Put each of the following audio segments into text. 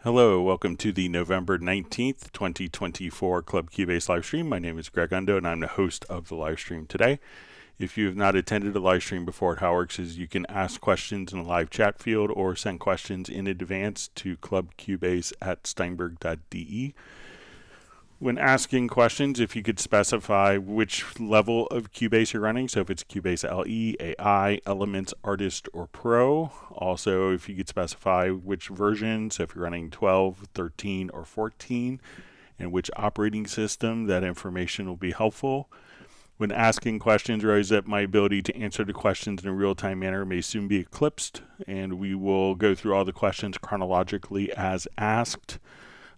Hello, welcome to the November 19th, 2024 Club Cubase livestream. My name is Greg Undo and I'm the host of the livestream today. If you have not attended a livestream before, how it works is you can ask questions in the live chat field or send questions in advance to clubcubase@steinberg.de. When asking questions, if you could specify which level of Cubase you're running, so if it's Cubase LE, AI, Elements, Artist, or Pro. Also, if you could specify which version, so if you're running 12, 13, or 14, and which operating system, that information will be helpful. When asking questions, realize that my ability to answer the questions in a real-time manner may soon be eclipsed, and we will go through all the questions chronologically as asked.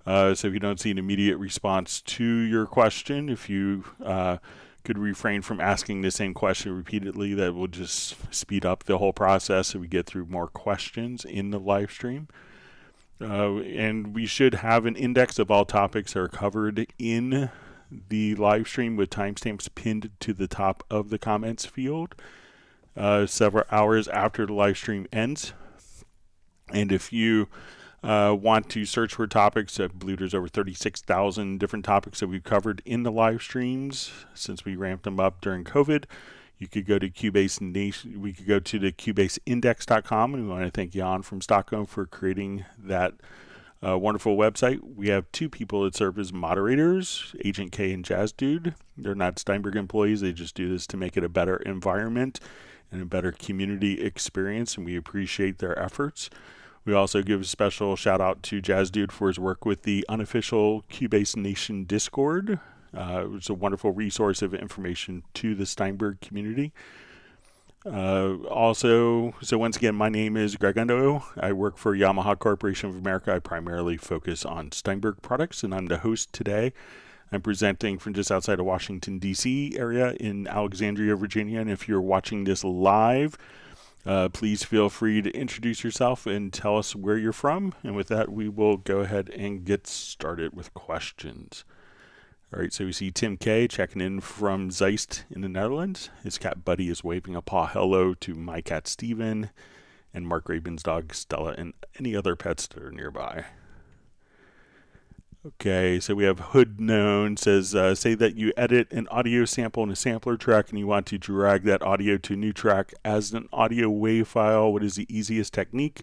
So if you don't see an immediate response to your question, if you could refrain from asking the same question repeatedly, that will just speed up the whole process so we get through more questions in the live stream. And we should have an index of all topics that are covered in the live stream with timestamps pinned to the top of the comments field several hours after the live stream ends. And if you want to search for topics, I believe there's over 36,000 different topics that we've covered in the live streams since we ramped them up during COVID. You could go to Cubase Nation. We could go to the CubaseIndex.com, and we want to thank Jan from Stockholm for creating that wonderful website. We have two people that serve as moderators, Agent K and Jazz Dude. They're not Steinberg employees. They just do this to make it a better environment and a better community experience, and we appreciate their efforts. We also give a special shout out to Jazz Dude for his work with the unofficial Cubase Nation Discord. It was a wonderful resource of information to the Steinberg community. So once again, my name is Greg Undo. I work for Yamaha Corporation of America. I primarily focus on Steinberg products, and I'm the host today. I'm presenting from just outside of Washington, D.C. area in Alexandria, Virginia. And if you're watching this live, please feel free to introduce yourself and tell us where you're from. And with that, we will go ahead and get started with questions. All right, so we see Tim K checking in from Zeist in the Netherlands. His cat Buddy is waving a paw hello to my cat Steven and Mark Rabin's dog Stella and any other pets that are nearby. Okay, so we have Hood Known says, say that you edit an audio sample in a sampler track and you want to drag that audio to a new track as an audio WAV file. What is the easiest technique?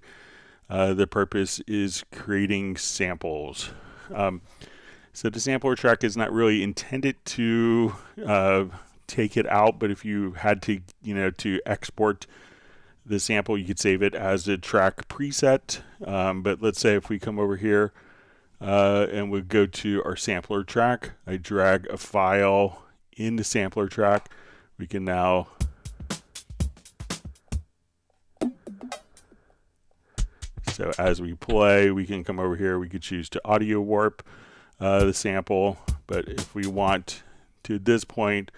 The purpose is creating samples. So the sampler track is not really intended to take it out, but if you had to, to export the sample, you could save it as a track preset. But let's say if we come over here, and we'll go to our sampler track. I drag a file in the sampler track. We can now so as we play, we can come over here. We could choose to audio warp the sample, but if we want to at this point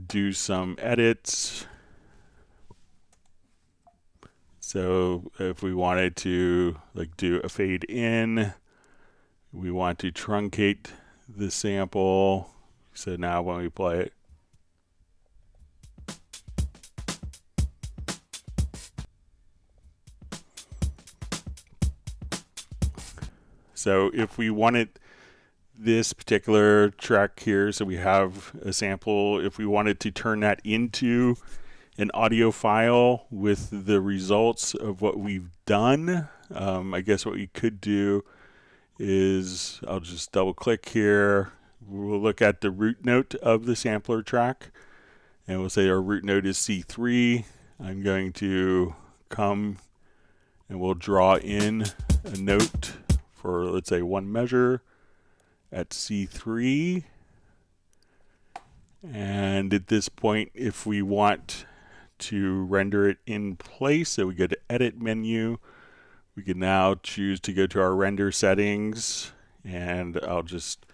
do some edits, so if we wanted to do a fade in, we want to truncate the sample. So now when we play it, so if we wanted this particular track here, so we have a sample, if we wanted to turn that into an audio file with the results of what we've done, I guess what we could do is I'll just double click here. We'll look at the root note of the sampler track and we'll say our root note is C3. I'm going to come and we'll draw in a note for, let's say, one measure at C3. And at this point, if we want to render it in place, so we go to Edit menu, we can now choose to go to our render settings, and I'll just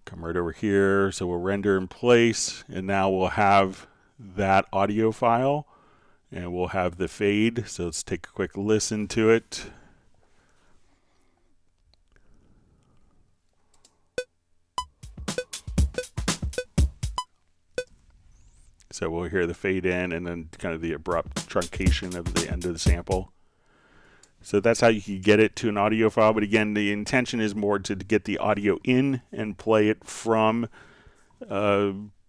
come right over here. So we'll render in place, and now we'll have that audio file, and we'll have the fade. So let's take a quick listen to it. So we'll hear the fade in and then kind of the abrupt truncation of the end of the sample. So that's how you can get it to an audio file. But again, the intention is more to get the audio in and play it from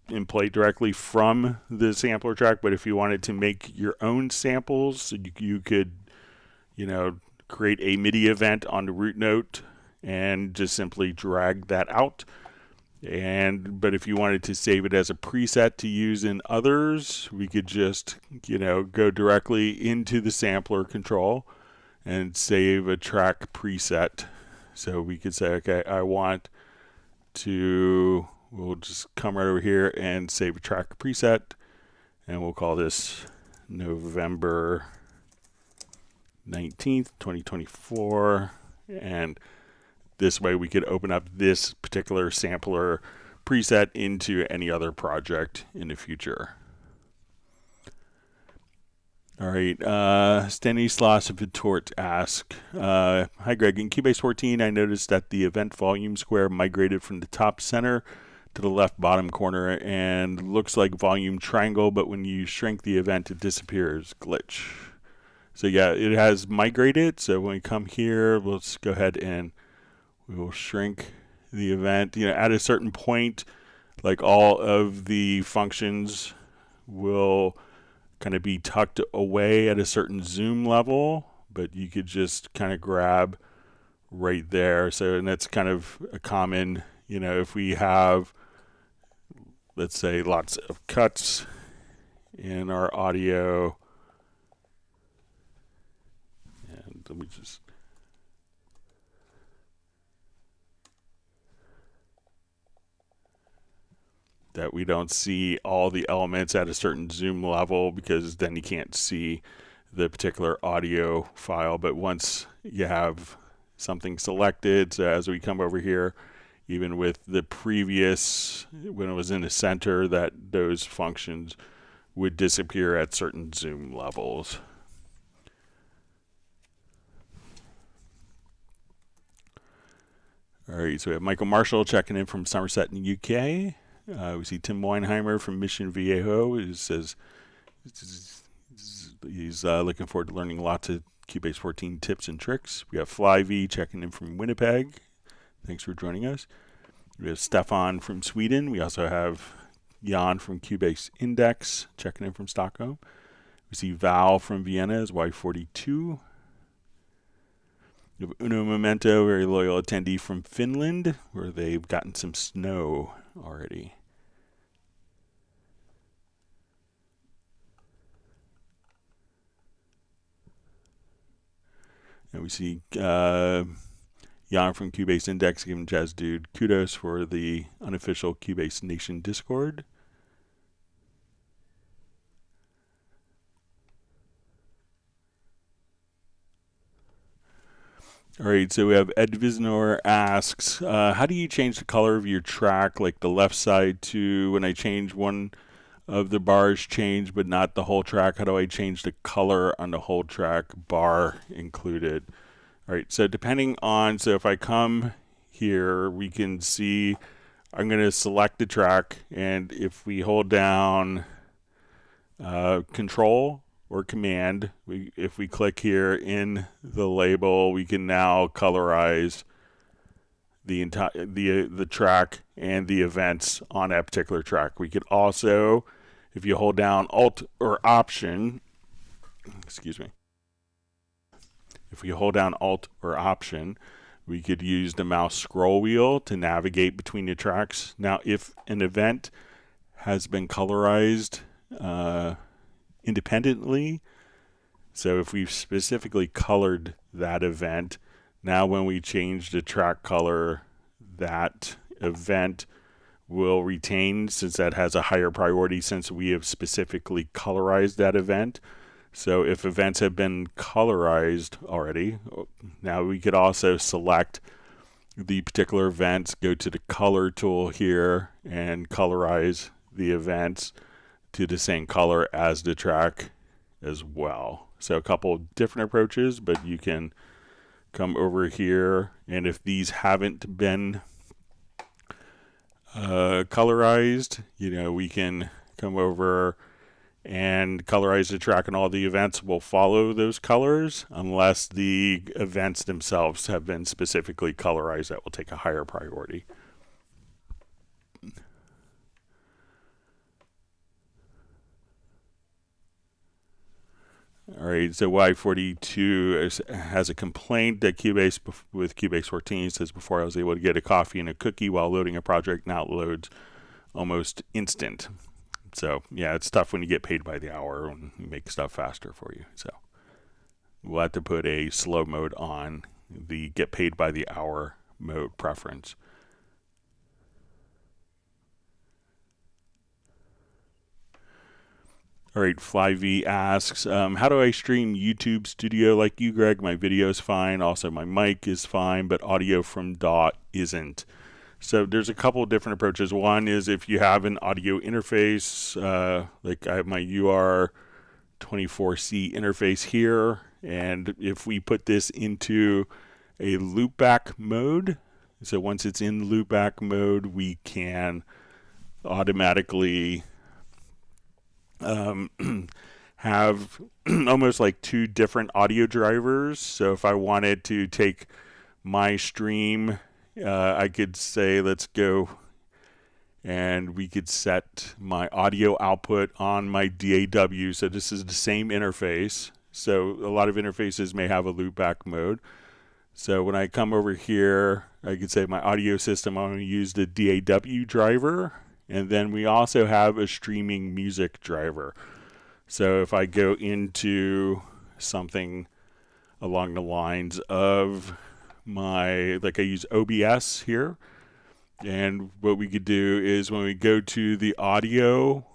and play directly from the sampler track. But if you wanted to make your own samples, you could, create a MIDI event on the root note and just simply drag that out. But if you wanted to save it as a preset to use in others, we could just, go directly into the sampler control and save a track preset. So we could say, okay, we'll just come right over here and save a track preset, and we'll call this November 19th, 2024. And this way we could open up this particular sampler preset into any other project in the future. All right, Stanislas Vitort asks, hi Greg, in Cubase 14 I noticed that the event volume square migrated from the top center to the left bottom corner and looks like volume triangle, but when you shrink the event it disappears, glitch. So yeah, it has migrated. So when we come here, let's go ahead and we will shrink the event. At a certain point, like all of the functions will kind of be tucked away at a certain zoom level, but you could just kind of grab right there. So, and that's kind of a common, if we have, let's say, lots of cuts in our audio, and let me just, that we don't see all the elements at a certain zoom level, because then you can't see the particular audio file. But once you have something selected, so as we come over here, even with the previous, when it was in the center, that those functions would disappear at certain zoom levels. All right, so we have Michael Marshall checking in from Somerset in the UK. We see Tim Weinheimer from Mission Viejo, who says he's looking forward to learning lots of Cubase 14 tips and tricks. We have Fly V checking in from Winnipeg. Thanks for joining us. We have Stefan from Sweden. We also have Jan from Cubase Index checking in from Stockholm. We see Val from Vienna as Y42. We have Uno Memento, very loyal attendee from Finland, where they've gotten some snow already. And we see Jan from Cubase Index giving Jazz Dude kudos for the unofficial Cubase Nation Discord. All right, so we have Ed Visnor asks, how do you change the color of your track, like the left side to, when I change one of the bars change but not the whole track, how do I change the color on the whole track, bar included? All right, so depending on, so if I come here, we can see, I'm going to select the track, and if we hold down Control or Command, if we click here in the label, we can now colorize the entire the track and the events on that particular track. We could also, if you hold down Alt or Option, excuse me, if we hold down Alt or Option, we could use the mouse scroll wheel to navigate between the tracks. Now, if an event has been colorized independently, so if we've specifically colored that event, now when we change the track color, that event will retain, since that has a higher priority since we have specifically colorized that event. So if events have been colorized already, now we could also select the particular events, go to the color tool here and colorize the events to the same color as the track as well. So a couple different approaches, but you can come over here, and if these haven't been colorized, we can come over and colorize the track, and all the events will follow those colors unless the events themselves have been specifically colorized. That will take a higher priority. All right, so Y42 has a complaint that Cubase, with Cubase 14, says before I was able to get a coffee and a cookie while loading a project, now it loads almost instant. So yeah, it's tough when you get paid by the hour and make stuff faster for you. So we'll have to put a slow mode on the get paid by the hour mode preference. All right, FlyV asks, how do I stream YouTube Studio like you, Greg? My video is fine. Also, my mic is fine, but audio from DAW isn't. So there's a couple of different approaches. One is if you have an audio interface, like I have my UR24C interface here, and if we put this into a loopback mode, so once it's in loopback mode, we can automatically have almost like two different audio drivers. So if I wanted to take my stream, I could say, let's go, and we could set my audio output on my DAW. So this is the same interface. So a lot of interfaces may have a loopback mode. So when I come over here, I could say my audio system, I'm going to use the DAW driver. And then we also have a streaming music driver. So if I go into something along the lines of like I use OBS here, and what we could do is when we go to the audio,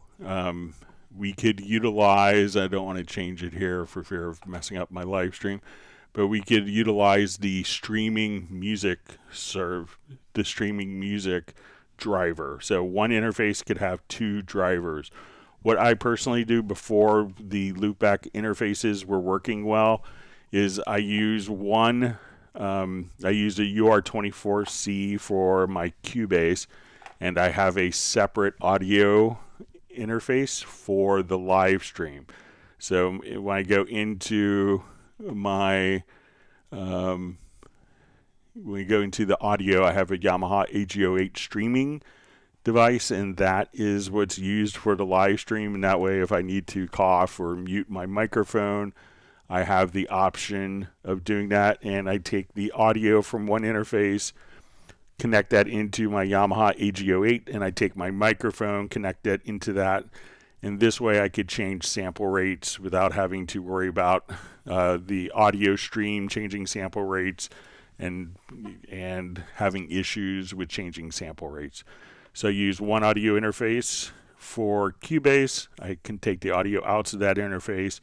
we could utilize, I don't want to change it here for fear of messing up my live stream, but we could utilize the streaming music driver. So one interface could have two drivers. What I personally do before the loopback interfaces were working well is I use a UR24C for my Cubase, and I have a separate audio interface for the live stream. So when I go into my when we go into the audio, I have a Yamaha AG08 streaming device, and that is what's used for the live stream. And that way, if I need to cough or mute my microphone, I have the option of doing that. And I take the audio from one interface, connect that into my Yamaha AG08, and I take my microphone, connect that into that. And this way I could change sample rates without having to worry about the audio stream changing sample rates and having issues with changing sample rates. So I use one audio interface for Cubase. I can take the audio out of that interface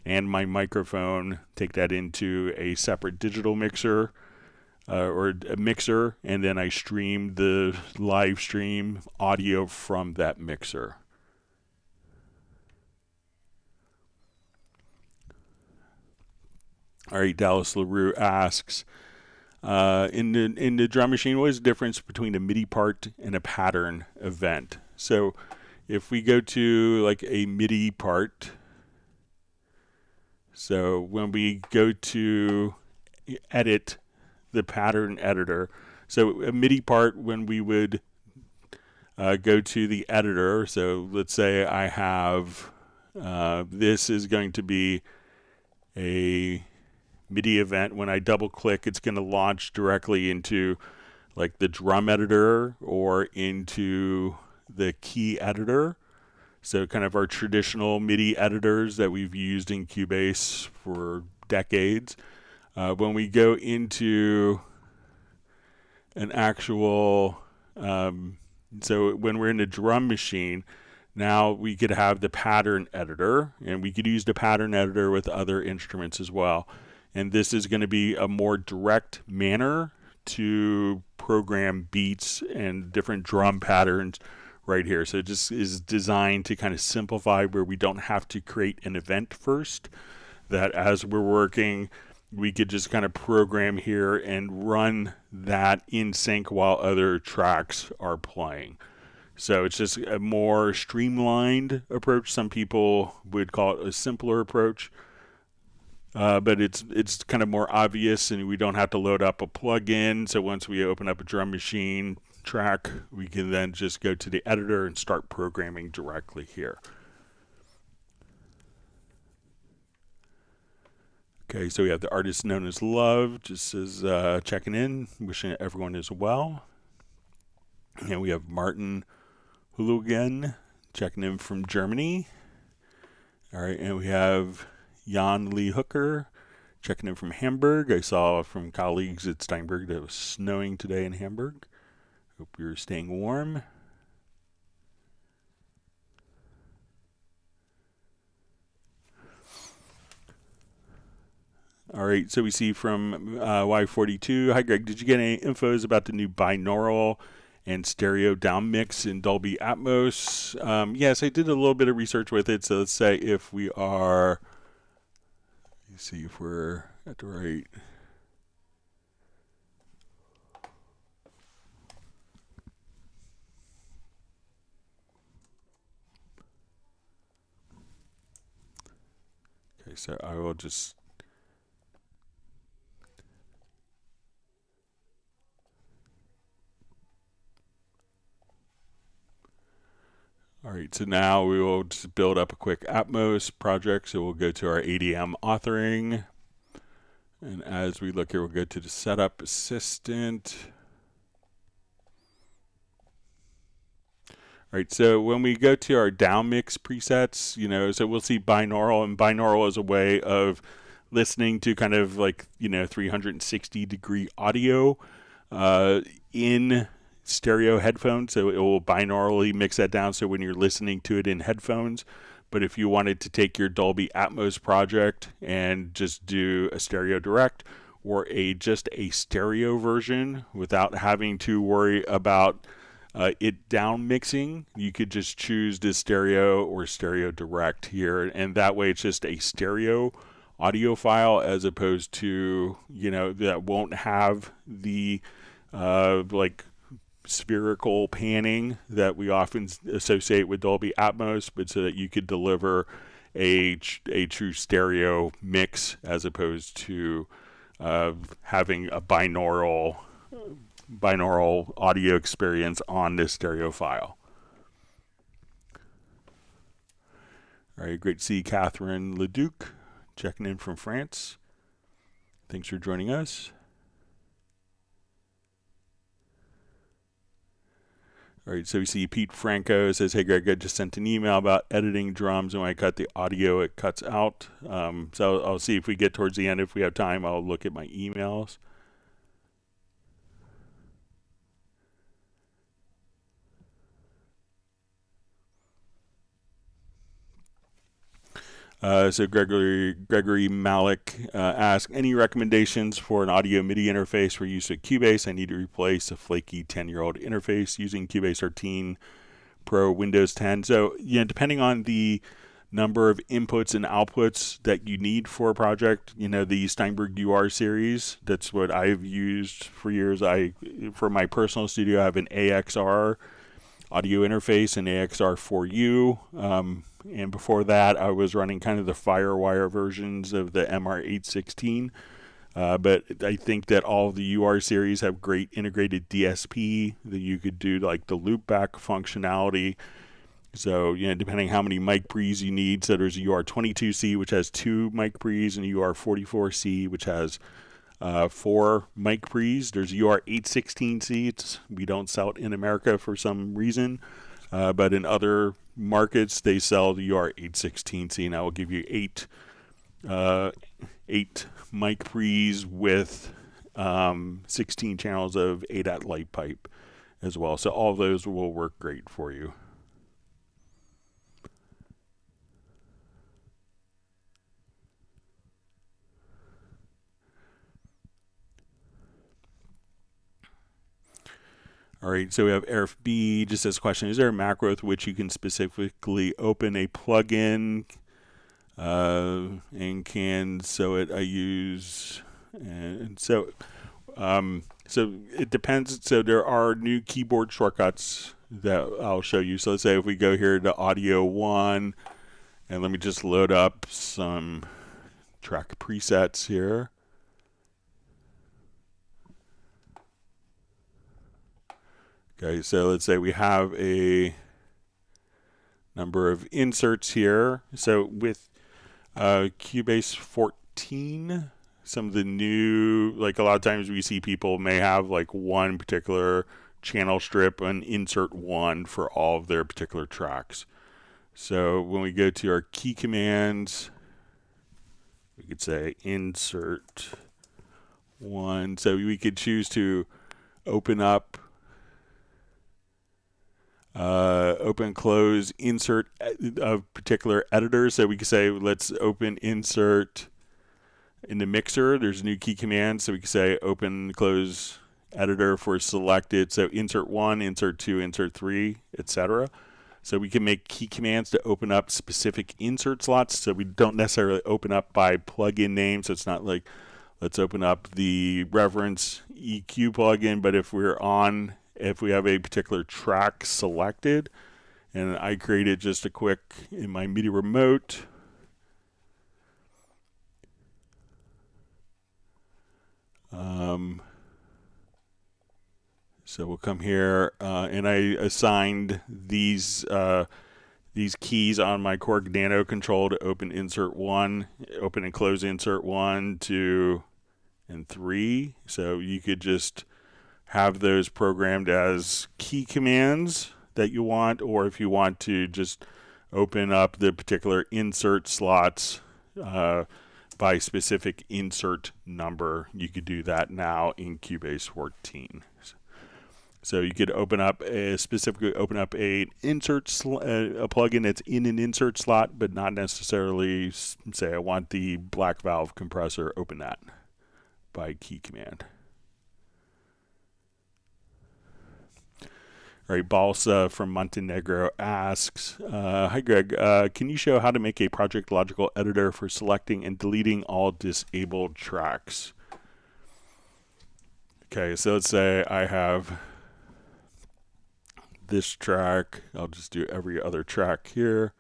and my microphone, take that into a separate digital mixer or a mixer, and then I stream the live stream audio from that mixer. All right, Dallas LaRue asks, in the drum machine, what is the difference between a MIDI part and a pattern event? So if we go to like a MIDI part, so when we go to edit the pattern editor, so a MIDI part, when we would go to the editor, so let's say I have, this is going to be a MIDI event. When I double click, it's going to launch directly into like the drum editor or into the key editor. So kind of our traditional MIDI editors that we've used in Cubase for decades. When we go into an actual, so when we're in the drum machine, now we could have the pattern editor, and we could use the pattern editor with other instruments as well. And this is going to be a more direct manner to program beats and different drum patterns right here. So it just is designed to kind of simplify where we don't have to create an event first, that as we're working, we could just kind of program here and run that in sync while other tracks are playing. So it's just a more streamlined approach. Some people would call it a simpler approach. But it's kind of more obvious, and we don't have to load up a plugin. So once we open up a drum machine track, we can then just go to the editor and start programming directly here. Okay, so we have the artist known as Love, just as checking in, wishing everyone is well. And we have Martin Hulugen checking in from Germany. All right, and we have Jan Lee Hooker checking in from Hamburg. I saw from colleagues at Steinberg that it was snowing today in Hamburg. Hope you're staying warm. All right, so we see from Y42. Hi, Greg. Did you get any infos about the new binaural and stereo down mix in Dolby Atmos? Yes, I did a little bit of research with it. So let's say if we are, let's see if we're at the right. Okay, so I will just. All right, so now we will just build up a quick Atmos project. So we'll go to our ADM authoring. And as we look here, we'll go to the setup assistant. All right, so when we go to our downmix presets, so we'll see binaural, and binaural is a way of listening to kind of like, 360-degree audio in stereo headphones. So it will binaurally mix that down so when you're listening to it in headphones. But if you wanted to take your Dolby Atmos project and just do a stereo direct or just a stereo version without having to worry about it down mixing, you could just choose the stereo or stereo direct here, and that way it's just a stereo audio file as opposed to, that won't have the like spherical panning that we often associate with Dolby Atmos, but so that you could deliver a true stereo mix as opposed to having a binaural audio experience on this stereo file. All right, great to see Catherine Leduc checking in from France. Thanks for joining us. All right, so we see Pete Franco says, hey, Greg, I just sent an email about editing drums, and when I cut the audio, it cuts out. So I'll see if we get towards the end. If we have time, I'll look at my emails. So Gregory Malik asked, any recommendations for an audio MIDI interface for use with Cubase? I need to replace a flaky 10-year-old interface using Cubase 13 Pro Windows 10. So, depending on the number of inputs and outputs that you need for a project, the Steinberg UR series, that's what I've used for years. For my personal studio, I have an AXR audio interface and AXR4U. And before that, I was running kind of the FireWire versions of the MR816. But I think that all of the UR series have great integrated DSP that you could do like the loopback functionality. So, depending how many mic pre's you need. So there's a UR22C, which has 2 mic pre's, and a UR44C, which has 4 mic pre's. There's UR816C. We don't sell it in America for some reason. But in other markets, they sell the UR816C, and I will give you 8 mic pre's with 16 channels of ADAT light pipe as well. So all of those will work great for you. All right, so we have Arif B just as a question, is there a macro with which you can specifically open a plugin and can I use, and so it depends. So there are new keyboard shortcuts that I'll show you. So let's say if we go here to audio 1, and let me just load up some track presets here. Okay, so let's say we have a number of inserts here. So with Cubase 14, some of the new, like a lot of times we see people may have like one particular channel strip and insert 1 for all of their particular tracks. So when we go to our key commands, we could say insert 1. So we could choose to open up, open, close, insert a particular editor. So we could say, let's open insert in the mixer. There's a new key command. So we could say open, close editor for selected. So insert 1, insert 2, insert 3, etc. So we can make key commands to open up specific insert slots. So we don't necessarily open up by plugin name. So it's not like, let's open up the reference EQ plugin. But if we have a particular track selected, and I created just a quick in my MIDI remote. So we'll come here, and I assigned these keys on my Korg Nano control to open insert 1, open and close insert 1, 2, and 3. So you could just have those programmed as key commands that you want, or if you want to just open up the particular insert slots by specific insert number, you could do that now in Cubase 14. So you could specifically open up a plugin that's in an insert slot, but not necessarily say I want the black valve compressor, open that by key command. All right, Balsa from Montenegro asks, hi Greg, can you show how to make a project logical editor for selecting and deleting all disabled tracks? Okay, so let's say I have this track. I'll just do every other track here.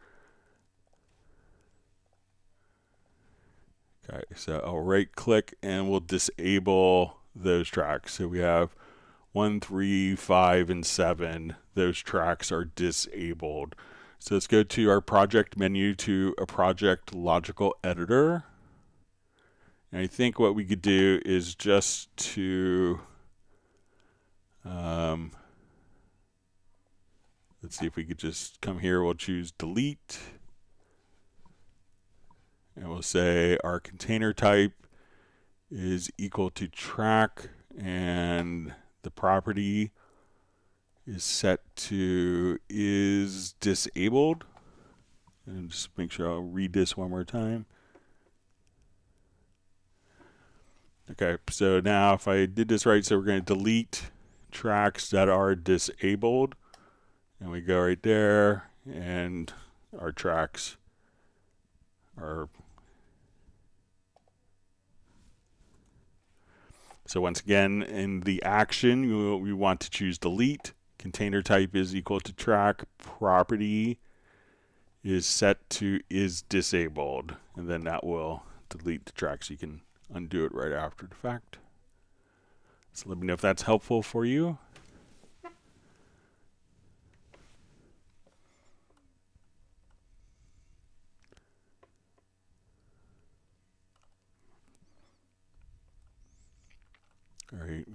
Okay, so I'll right click and we'll disable those tracks. So we have 1, 3, 5, and 7. Those tracks are disabled. So let's go to our project menu to a project logical editor. And I think what we could do is just to let's see if we could just come here. We'll choose delete. And we'll say our container type is equal to track, and the property is set to is disabled. And just make sure I'll read this one more time. Okay, so now if I did this right, so we're going to delete tracks that are disabled. And we go right there, and our tracks are. So once again, in the action, we want to choose delete. Container type is equal to track. Property is set to is disabled. And then that will delete the track, so you can undo it right after the fact. So let me know if that's helpful for you. All right,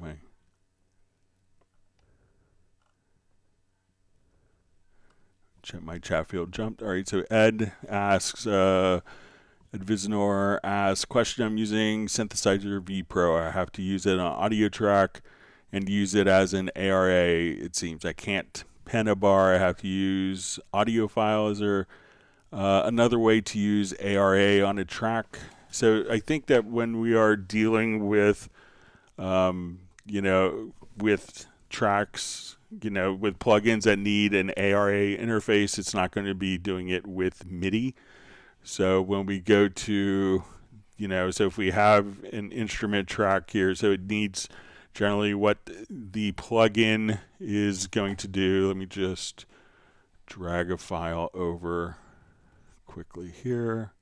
my chat field jumped. All right, so Ed asks, Advisinor asks, question, I'm using Synthesizer V Pro. I have to use it on audio track and use it as an ARA, it seems. I can't pen a bar. I have to use audio file. Is there another way to use ARA on a track? So I think that when we are dealing with with tracks, with plugins that need an ARA interface, it's not going to be doing it with MIDI. So when we go to, so if we have an instrument track here, so it needs generally what the plugin is going to do. Let me just drag a file over quickly here.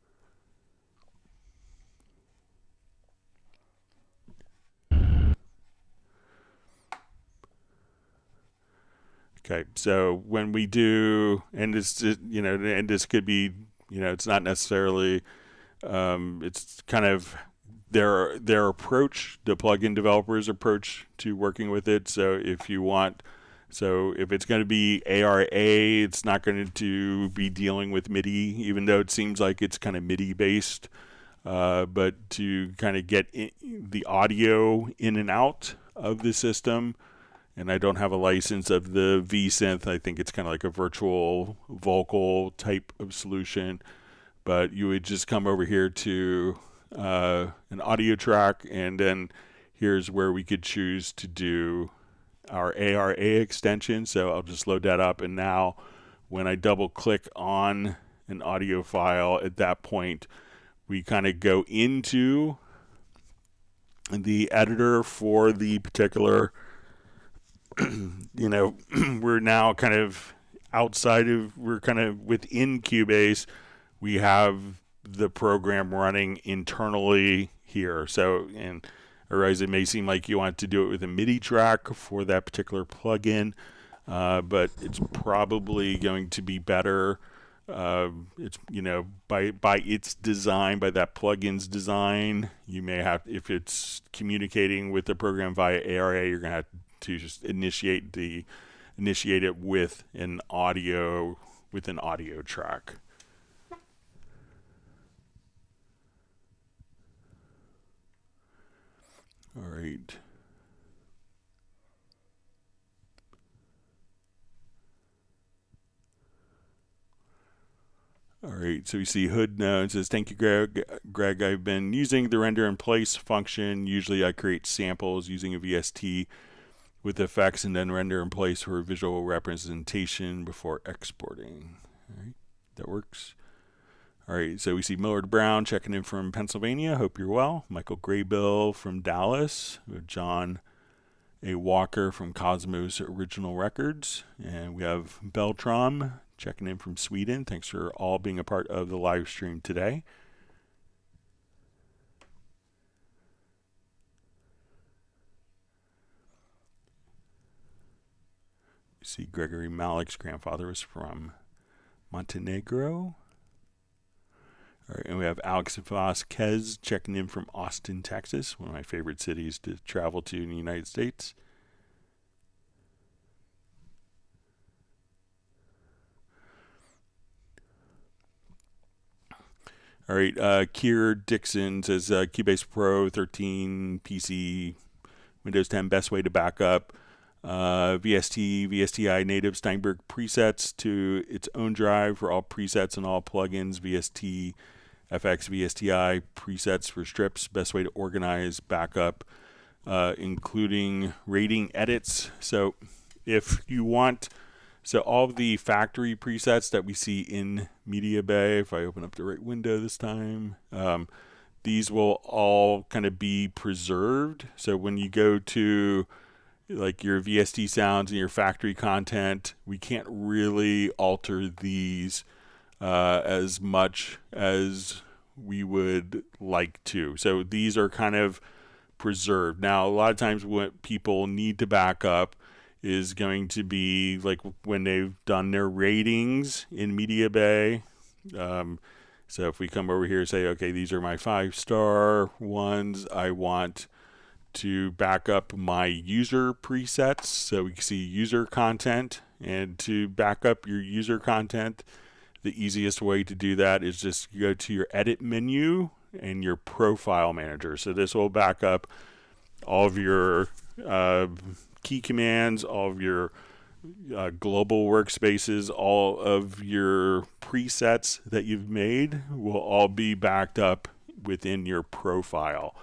Okay, so when we do, and this, and this could be, it's not necessarily, it's kind of their approach, the plugin developers' approach to working with it. So if it's going to be ARA, it's not going to be dealing with MIDI, even though it seems like it's kind of MIDI based. But to kind of get the audio in and out of the system, and I don't have a license of the vSynth. I think it's kind of like a virtual vocal type of solution. But you would just come over here to an audio track, and then here's where we could choose to do our ARA extension. So I'll just load that up, and now when I double click on an audio file, at that point we kind of go into the editor for the particular we're now kind of we're kind of within Cubase. We have the program running internally here. So, otherwise it may seem like you want to do it with a MIDI track for that particular plugin, but it's probably going to be better. It's, by its design, by that plugin's design, you may have, if it's communicating with the program via ARA, you're going to have to just initiate it with an audio track. All right. All right, so you see Hood It says, thank you, Greg. I've been using the render in place function. Usually I create samples using a VST with effects and then render in place for visual representation before exporting. All right, that works. All right, so we see Millard Brown checking in from Pennsylvania. Hope you're well. Michael Graybill from Dallas. We have John A. Walker from Cosmos Original Records. And we have Beltram checking in from Sweden. Thanks for all being a part of the live stream today. We see Gregory Malik's grandfather was from Montenegro. All right, and we have Alex Vasquez checking in from Austin, Texas, one of my favorite cities to travel to in the United States. All right, Kier Dixon says Cubase Pro 13 PC Windows 10 best way to back up VSTi native Steinberg presets to its own drive for all presets and all plugins. VST FX VSTi presets for strips. Best way to organize backup, including rating edits. So if you want, so all of the factory presets that we see in Media Bay, if I open up the right window this time, these will all kind of be preserved. So when you go to like your VST sounds and your factory content, we can't really alter these as much as we would like to. So these are kind of preserved. Now, a lot of times what people need to back up is going to be like when they've done their ratings in Media Bay. So if we come over here and say, okay, these are my 5-star ones, I want to back up my user presets. So we can see user content, and to back up your user content, the easiest way to do that is just go to your edit menu and your profile manager. So this will back up all of your key commands, all of your global workspaces, all of your presets that you've made will all be backed up within your profile.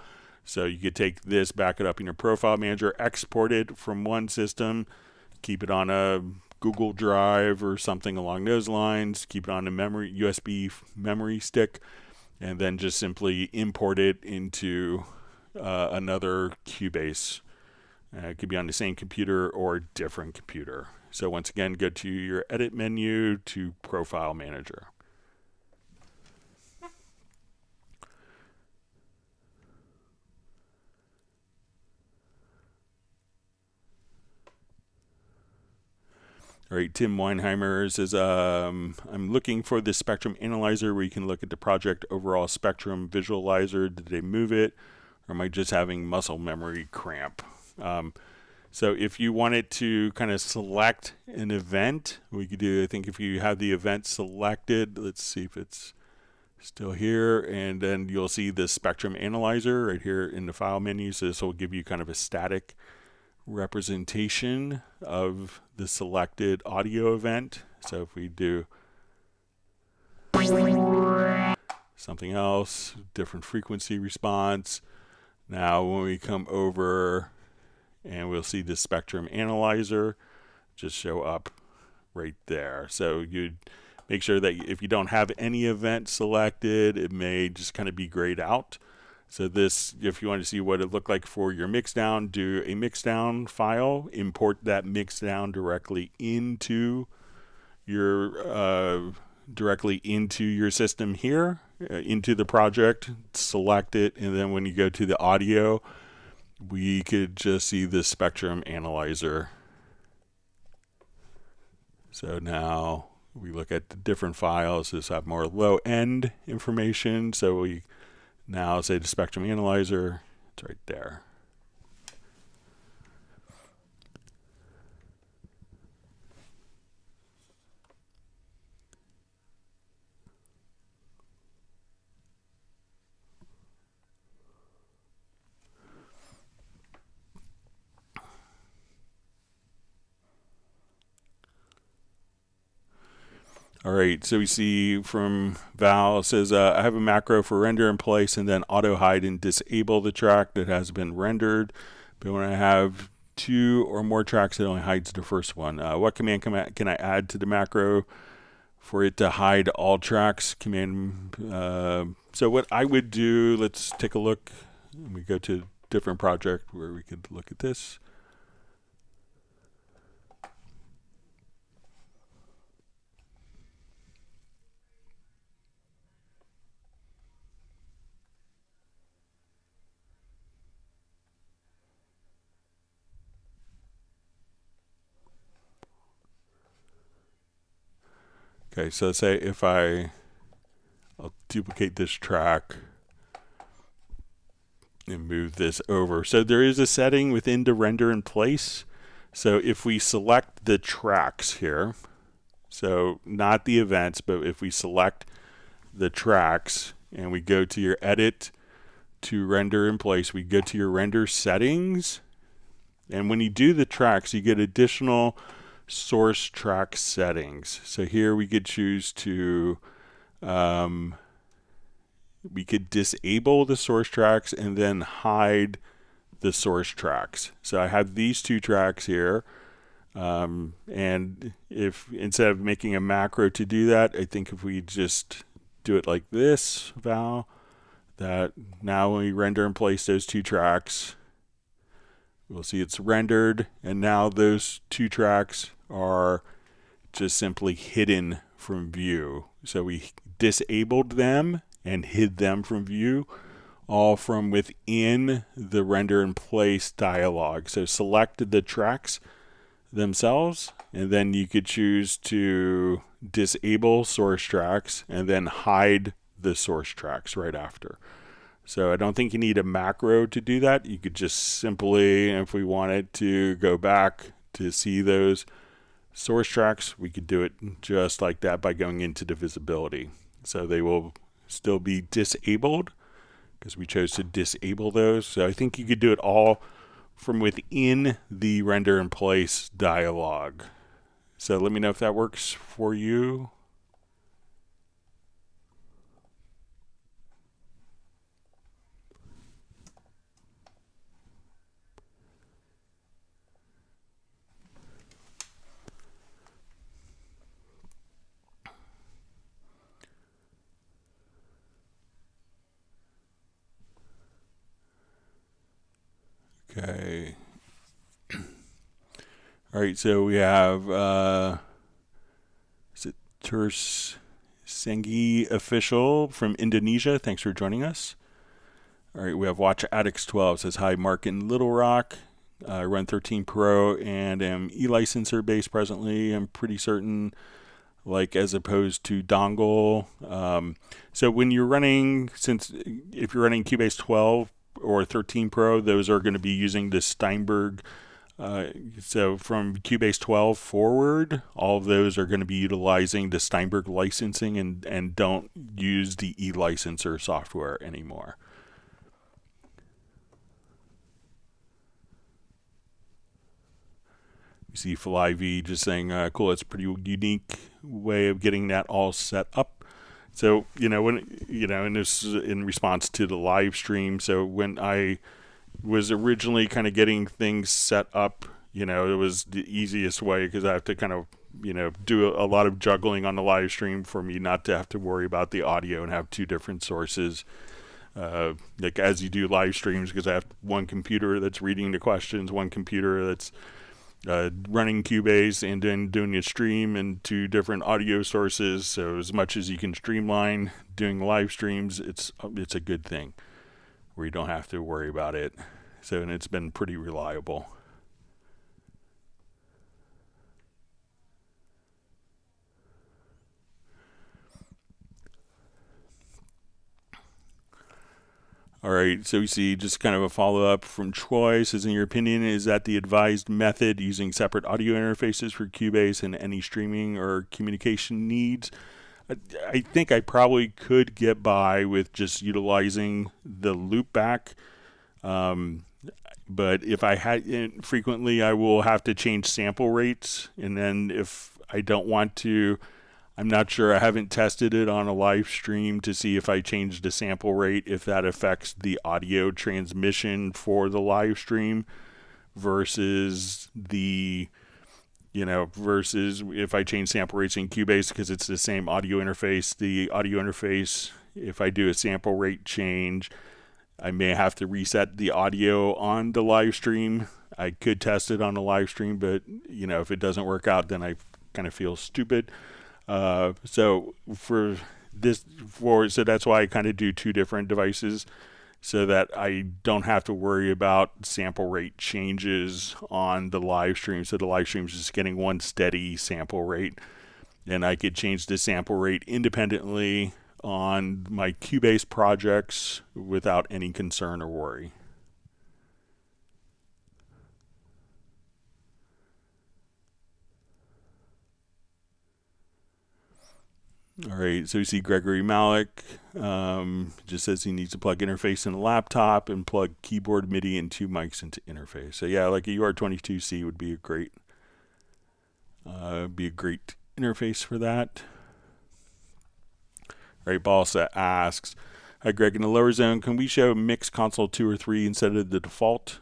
So you could take this, back it up in your profile manager, export it from one system, keep it on a Google Drive or something along those lines, keep it on a USB memory stick, and then just simply import it into another Cubase It could be on the same computer or a different computer. So once again, go to your edit menu to Profile Manager. All right, Tim Weinheimer says, I'm looking for the spectrum analyzer where you can look at the project overall spectrum visualizer. Did they move it? Or am I just having muscle memory cramp? So if you wanted to kind of select an event, we could do, I think if you have the event selected, let's see if it's still here, and then you'll see the spectrum analyzer right here in the file menu. So this will give you kind of a static representation of the selected audio event. So if we do something else, different frequency response, now when we come over and we'll see the spectrum analyzer just show up right there. So you'd make sure that if you don't have any event selected, it may just kind of be grayed out. So this, if you want to see what it looked like for your mixdown, do a mixdown file, import that mixdown directly into your system here, into the project, select it, and then when you go to the audio, we could just see the spectrum analyzer. So now we look at the different files. This have more low end information. So we now say the spectrum analyzer, it's right there. All right, so we see from Val, it says, I have a macro for render in place and then auto hide and disable the track that has been rendered. But when I have 2 or more tracks, it only hides the first one. What command can I add to the macro for it to hide all tracks? So what I would do, let's take a look. We go to a different project where we could look at this. Okay, so say if I'll duplicate this track and move this over. So there is a setting within the render in place. So if we select the tracks here, so not the events, but if we select the tracks and we go to your edit to render in place, we go to your render settings. And when you do the tracks, you get additional source track settings. So here we could choose to we could disable the source tracks and then hide the source tracks. So I have these 2 tracks here, and if instead of making a macro to do that, I think if we just do it like this, Val, that now when we render in place those 2 tracks, we'll see it's rendered, and now those 2 tracks are just simply hidden from view. So we disabled them and hid them from view, all from within the render in place dialog. So select the tracks themselves, and then you could choose to disable source tracks and then hide the source tracks right after. So I don't think you need a macro to do that. You could just simply, if we wanted to go back to see those source tracks, we could do it just like that by going into the visibility. So they will still be disabled because we chose to disable those. So I think you could do it all from within the render in place dialog. So let me know if that works for you. Okay, All right, so we have is it Turs Sengi Official from Indonesia. Thanks for joining us. All right, we have Watch Addicts 12 says, hi, Mark in Little Rock. I run 13 Pro and am e-licenser based presently. I'm pretty certain, like as opposed to dongle. So when you're running, if you're running Cubase 12 or 13 Pro, those are going to be using the Steinberg. So from Cubase 12 forward, all of those are going to be utilizing the Steinberg licensing and don't use the e-licenser software anymore. You see Fly-V just saying, cool, it's a pretty unique way of getting that all set up. So, and this is in response to the live stream. So when I was originally kind of getting things set up, it was the easiest way because I have to kind of, do a lot of juggling on the live stream for me not to have to worry about the audio and have two different sources. Like as you do live streams, because I have one computer that's reading the questions, one computer that's running Cubase, and then doing a stream and two different audio sources. So as much as you can streamline doing live streams, it's a good thing where you don't have to worry about it. So, and it's been pretty reliable. All right, so we see just kind of a follow-up from Troy. Says, in your opinion, is that the advised method using separate audio interfaces for Cubase and any streaming or communication needs? I think I probably could get by with just utilizing the loopback. But if I had frequently, I will have to change sample rates. And then if I don't want to, I'm not sure. I haven't tested it on a live stream to see if I change the sample rate, if that affects the audio transmission for the live stream versus versus if I change sample rates in Cubase, because it's the same audio interface. The audio interface, if I do a sample rate change, I may have to reset the audio on the live stream. I could test it on the live stream, but if it doesn't work out, then I kind of feel stupid. So that's why I kind of do two different devices, so that I don't have to worry about sample rate changes on the live stream. So the live stream is just getting one steady sample rate, and I could change the sample rate independently on my Cubase projects without any concern or worry. All right, so you see Gregory Malik just says he needs to plug interface in a laptop and plug keyboard MIDI and two mics into interface. So yeah, like a UR22C would be a great interface for that. All right, Balsa asks, hi Greg, in the lower zone, can we show Mixconsole 2 or 3 instead of the default?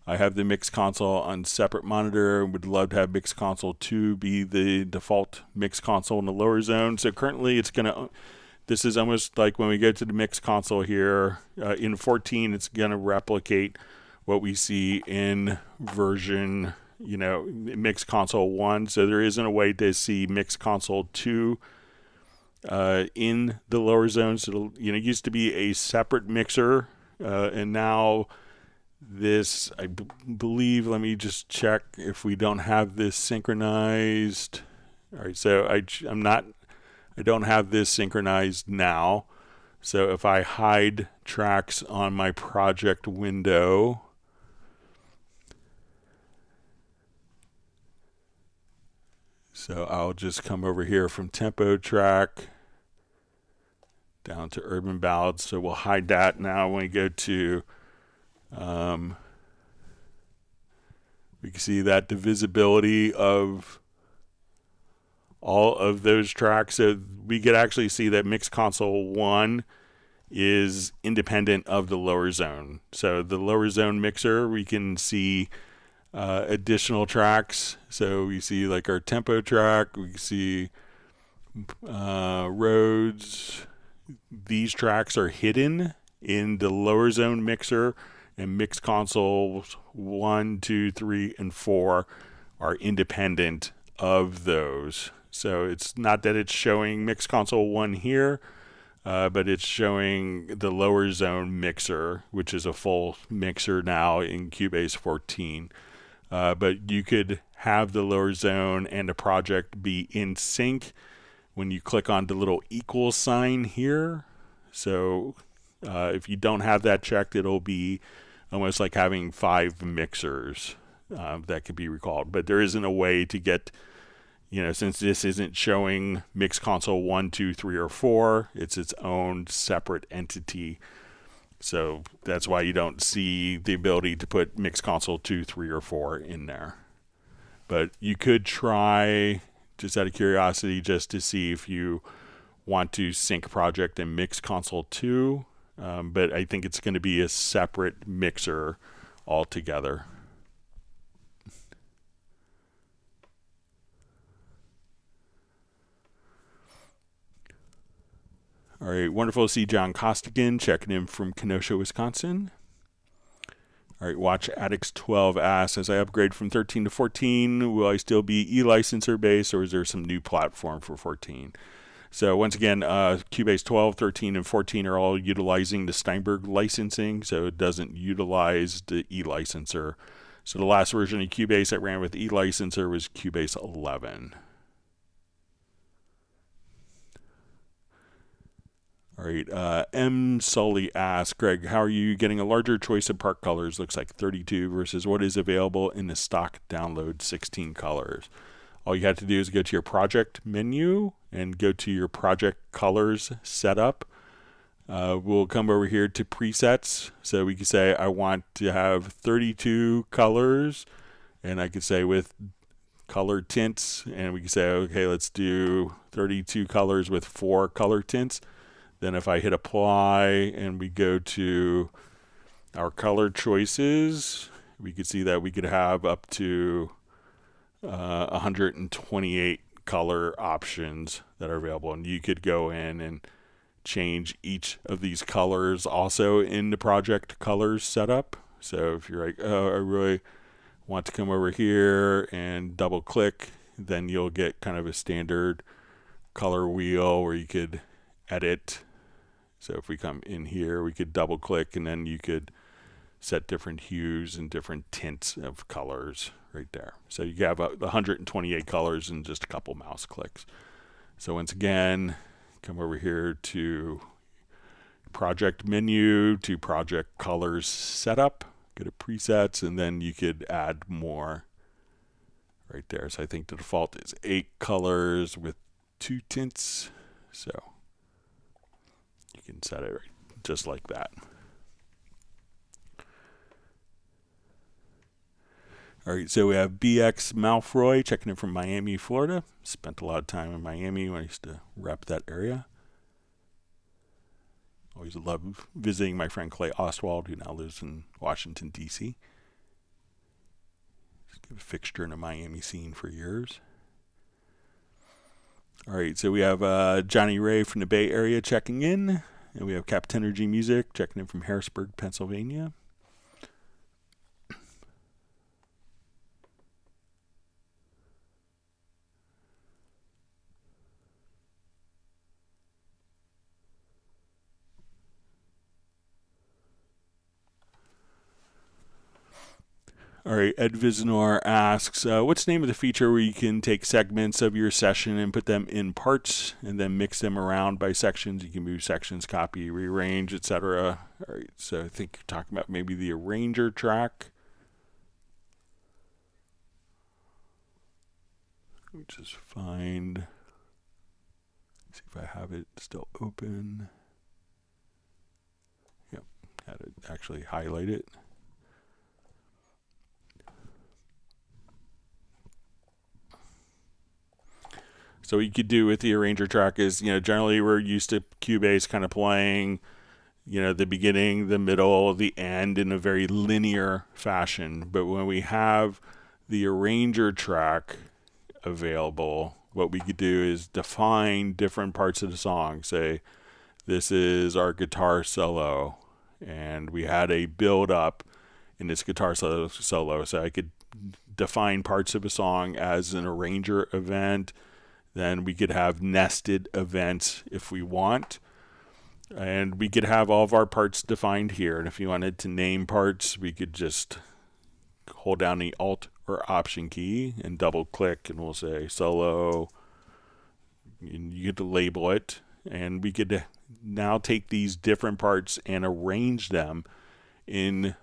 I have the Mixconsole on separate monitor and would love to have Mixconsole 2 be the default Mixconsole in the lower zone. So currently this is almost like when we go to the Mixconsole here, in 14, it's going to replicate what we see in version, Mixconsole 1. So there isn't a way to see Mixconsole 2 in the lower zone. So it used to be a separate mixer, and now this, I believe, let me just check if we don't have this synchronized. All right, so I don't have this synchronized now. So if I hide tracks on my project window, so I'll just come over here from tempo track down to urban ballads. So we'll hide that now when we go to we can see that the visibility of all of those tracks. So we could actually see that Mixconsole 1 is independent of the lower zone. So the lower zone mixer, we can see additional tracks. So we see like our tempo track, we can see roads. These tracks are hidden in the lower zone mixer, and Mixconsoles 1, 2, 3, and 4 are independent of those. So it's not that it's showing Mixconsole 1 here, but it's showing the lower zone mixer, which is a full mixer now in Cubase 14. But you could have the lower zone and a project be in sync when you click on the little equal sign here. So if you don't have that checked, it'll be almost like having 5 mixers that could be recalled. But there isn't a way to get, since this isn't showing Mixconsole 1, 2, 3, or 4, it's its own separate entity. So that's why you don't see the ability to put Mixconsole 2, 3, or 4 in there. But you could try, just out of curiosity, just to see if you want to sync project and Mixconsole 2. But I think it's going to be a separate mixer altogether. All right, wonderful to see John Costigan checking in from Kenosha, Wisconsin. All right, Watch Addicts 12 asks, as I upgrade from 13 to 14, will I still be e-licenser based, or is there some new platform for 14? So once again, Cubase 12, 13, and 14 are all utilizing the Steinberg licensing, so it doesn't utilize the e-licenser. So the last version of Cubase that ran with e-licenser was Cubase 11. All right, M. Sully asks, Greg, how are you getting a larger choice of part colors? Looks like 32 versus what is available in the stock download 16 colors. All you have to do is go to your project menu and go to your project colors setup. We'll come over here to presets. So we can say I want to have 32 colors, and I could say with color tints, and we can say, okay, let's do 32 colors with 4 color tints. Then if I hit apply and we go to our color choices, we could see that we could have up to 128 color options that are available. And you could go in and change each of these colors also in the project colors setup. So if you're like, oh, I really want to come over here and double click, then you'll get kind of a standard color wheel where you could edit. So if we come in here, we could double click, and then you could set different hues and different tints of colors right there. So you have 128 colors in just a couple mouse clicks. So once again, come over here to project menu, to project colors setup, go to presets, and then you could add more right there. So I think the default is 8 colors with 2 tints. So you can set it just like that. All right, so we have BX Malfroy checking in from Miami, Florida. Spent a lot of time in Miami when I used to rep that area. Always love visiting my friend Clay Ostwald, who now lives in Washington, D.C. He's been a fixture in the Miami scene for years. All right, so we have Johnny Ray from the Bay Area checking in. And we have Captenergy Music checking in from Harrisburg, Pennsylvania. All right, Ed Visnor asks, what's the name of the feature where you can take segments of your session and put them in parts and then mix them around by sections? You can move sections, copy, rearrange, etc. All right, so I think you're talking about maybe the arranger track. Let me just find, see if I have it still open. Yep, had to actually highlight it. So what you could do with the arranger track is, generally we're used to Cubase kind of playing, the beginning, the middle, the end in a very linear fashion. But when we have the arranger track available, what we could do is define different parts of the song. Say, this is our guitar solo, and we had a build up in this guitar solo. So I could define parts of a song as an arranger event. Then we could have nested events if we want. And we could have all of our parts defined here. And if you wanted to name parts, we could just hold down the Alt or Option key and double click, and we'll say solo. And you get to label it. And we could now take these different parts and arrange them in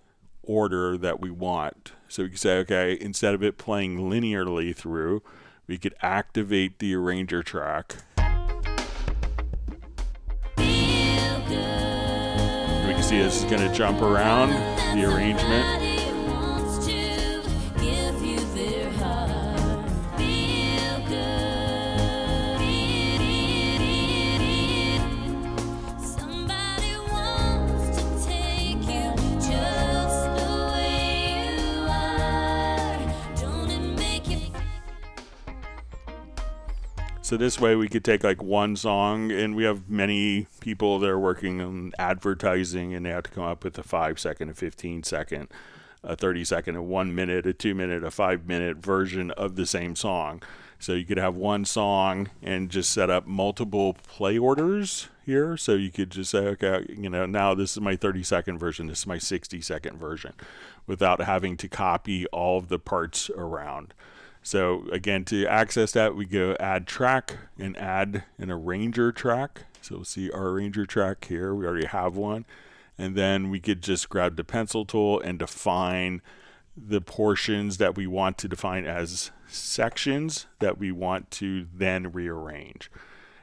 order that we want. So we can say, okay, instead of it playing linearly through, we could activate the arranger track. We can see this is going to jump around the arrangement. So this way we could take like one song, and we have many people that are working on advertising, and they have to come up with a 5-second, a 15-second, a 30-second, a 1 minute, a 2 minute, a 5-minute version of the same song. So you could have one song and just set up multiple play orders here. So you could just say, okay, you know, now this is my 30-second version, this is my 60-second version, without having to copy all of the parts around. So again, to access that, we go add track and add an arranger track. So we'll see our arranger track here. We already have one. And then we could just grab the pencil tool and define the portions that we want to define as sections that we want to then rearrange.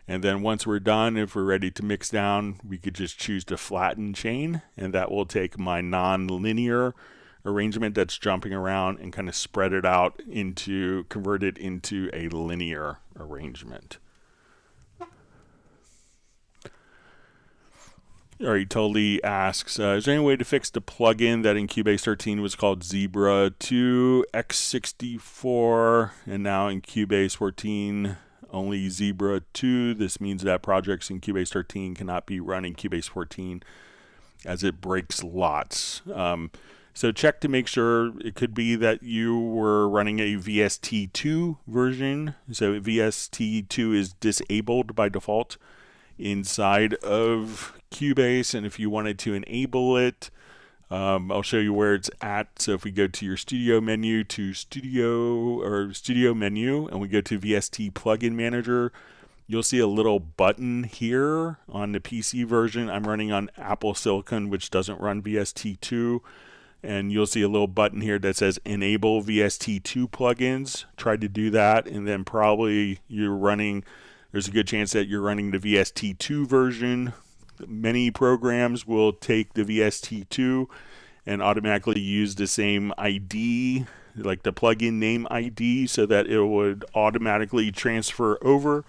And then once we're done, if we're ready to mix down, we could just choose to flatten chain, and that will take my non-linear arrangement that's jumping around and kind of spread it out into, convert it into a linear arrangement. All right, Tully asks, is there any way to fix the plugin that in Cubase 13 was called Zebra 2 X64, and now in Cubase 14 only Zebra 2? This means that projects in Cubase 13 cannot be run in Cubase 14 as it breaks lots. So check to make sure. It could be that you were running a VST2 version. So VST2 is disabled by default inside of Cubase, and if you wanted to enable it, I'll show you where it's at. So if we go to your studio menu, to studio menu, and we go to VST plugin manager, you'll see a little button here on the PC version. I'm running on Apple Silicon, which doesn't run VST2. And you'll see a little button here that says enable VST2 plugins. Try to do that, and then probably there's a good chance that you're running the VST2 version. Many programs will take the VST2 and automatically use the same ID, like the plugin name ID, so that it would automatically transfer over.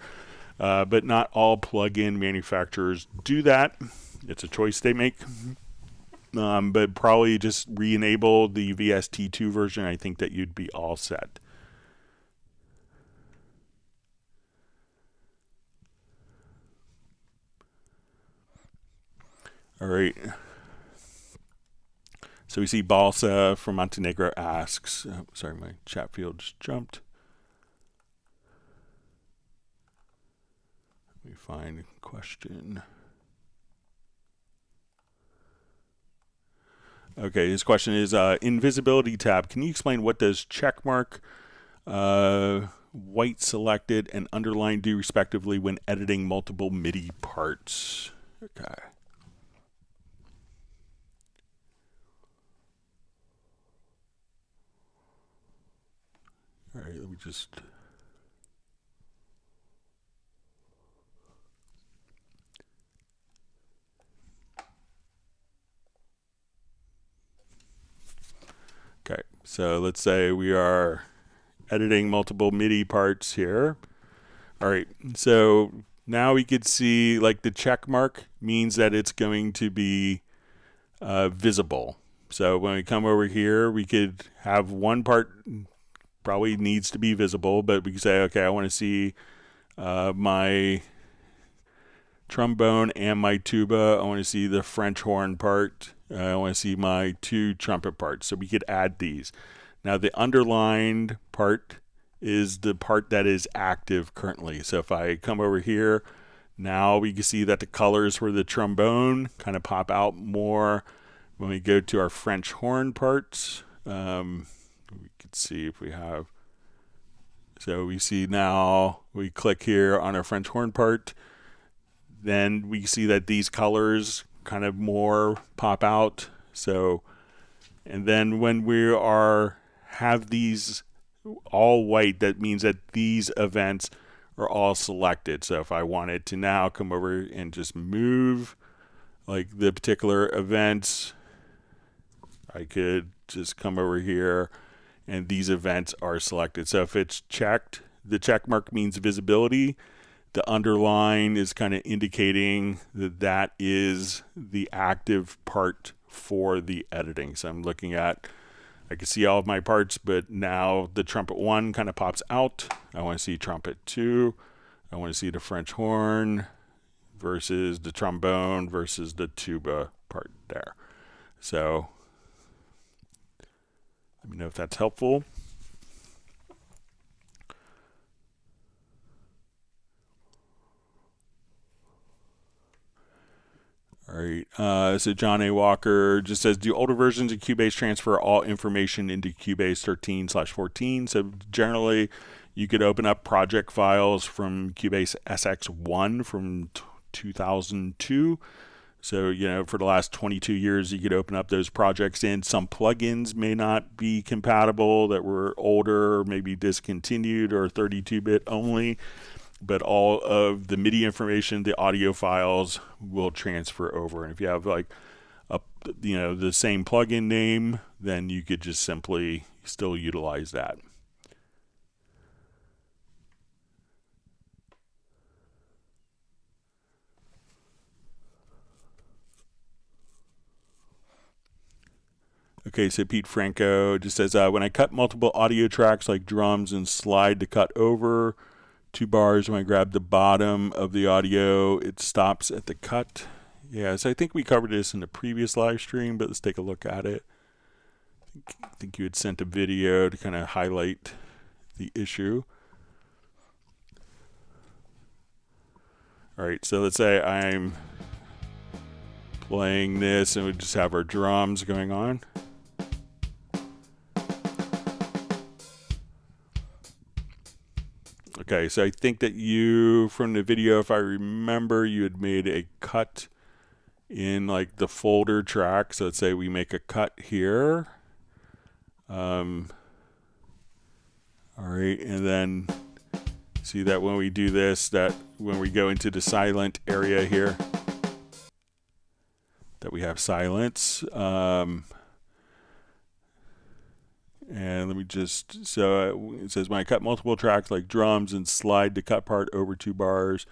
But not all plugin manufacturers do that. It's a choice they make. But probably just re-enable the VST2 version. I think that you'd be all set. All right. So we see Balsa from Montenegro asks, sorry, my chat field just jumped. Let me find a question. Okay, his question is, invisibility tab. Can you explain what does checkmark, white selected, and underline do respectively when editing multiple MIDI parts? Okay. All right, let me just... Okay, so let's say we are editing multiple MIDI parts here. All right, so now we could see like the check mark means that it's going to be visible. So when we come over here, we could have one part probably needs to be visible, but we can say, okay, I want to see my trombone and my tuba. I want to see the French horn part. I want to see my two trumpet parts. So we could add these. Now the underlined part is the part that is active currently. So if I come over here, now we can see that the colors for the trombone kind of pop out more. When we go to our French horn parts, we can see if we have, so we see now, we click here on our French horn part, then we see that these colors kind of more pop out. So, and then when we have these all white, that means that these events are all selected. So if I wanted to now come over and just move like the particular events, I could just come over here and these events are selected. So if it's checked, the check mark means visibility. The underline is kind of indicating that that is the active part for the editing. So I'm looking at, I can see all of my parts, but now the trumpet 1 kind of pops out. I want to see trumpet 2. I want to see the French horn versus the trombone versus the tuba part there. So let me know if that's helpful. All right, so John A. Walker just says, do older versions of Cubase transfer all information into Cubase 13/14? So generally, you could open up project files from Cubase SX1 from 2002. So, you know, for the last 22 years, you could open up those projects in. Some plugins may not be compatible that were older, maybe discontinued or 32-bit only. But all of the MIDI information, the audio files will transfer over. And if you have like the same plugin name, then you could just simply still utilize that. Okay, so Pete Franco just says, when I cut multiple audio tracks like drums and slide to cut over 2 bars, when I grab the bottom of the audio, it stops at the cut. Yeah, so I think we covered this in the previous live stream, but let's take a look at it. I think you had sent a video to kind of highlight the issue. All right, so let's say I'm playing this and we just have our drums going on. Okay, so I think that you, from the video, if I remember, you had made a cut in like the folder track. So let's say we make a cut here. All right, and then see that when we do this, that when we go into the silent area here, that we have silence. And let me just, so it says when I cut multiple tracks like drums and slide the cut part over 2 bars,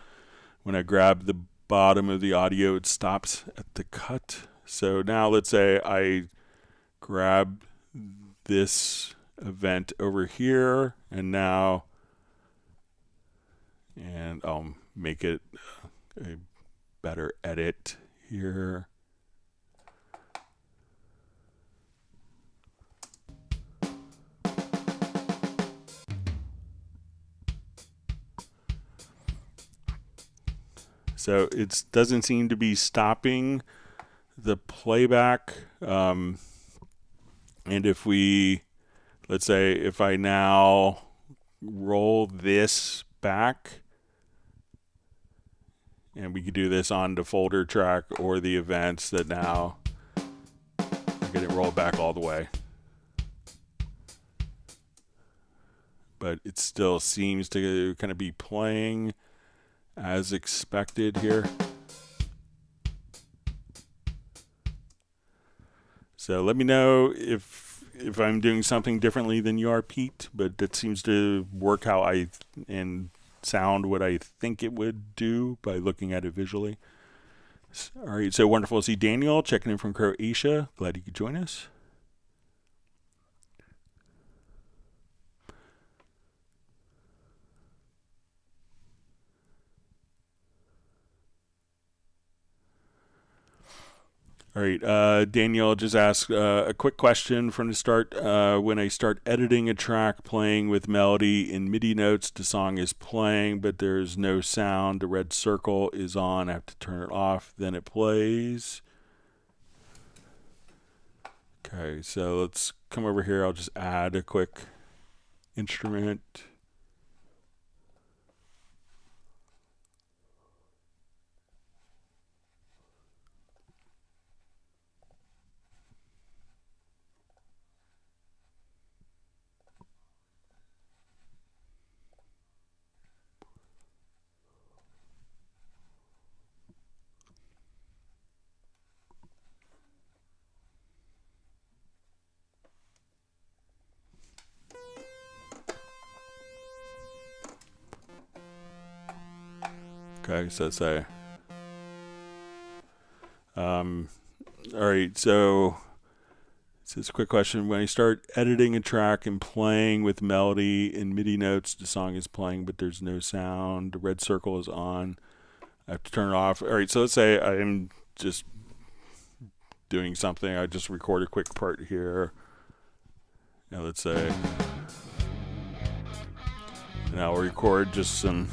when I grab the bottom of the audio, it stops at the cut. So now let's say I grab this event over here and now, and I'll make it a better edit here. So it doesn't seem to be stopping the playback. And if we, let's say, if I now roll this back, and we could do this on the folder track or the events, that now I get it rolled back all the way. But it still seems to kind of be playing as expected here. So let me know if I'm doing something differently than you are, Pete, but that seems to work how and sound what I think it would do by looking at it visually. All right, so wonderful to see Daniel checking in from Croatia. Glad you could join us. All right, Daniel just asked a quick question from the start. When I start editing a track playing with melody in MIDI notes, the song is playing, but there's no sound. The red circle is on. I have to turn it off. Then it plays. Okay, so let's come over here. I'll just add a quick instrument. Okay, so say, all right, so this is a quick question. When I start editing a track and playing with melody in MIDI notes, the song is playing, but there's no sound. The red circle is on. I have to turn it off. All right, so let's say I'm just doing something. I just record a quick part here. Now let's say, and I'll record just some.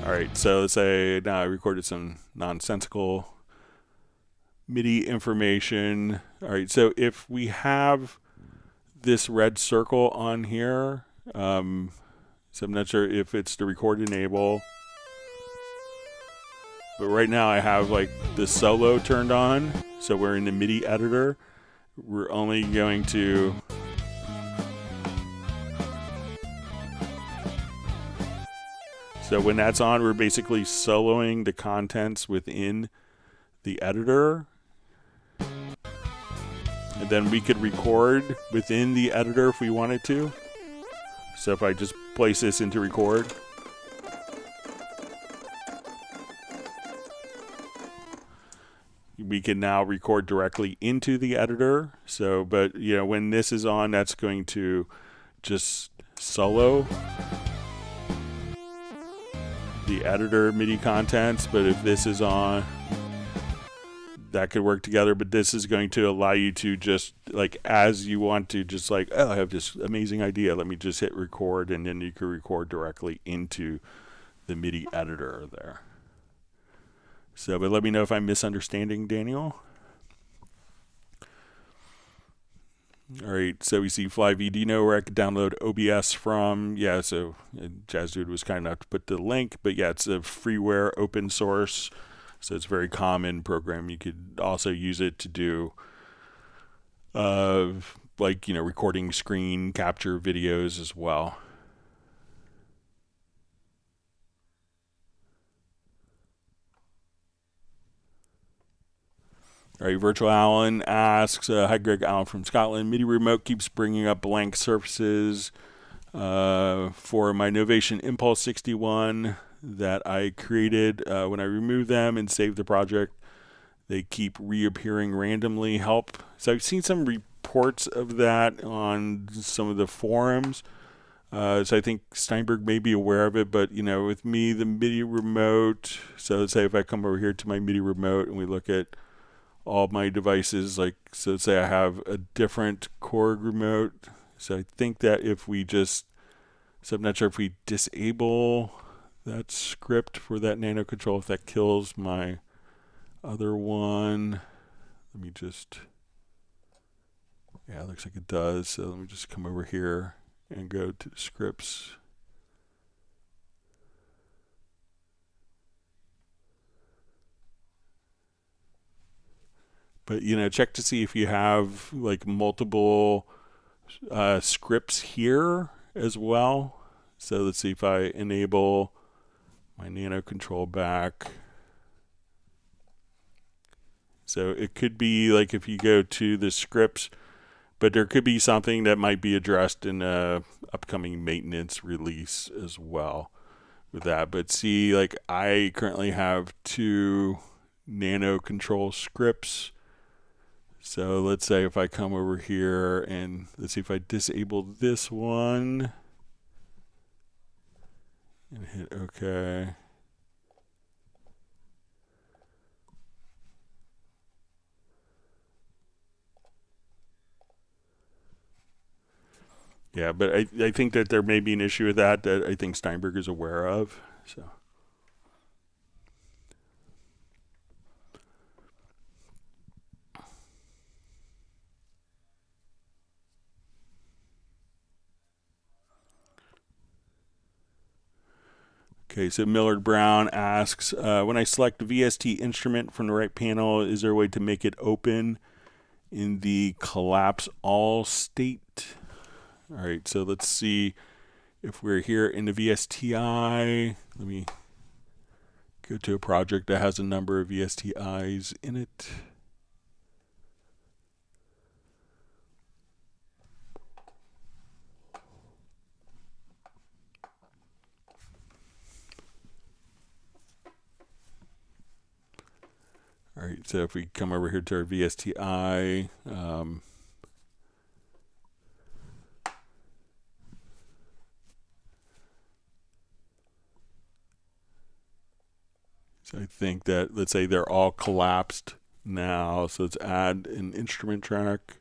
All right, so let's say now I recorded some nonsensical MIDI information. All right, so if we have this red circle on here, so I'm not sure if it's the record enable, but right now I have like the solo turned on, so we're in the MIDI editor. We're only going to so when that's on, we're basically soloing the contents within the editor. And then we could record within the editor if we wanted to. So if I just place this into record. We can now record directly into the editor. So, but you know, when this is on, that's going to just solo the editor MIDI contents, but if this is on, that could work together. But this is going to allow you to just like, as you want to, just like, oh, I have this amazing idea, let me just hit record, and then you can record directly into the MIDI editor there. So, but let me know if I'm misunderstanding, Daniel. All right, so we see FlyV. Do you know where I could download OBS from? Yeah, so JazzDude was kind enough to put the link, but yeah, it's a freeware open source, so it's a very common program. You could also use it to do, like, you know, recording screen capture videos as well. All right, Virtual Alan asks, hi Greg, Alan from Scotland. MIDI remote keeps bringing up blank surfaces for my Novation Impulse 61 that I created. When I remove them and save the project, they keep reappearing randomly. Help. So I've seen some reports of that on some of the forums. So I think Steinberg may be aware of it, but you know, with me, the MIDI remote, so let's say if I come over here to my MIDI remote and we look at all my devices, like, so let's say I have a different Korg remote. So I think that if we just, so I'm not sure if we disable that script for that nano control, if that kills my other one. Let me just, yeah, it looks like it does. So let me just come over here and go to the scripts. But, you know, check to see if you have like multiple scripts here as well. So let's see if I enable my nano control back. So it could be like if you go to the scripts, but there could be something that might be addressed in a upcoming maintenance release as well with that. But see, like I currently have 2 nano control scripts. So let's say if I come over here and let's see if I disable this one. and hit OK. Yeah, but I think that there may be an issue with that I think Steinberg is aware of. So. Okay, so Millard Brown asks, when I select the VST instrument from the right panel, is there a way to make it open in the collapse all state? All right, so let's see if we're here in the VSTI. Let me go to a project that has a number of VSTIs in it. All right, so if we come over here to our VSTI, so I think that, let's say they're all collapsed now, so let's add an instrument track.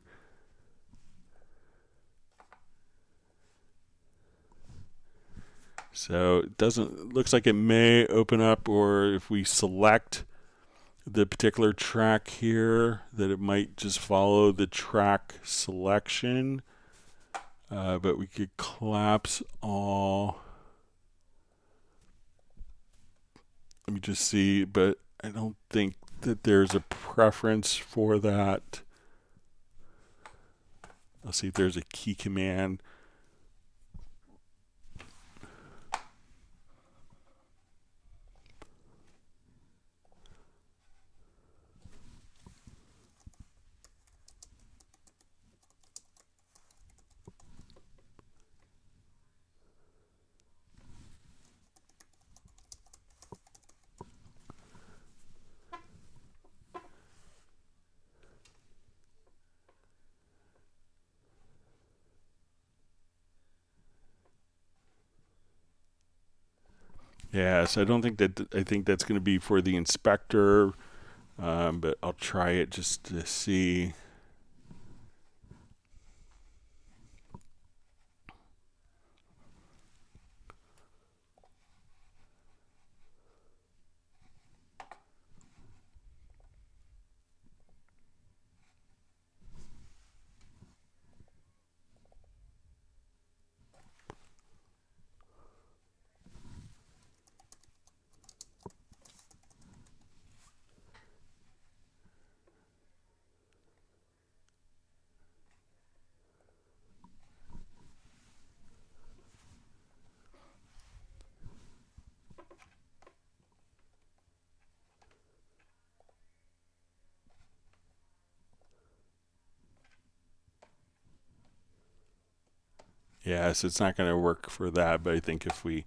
So it doesn't, looks like it may open up, or if we select the particular track here, that it might just follow the track selection, but we could collapse all. Let me just see, but I don't think that there's a preference for that. I'll see if there's a key command. Yeah, so I don't think that, I think that's going to be for the inspector, but I'll try it just to see. Yeah, so it's not going to work for that, but I think if we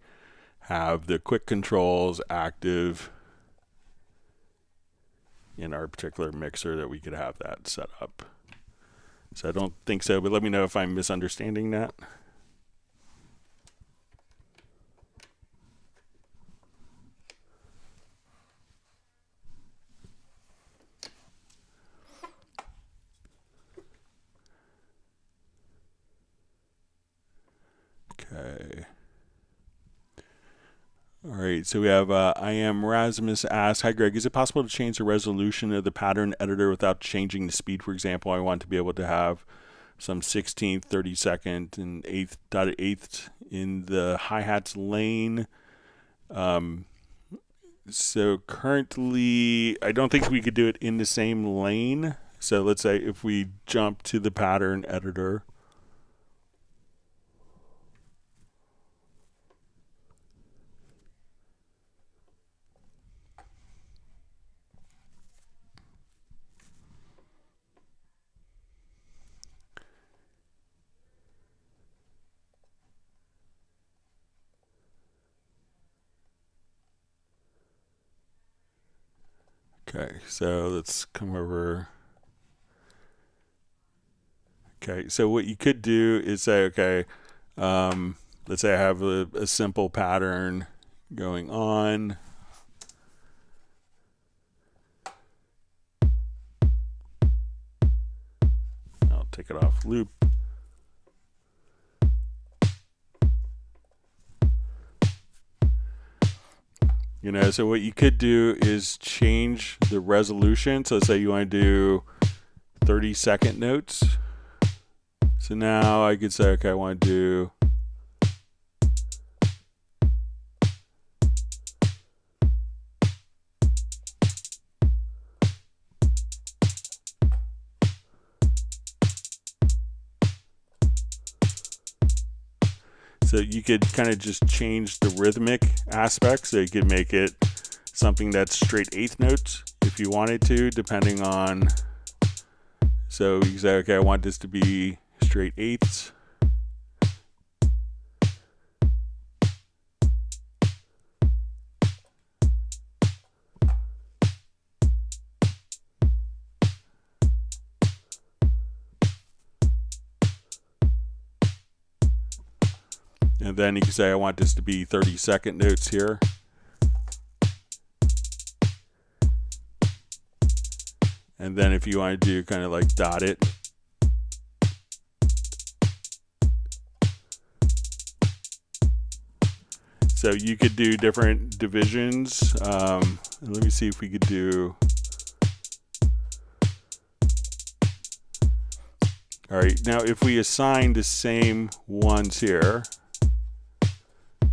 have the quick controls active in our particular mixer, that we could have that set up. So I don't think so, but let me know if I'm misunderstanding that. Okay. All right, so we have I am Rasmus asks, hi Greg, is it possible to change the resolution of the pattern editor without changing the speed? For example, I want to be able to have some 16th, 32nd, and 8th in the hi-hats lane. So currently, I don't think we could do it in the same lane. So let's say if we jump to the pattern editor. Okay, so let's come over. Okay, so what you could do is say, okay, let's say I have a simple pattern going on. I'll take it off loop. You know, so what you could do is change the resolution. So say you want to do 30-second notes. So now I could say, okay, I want to do so you could kind of just change the rhythmic aspect. So you could make it something that's straight eighth notes if you wanted to, depending on. So you can say, okay, I want this to be straight eighths. And then you can say, I want this to be 30-second notes here. And then if you want to do kind of like dot it. So you could do different divisions. Let me see if we could do. All right, now if we assign the same ones here,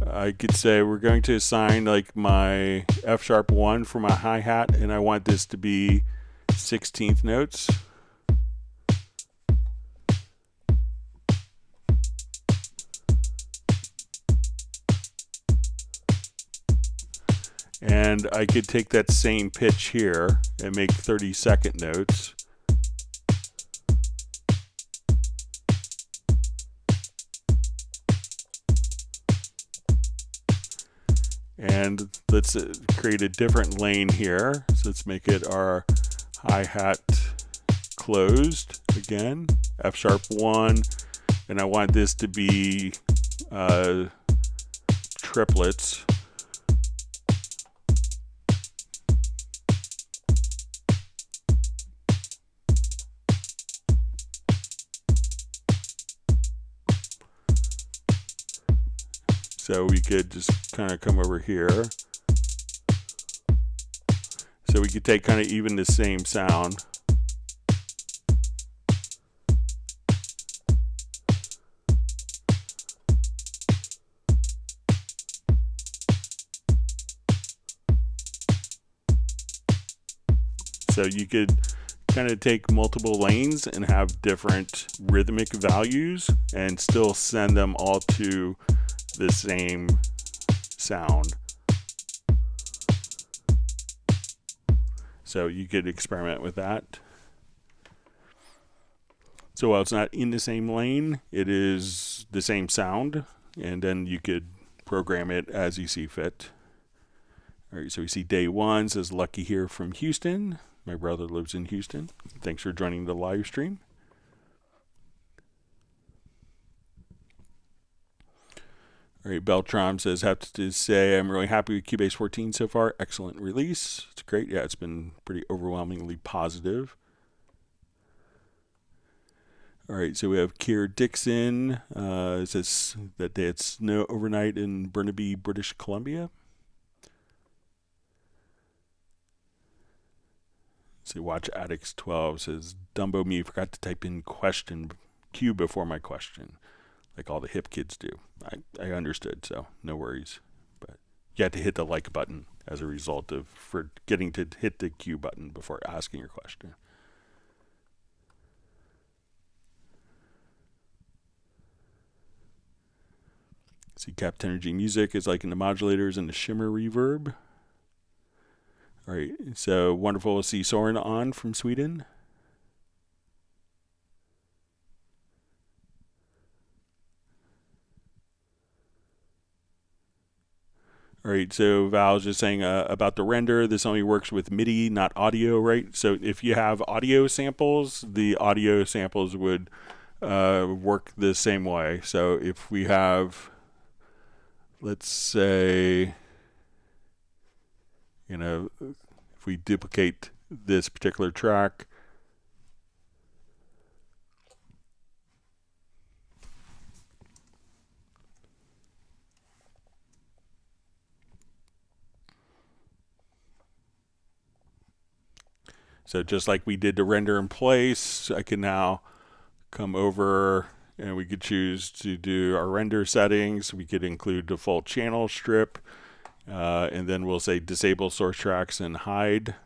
I could say we're going to assign like my F#1 for my hi-hat, and I want this to be 16th notes. And I could take that same pitch here and make 30-second notes. And let's create a different lane here. So let's make it our hi-hat closed again, F#1, and I want this to be triplets. So we could just kind of come over here. So we could take kind of even the same sound. So you could kind of take multiple lanes and have different rhythmic values and still send them all to the same sound. So you could experiment with that. So while it's not in the same lane, it is the same sound, and then you could program it as you see fit. All right, so we see day one says Lucky here from Houston. My brother lives in Houston. Thanks for joining the live stream. All right, Beltram says, have to say I'm really happy with Cubase 14 so far. Excellent release. It's great. Yeah, it's been pretty overwhelmingly positive. All right, so we have Keir Dixon. It says that they had snow overnight in Burnaby, British Columbia. So Watch Addicts 12 says, Dumbo me forgot to type in question Q before my question, like all the hip kids do. I understood, so no worries. But you had to hit the like button as a result of forgetting to hit the Q button before asking your question. See, Captain Energy Music is liking the modulators and the shimmer reverb. All right, so wonderful to see Soren on from Sweden. All right, so Val's just saying about the render, this only works with MIDI, not audio, right? So if you have audio samples, the audio samples would work the same way. So if we have, let's say, if we duplicate this particular track, so just like we did to render in place, I can now come over and we could choose to do our render settings. We could include default channel strip, and then we'll say disable source tracks and hide.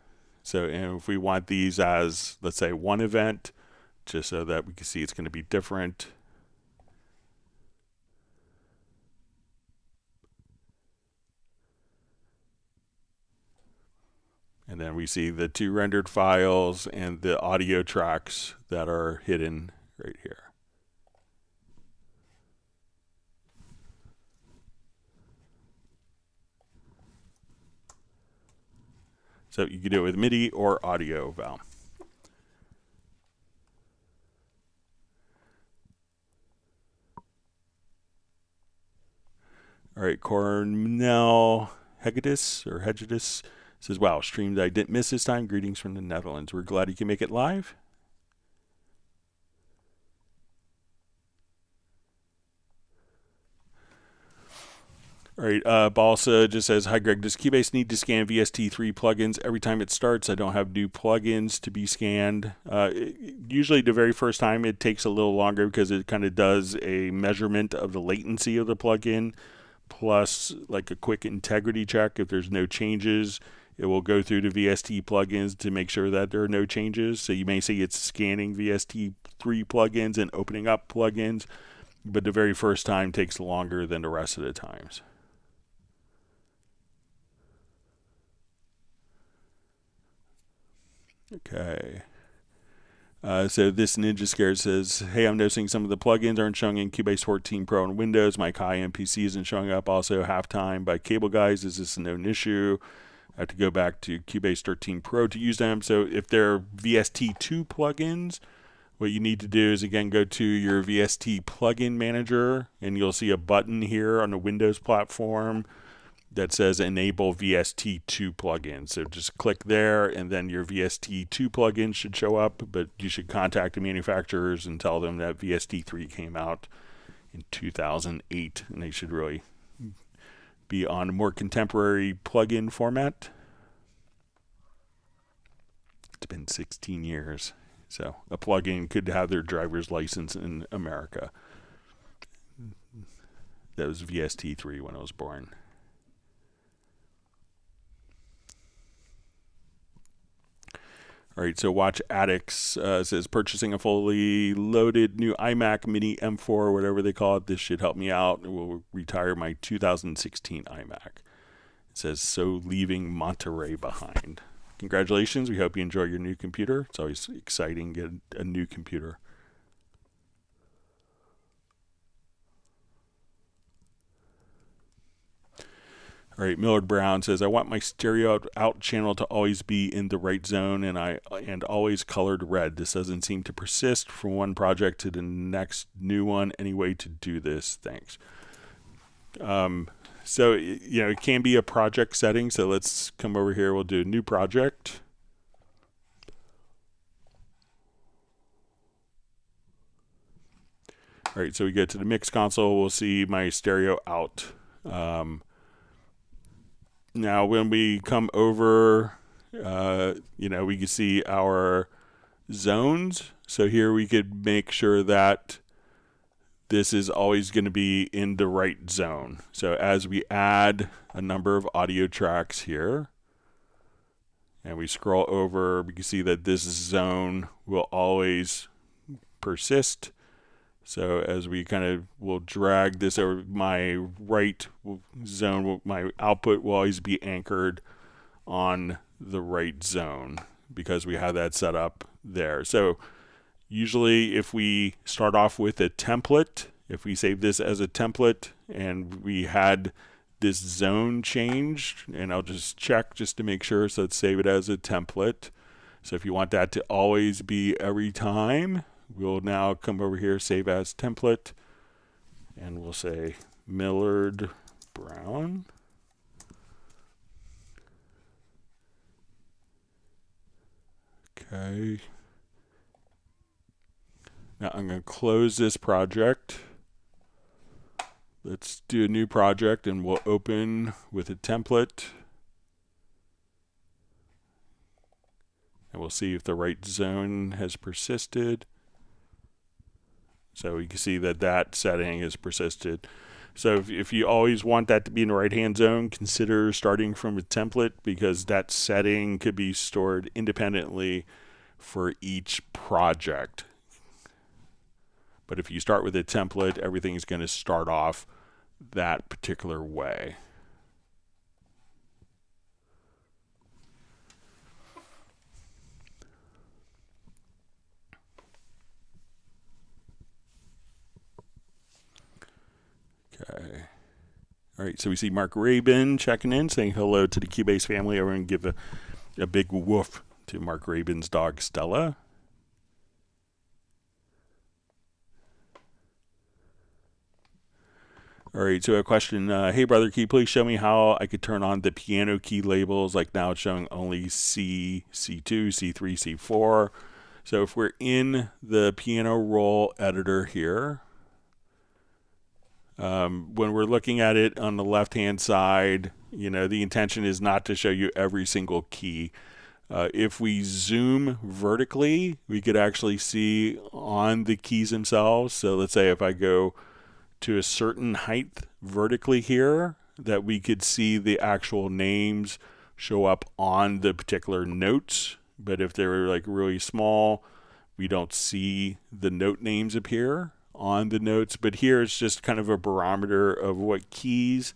So and if we want these as, let's say, one event, just so that we can see it's going to be different. And then we see the two rendered files and the audio tracks that are hidden right here. So you can do it with MIDI or audio val. All right, Cornell Hegedus says, wow, stream that I didn't miss this time. Greetings from the Netherlands. We're glad you can make it live. All right, Balsa just says, hi Greg, does Cubase need to scan VST3 plugins every time it starts? I don't have new plugins to be scanned. Usually the very first time it takes a little longer because it kind of does a measurement of the latency of the plugin, plus like a quick integrity check. If there's no changes, it will go through the VST plugins to make sure that there are no changes. So you may see it's scanning VST3 plugins and opening up plugins, but the very first time takes longer than the rest of the times. Okay. So this Ninja Scared says, hey, I'm noticing some of the plugins aren't showing in Cubase 14 Pro on Windows. My Kai MPC isn't showing up. Also, Halftime by Cable Guys. Is this a known issue? I have to go back to Cubase 13 Pro to use them. So if they're VST2 plugins, what you need to do is, again, go to your VST plugin manager, and you'll see a button here on the Windows platform that says enable VST2 plugin. So just click there, and then your VST2 plugin should show up, but you should contact the manufacturers and tell them that VST3 came out in 2008, and they should really be on a more contemporary plugin format. It's been 16 years. So a plugin could have their driver's license in America. That was VST3 when I was born. All right, so Watch Addicts says, purchasing a fully loaded new iMac Mini M4, whatever they call it. This should help me out. It will retire my 2016 iMac. It says, so leaving Monterey behind. Congratulations. We hope you enjoy your new computer. It's always exciting to get a new computer. All right, Millard Brown says, I want my stereo out channel to always be in the right zone and always colored red. This doesn't seem to persist from one project to the next new one. Any way to do this? Thanks. So, it can be a project setting. So let's come over here. We'll do a new project. All right, so we go to the Mixconsole. We'll see my stereo out. Now, when we come over, we can see our zones. So here we could make sure that this is always going to be in the right zone. So as we add a number of audio tracks here, and we scroll over, we can see that this zone will always persist. So as we kind of will drag this over, my right zone, my output will always be anchored on the right zone because we have that set up there. So usually if we start off with a template, if we save this as a template and we had this zone changed, and I'll just check just to make sure, so let's save it as a template. So if you want that to always be every time, we'll now come over here, save as template, and we'll say Millard Brown. Okay. Now I'm going to close this project. Let's do a new project and we'll open with a template. And we'll see if the right zone has persisted. So you can see that that setting has persisted. So if you always want that to be in the right-hand zone, consider starting from a template because that setting could be stored independently for each project. But if you start with a template, everything's going to start off that particular way. Okay. All right, so we see Mark Rabin checking in, saying hello to the Cubase family. Everyone give a big woof to Mark Rabin's dog, Stella. All right, so a question. Hey, brother, can you please show me how I could turn on the piano key labels? Like now it's showing only C, C2, C3, C4. So if we're in the piano roll editor here, when we're looking at it on the left-hand side, you know, the intention is not to show you every single key. If we zoom vertically, we could actually see on the keys themselves. So let's say if I go to a certain height vertically here, that we could see the actual names show up on the particular notes. But if they're like really small, we don't see the note names appear on the notes. But here it's just kind of a barometer of what keys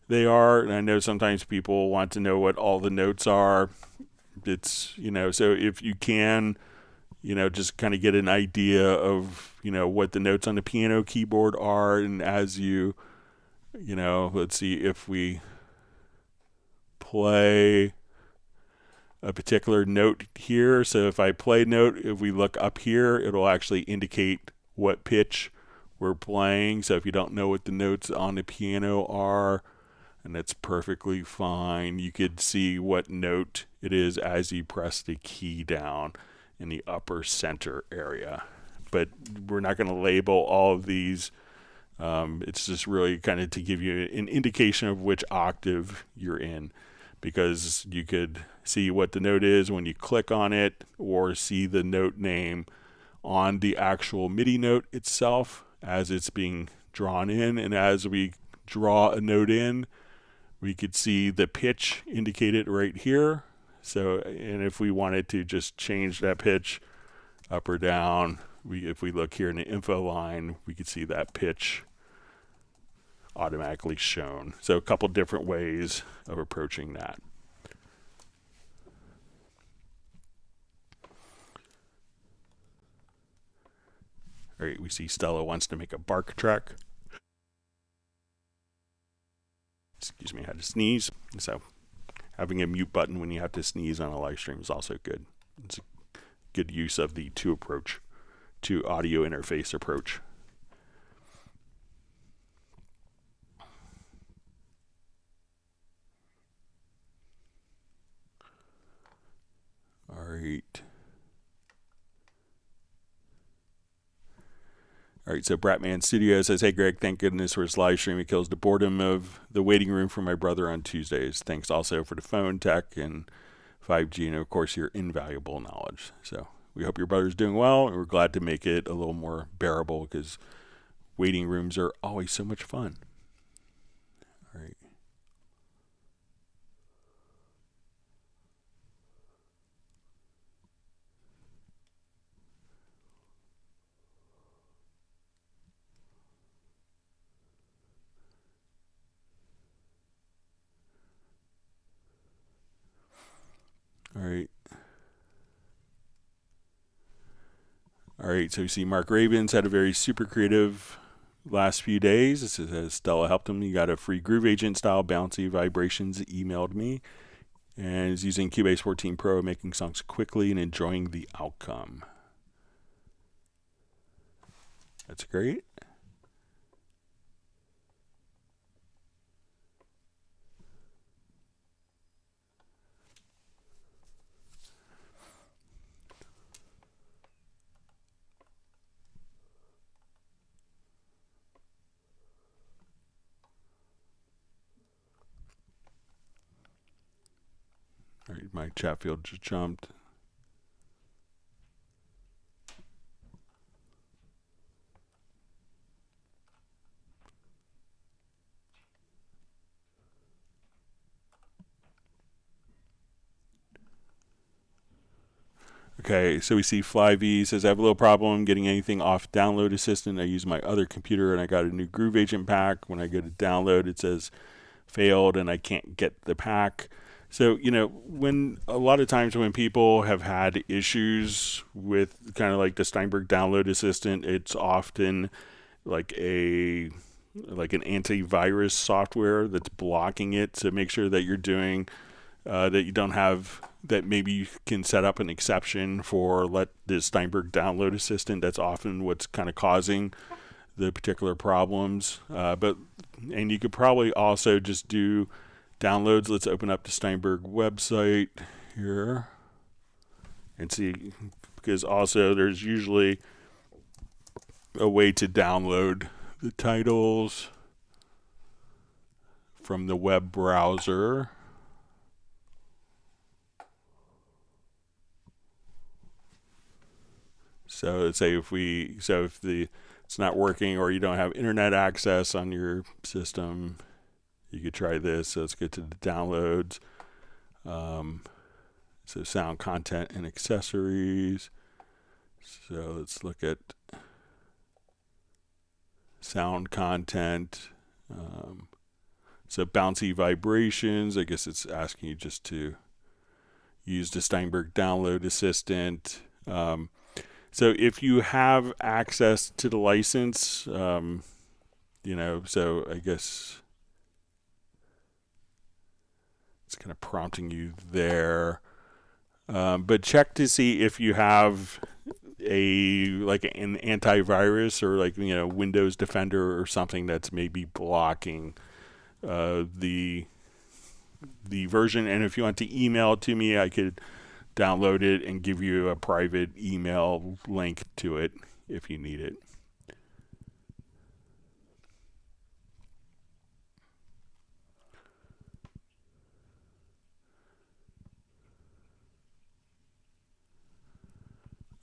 they are. And I know sometimes people want to know what all the notes are. It's, you know, so if you can, you know, just kind of get an idea of, you know, what the notes on the piano keyboard are. And as you know, let's see if we play a particular note here. So if I play note, if we look up here, it'll actually indicate what pitch we're playing. So if you don't know what the notes on the piano are, and that's perfectly fine, you could see what note it is as you press the key down in the upper center area. But we're not going to label all of these. It's just really kind of to give you an indication of which octave you're in, because you could see what the note is when you click on it, or see the note name on the actual MIDI note itself as it's being drawn in. And as we draw a note in, we could see the pitch indicated right here. So, and if we wanted to just change that pitch up or down, if we look here in the info line, we could see that pitch automatically shown. So a couple different ways of approaching that. All right, we see Stella wants to make a bark track. Excuse me, I had to sneeze. So having a mute button when you have to sneeze on a live stream is also good. It's a good use of the two audio interface approach. All right. All right, so Bratman Studio says, hey, Greg, thank goodness for his live stream. It kills the boredom of the waiting room for my brother on Tuesdays. Thanks also for the phone tech and 5G and, of course, your invaluable knowledge. So we hope your brother's doing well, and we're glad to make it a little more bearable because waiting rooms are always so much fun. All right. All right. All right, so you see Mark Rabin's had a very super creative last few days. This is Stella helped him. He got a free Groove Agent style bouncy vibrations emailed me, and is using Cubase 14 Pro, making songs quickly and enjoying the outcome. That's great. All right, my chat field just jumped. Okay, so we see FlyV says, I have a little problem getting anything off Download Assistant. I use my other computer and I got a new Groove Agent pack. When I go to download, it says failed and I can't get the pack. So, you know, when a lot of times when people have had issues with kind of like the Steinberg Download Assistant, it's often like an antivirus software that's blocking it. So make sure that you're doing that you don't have that. Maybe you can set up an exception for let the Steinberg Download Assistant. That's often what's kind of causing the particular problems. And you could probably also just do downloads. Let's open up the Steinberg website here and see, because also there's usually a way to download the titles from the web browser. So let's say if it's not working or you don't have internet access on your system, you could try this. So let's go to the downloads. So sound content and accessories. So let's look at sound content. So bouncy vibrations. I guess it's asking you just to use the Steinberg Download Assistant. So if you have access to the license, you know, so I guess it's kind of prompting you there. But check to see if you have an antivirus or Windows Defender or something that's maybe blocking the version. And if you want to email it to me, I could download it and give you a private email link to it if you need it.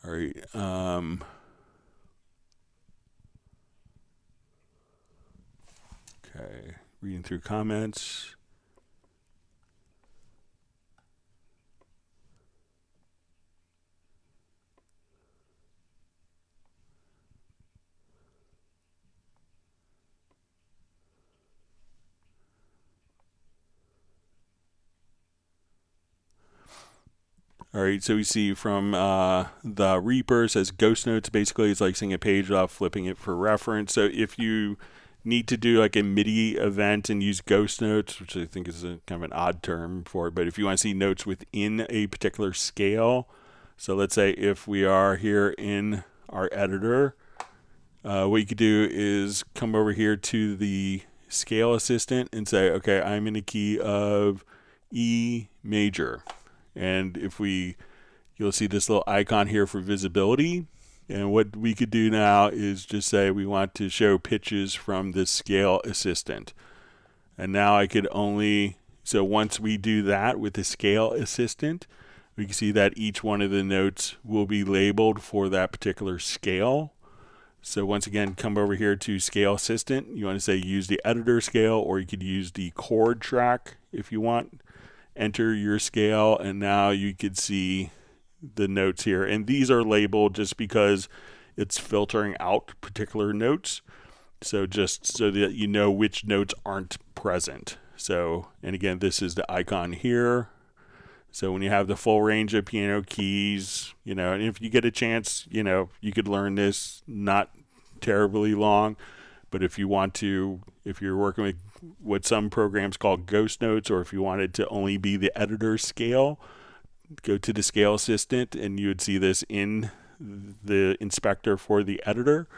All right. Okay. Reading through comments. All right, so we see from the Reaper says ghost notes. Basically, it's like seeing a page off, flipping it for reference. So if you need to do like a MIDI event and use ghost notes, which I think is kind of an odd term for it, but if you want to see notes within a particular scale, so let's say if we are here in our editor, what you could do is come over here to the scale assistant and say, okay, I'm in a key of E major. And you'll see this little icon here for visibility. And what we could do now is just say we want to show pitches from the scale assistant. And now so once we do that with the scale assistant, we can see that each one of the notes will be labeled for that particular scale. So once again, come over here to scale assistant. You want to say use the editor scale, or you could use the chord track if you want. Enter your scale, and now you could see the notes here. And these are labeled just because it's filtering out particular notes. So just so that you know which notes aren't present. So, and again, this is the icon here. So when you have the full range of piano keys, and if you get a chance, you could learn this, not terribly long. But if you're working with what some programs call ghost notes, or if you wanted to only be the editor scale, go to the scale assistant and you would see this in the inspector for the editor.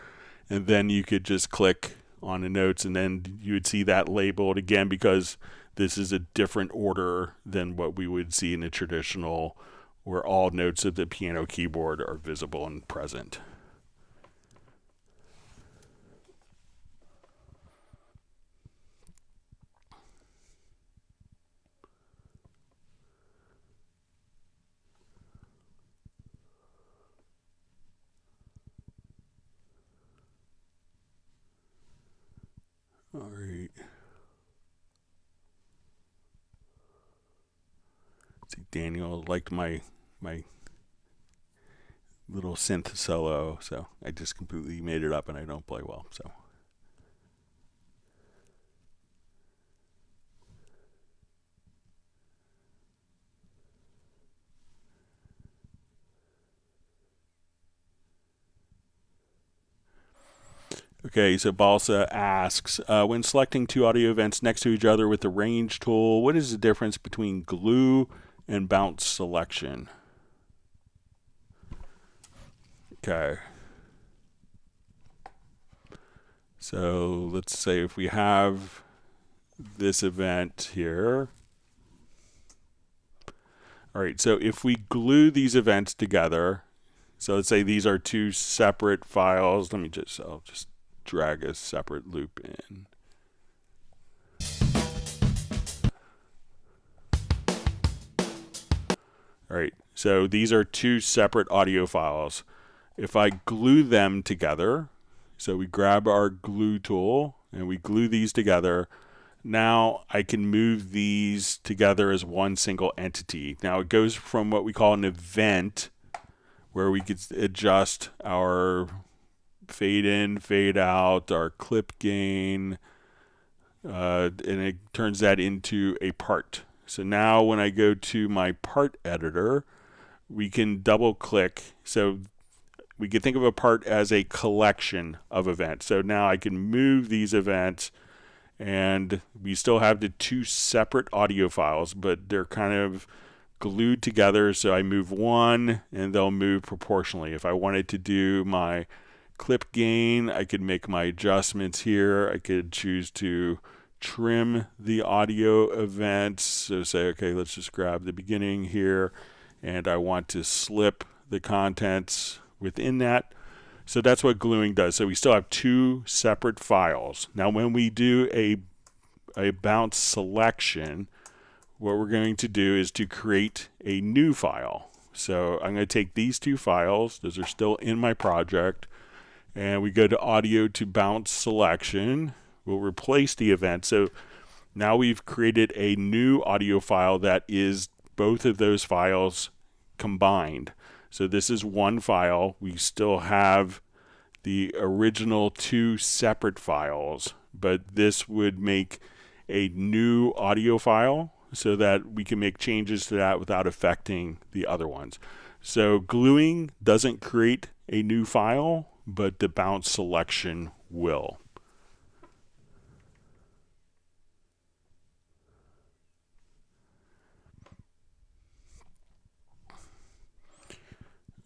And then you could just click on the notes and then you would see that labeled again, because this is a different order than what we would see in a traditional where all notes of the piano keyboard are visible and present. Daniel liked my little synth solo, so I just completely made it up and I don't play well. So okay, so Balsa asks, when selecting two audio events next to each other with the range tool, what is the difference between glue and bounce selection? Okay. So let's say if we have this event here. All right, so if we glue these events together, so let's say these are two separate files. I'll just drag a separate loop in. All right, so these are two separate audio files. If I glue them together, so we grab our glue tool and we glue these together, now I can move these together as one single entity. Now it goes from what we call an event, where we could adjust our fade in, fade out, our clip gain, and it turns that into a part. So now when I go to my part editor, we can double click. So we can think of a part as a collection of events. So now I can move these events, and we still have the two separate audio files, but they're kind of glued together. So I move one and they'll move proportionally. If I wanted to do my clip gain, I could make my adjustments here. I could choose to trim the audio events. So say, okay, let's just grab the beginning here, and I want to slip the contents within that. So that's what gluing does. So we still have two separate files. Now when we do a bounce selection, what we're going to do is to create a new file. So I'm going to take these two files, those are still in my project, and we go to audio to bounce selection. We'll replace the event. So now we've created a new audio file that is both of those files combined. So this is one file. We still have the original two separate files, but this would make a new audio file so that we can make changes to that without affecting the other ones. So gluing doesn't create a new file, but the bounce selection will.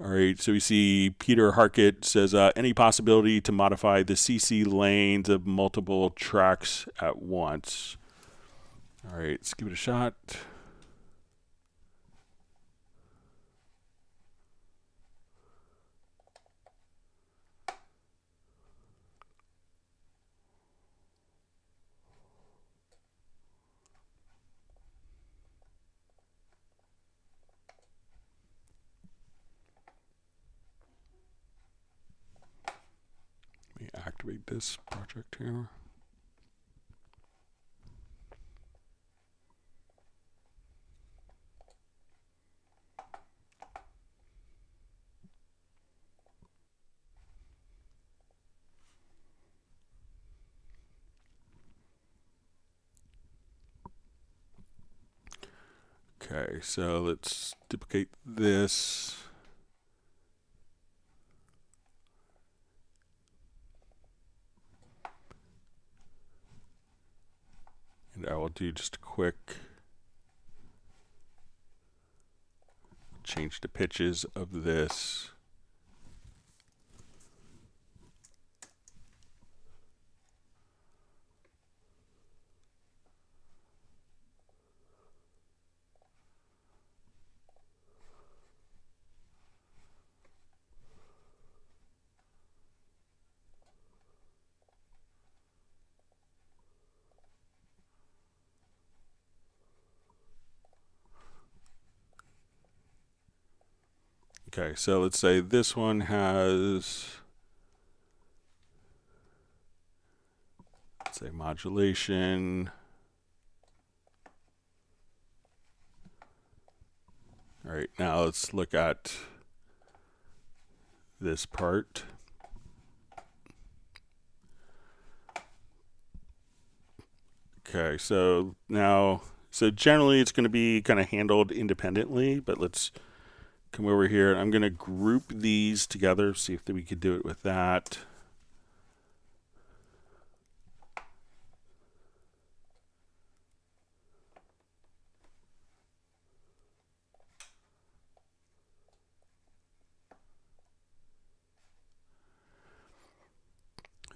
All right, so we see Peter Harkett says, any possibility to modify the CC lanes of multiple tracks at once? All right, let's give it a shot. Let me activate this project here. Okay, so let's duplicate this. And I will do just a quick change the pitches of this. Okay, so let's say this one has, let's say modulation. All right, now let's look at this part. Okay, so now, so generally it's going to be kind of handled independently, but let's come over here. I'm going to group these together, see if we could do it with that.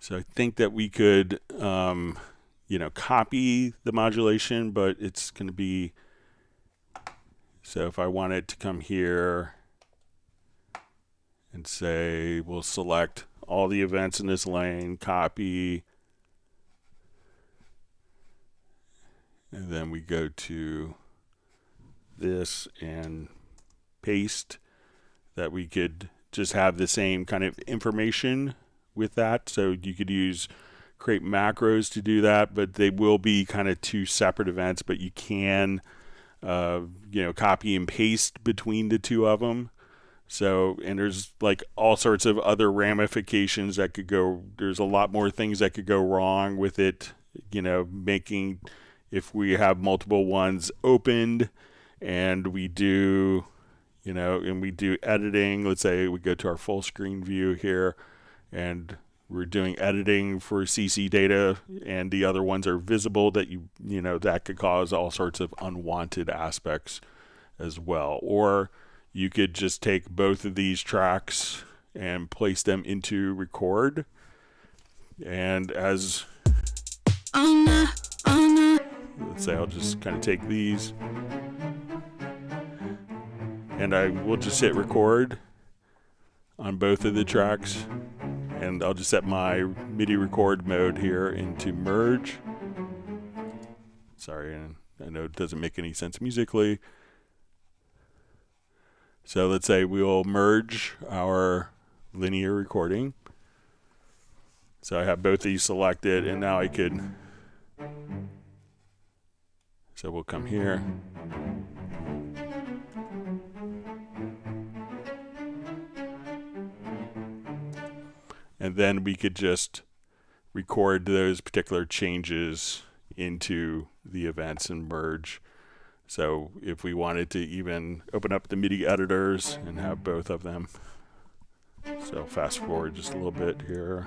So I think that we could, you know, copy the modulation, but it's going to be, so if I wanted to come here and say, we'll select all the events in this lane, copy, and then we go to this and paste, that we could just have the same kind of information with that. So you could use create macros to do that, but they will be kind of two separate events, but you can you know, copy and paste between the two of them. So, and there's like all sorts of other ramifications that could go, there's a lot more things that could go wrong with it, you know, making, if we have multiple ones opened and we do, you know, and we do editing, let's say we go to our full screen view here and we're doing editing for CC data and the other ones are visible, that you know, that could cause all sorts of unwanted aspects as well. Or you could just take both of these tracks and place them into record. And as, let's say I'll just kind of take these and I will just hit record on both of the tracks. And I'll just set my MIDI record mode here into merge. Sorry, I know it doesn't make any sense musically. So let's say we'll merge our linear recording. So I have both these selected, and now I could, so we'll come here. And then we could just record those particular changes into the events and merge. So if we wanted to even open up the MIDI editors and have both of them. So fast forward just a little bit here.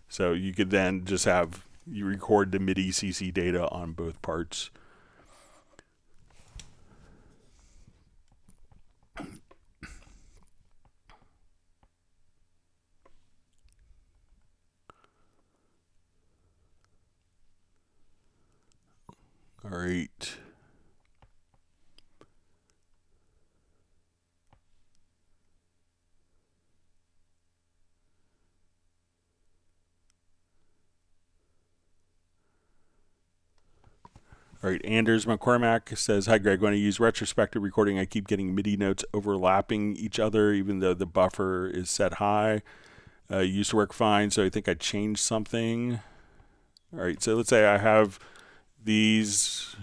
So you could then just have, you record the MIDI CC data on both parts. All right. All right, Anders McCormack says, hi Greg, when I use retrospective recording, I keep getting MIDI notes overlapping each other, even though the buffer is set high. Used to work fine, so I think I changed something. All right, so let's say I have these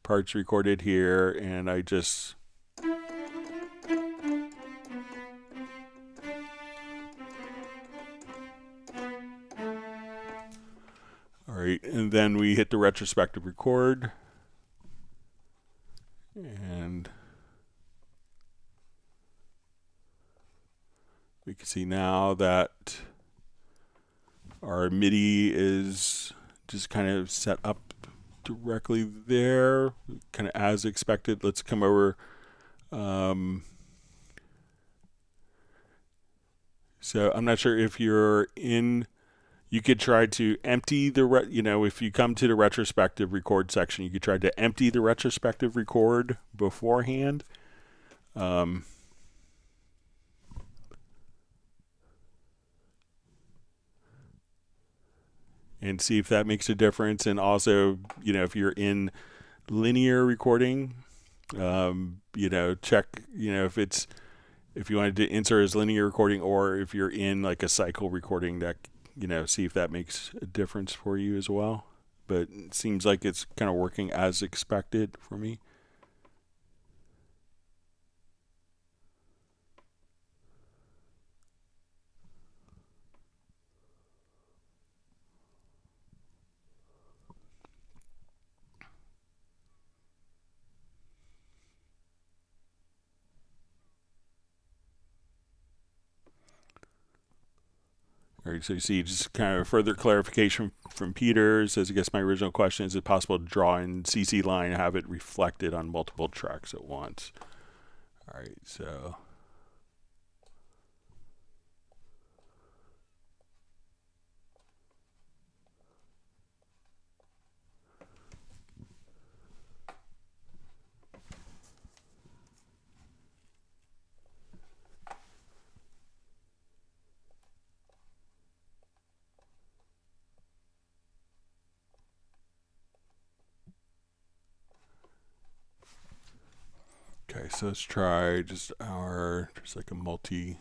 parts recorded here, and I just all right, and then we hit the retrospective record, and we can see now that our MIDI is just kind of set up directly there, kind of as expected. Let's come over. So I'm not sure if you're in, you could try to empty the, you know, if you come to the retrospective record section, you could try to empty the retrospective record beforehand. And see if that makes a difference. And also, you know, if you're in linear recording, you know, check, you know, if you wanted to insert as linear recording, or if you're in like a cycle recording, that see if that makes a difference for you as well. But it seems like it's kind of working as expected for me. All right, so you see just kind of further clarification from Peter. Says, I guess my original question is it possible to draw in CC line and have it reflected on multiple tracks at once? All right, so okay, so let's try just like a multi.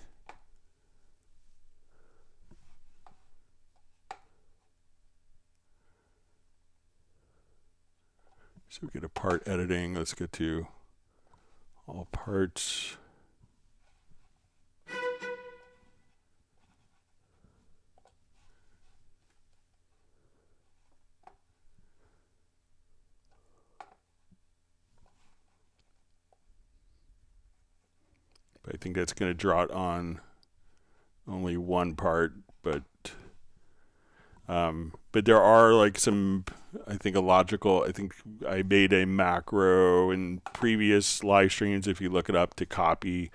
So we get a part editing. Let's get to all parts. But I think that's going to draw it on only one part, but there are like some, I think I made a macro in previous live streams, if you look it up, to copy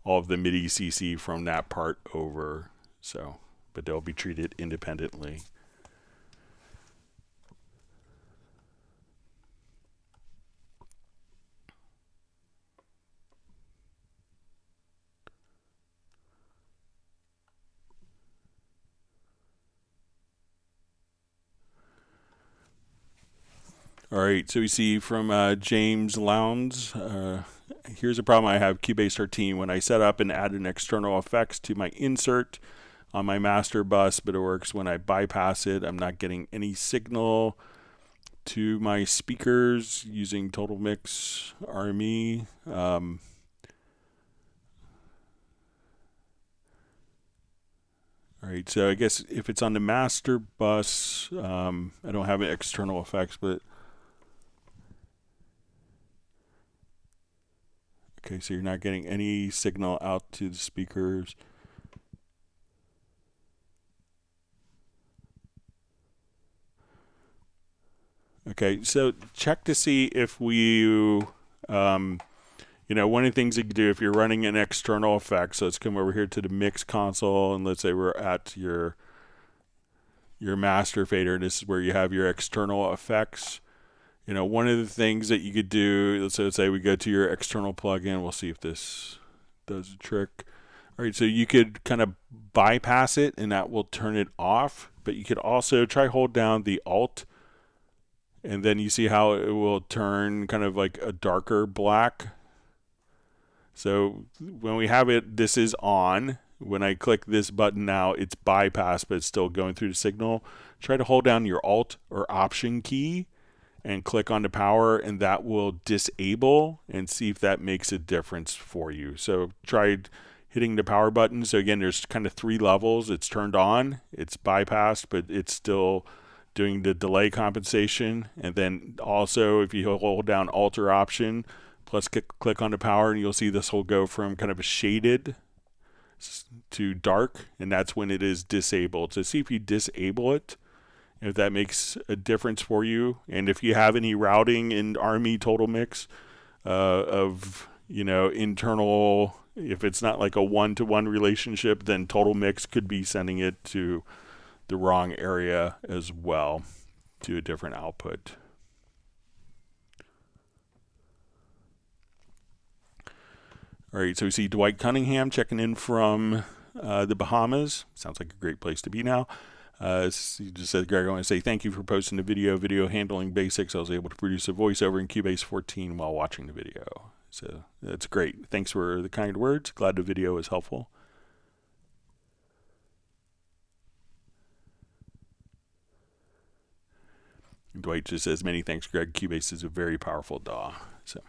all of the MIDI CC from that part over. So, but they'll be treated independently. All right, so we see from James Lowndes, here's a problem I have, Cubase 13. When I set up and add an external effects to my insert on my master bus, but it works when I bypass it. I'm not getting any signal to my speakers using Total Mix RME. All right, so I guess if it's on the master bus, I don't have external effects, but okay, so you're not getting any signal out to the speakers. Okay, so check to see if one of the things you can do if you're running an external effect, so let's come over here to the Mixconsole, and let's say we're at your master fader, and this is where you have your external effects. One of the things that you could do, let's say we go to your external plugin. We'll see if this does a trick. All right, so you could kind of bypass it, and that will turn it off. But you could also try hold down the Alt, and then you see how it will turn kind of like a darker black. So when we have it, this is on. When I click this button now, it's bypassed, but it's still going through the signal. Try to hold down your Alt or Option key and click on the power, and that will disable, and see if that makes a difference for you. So try hitting the power button. So again, there's kind of 3 levels. It's turned on, it's bypassed, but it's still doing the delay compensation. And then also if you hold down Alt or Option plus click on the power, and you'll see this will go from kind of a shaded to dark, and that's when it is disabled. So see if you disable it, if that makes a difference for you. And if you have any routing in RME Total Mix of internal, if it's not like a one-to-one relationship, then Total Mix could be sending it to the wrong area as well, to a different output. All right, so we see Dwight Cunningham checking in from the Bahamas. Sounds like a great place to be now. He just said, Greg, I want to say thank you for posting the video handling basics. I was able to produce a voiceover in Cubase 14 while watching the video. So that's great. Thanks for the kind words. Glad the video is helpful. Dwight just says, many thanks, Greg. Cubase is a very powerful DAW. So.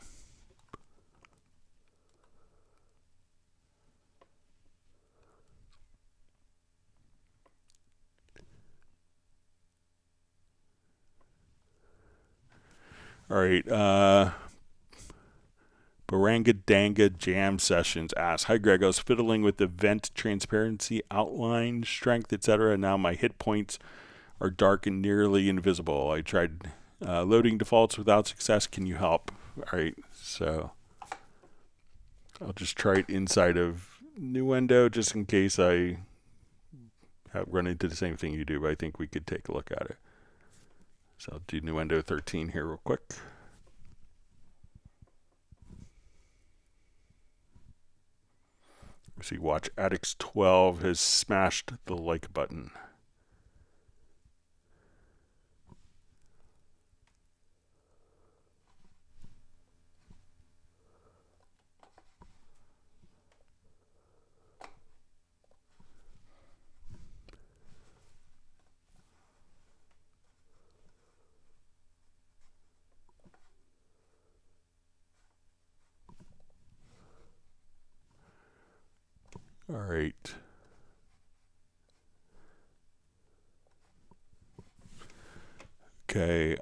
All right. Baranga Danga Jam Sessions asks, hi, Greg. I was fiddling with the vent transparency, outline, strength, etc. Now my hit points are dark and nearly invisible. I tried loading defaults without success. Can you help? All right. So I'll just try it inside of Nuendo just in case I have run into the same thing you do, but I think we could take a look at it. So I'll do Nuendo 13 here real quick. See, watch Addicts 12 has smashed the like button. All right. Okay.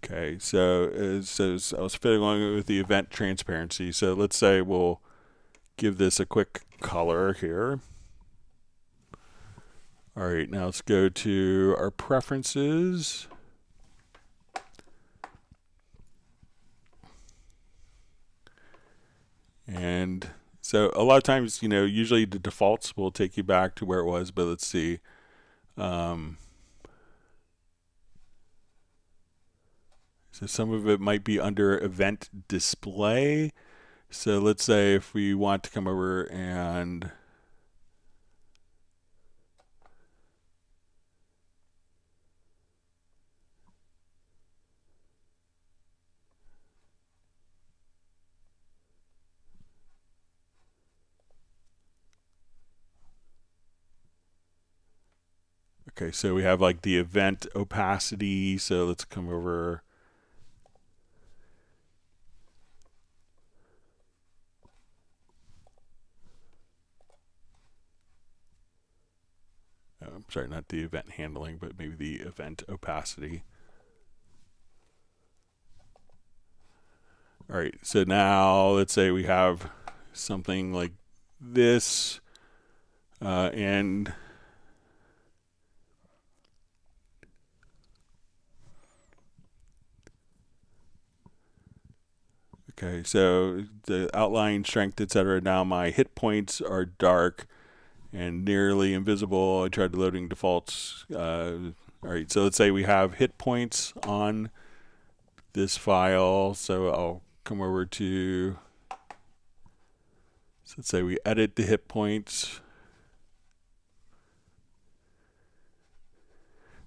Okay, so it says I was fiddling with the event transparency. So let's say we'll give this a quick color here. All right, now let's go to our preferences. And so a lot of times, usually the defaults will take you back to where it was, but let's see. So some of it might be under event display. So let's say if we want to come over and okay, so we have like the event opacity. So let's come over. I'm sorry, not the event handling, but maybe the event opacity. All right, so now let's say we have something like this, and okay, so the outline, strength, etc. Now my hit points are dark and nearly invisible. I tried loading defaults. All right, so let's say we have hit points on this file. So I'll come over to, so let's say we edit the hit points.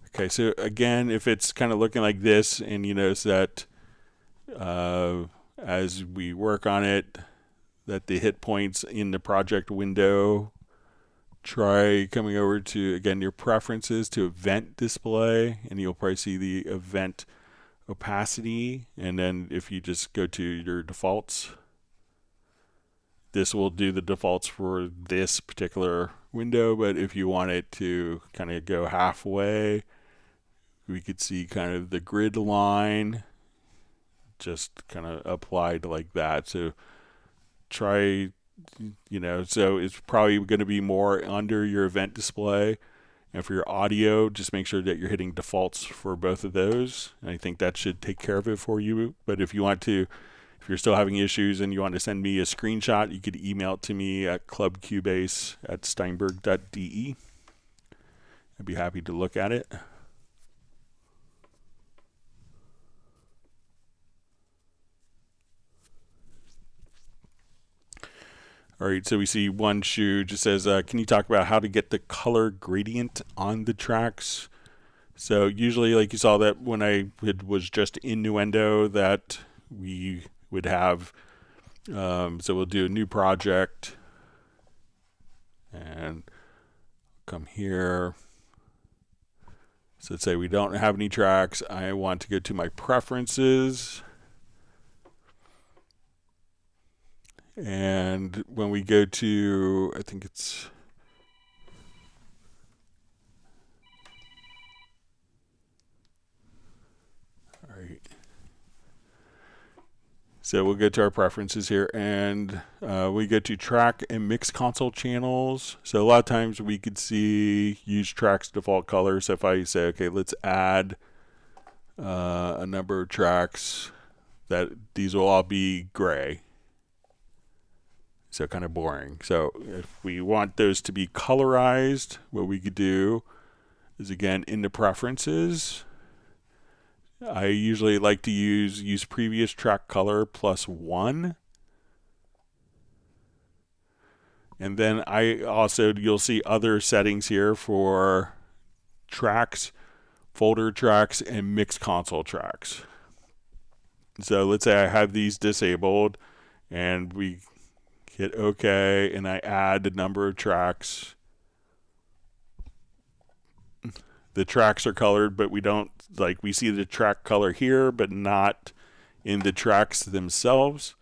Okay, so again, if it's kind of looking like this and you notice that as we work on it, that the hit points in the project window, try coming over to, again, your preferences to event display, and you'll probably see the event opacity. And then if you just go to your defaults, this will do the defaults for this particular window. But if you want it to kind of go halfway, we could see kind of the grid line just kind of applied like that. So try, so it's probably going to be more under your event display. And for your audio, just make sure that you're hitting defaults for both of those. And I think that should take care of it for you. But if you want to, if you're still having issues and you want to send me a screenshot, you could email it to me at clubcubase@steinberg.de. I'd be happy to look at it. All right, so we see one shoe just says, can you talk about how to get the color gradient on the tracks? So usually, like you saw that when I was just in Nuendo, that we would have So we'll do a new project and come here. So let's say we don't have any tracks. I want to go to my preferences. And when we go to, I think it's, all right. So we'll go to our preferences here, and we go to track and Mixconsole channels. So a lot of times we could see use tracks default color. So if I say, okay, let's add a number of tracks, that these will all be gray. So kind of boring. So if we want those to be colorized, what we could do is, again, in the preferences, I usually like to use previous track color +1. And then I also, you'll see other settings here for tracks, folder tracks, and Mixconsole tracks. So let's say I have these disabled, and we hit OK, and I add the number of tracks. The tracks are colored, but we don't, like, we see the track color here, but not in the tracks themselves.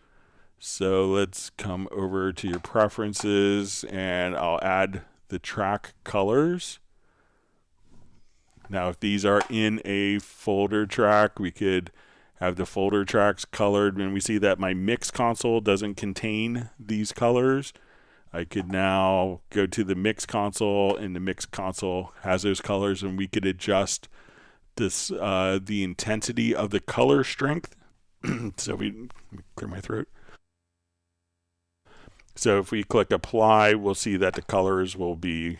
So let's come over to your preferences, and I'll add the track colors. Now, if these are in a folder track, we could have the folder tracks colored. When we see that my Mixconsole doesn't contain these colors, I could now go to the Mixconsole, and the Mixconsole has those colors, and we could adjust this the intensity of the color strength. So let me clear my throat. So if we click apply, we'll see that the colors will be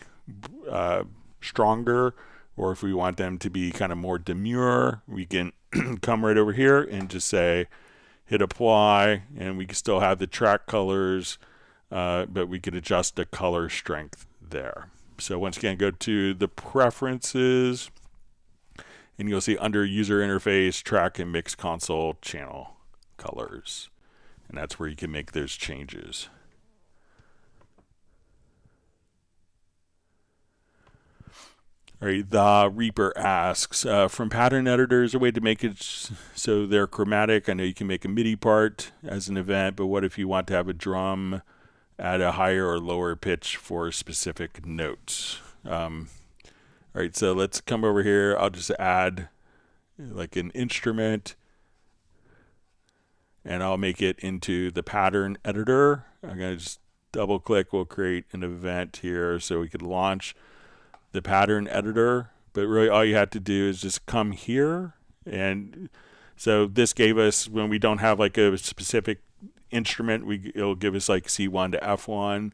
stronger, or if we want them to be kind of more demure, we can come right over here and just say hit apply, and we can still have the track colors, but we could adjust the color strength there. So once again, go to the preferences, and you'll see under user interface, track and Mixconsole channel colors. And that's where you can make those changes. All right, the Reaper asks, from pattern editors, a way to make it so they're chromatic. I know you can make a MIDI part as an event, but what if you want to have a drum at a higher or lower pitch for specific notes? All right, so let's come over here. I'll just add like an instrument, and I'll make it into the pattern editor. I'm going to just double click. We'll create an event here so we could launch the pattern editor. But really all you have to do is just come here. And so this gave us, when we don't have like a specific instrument, it'll give us like C1 to F1.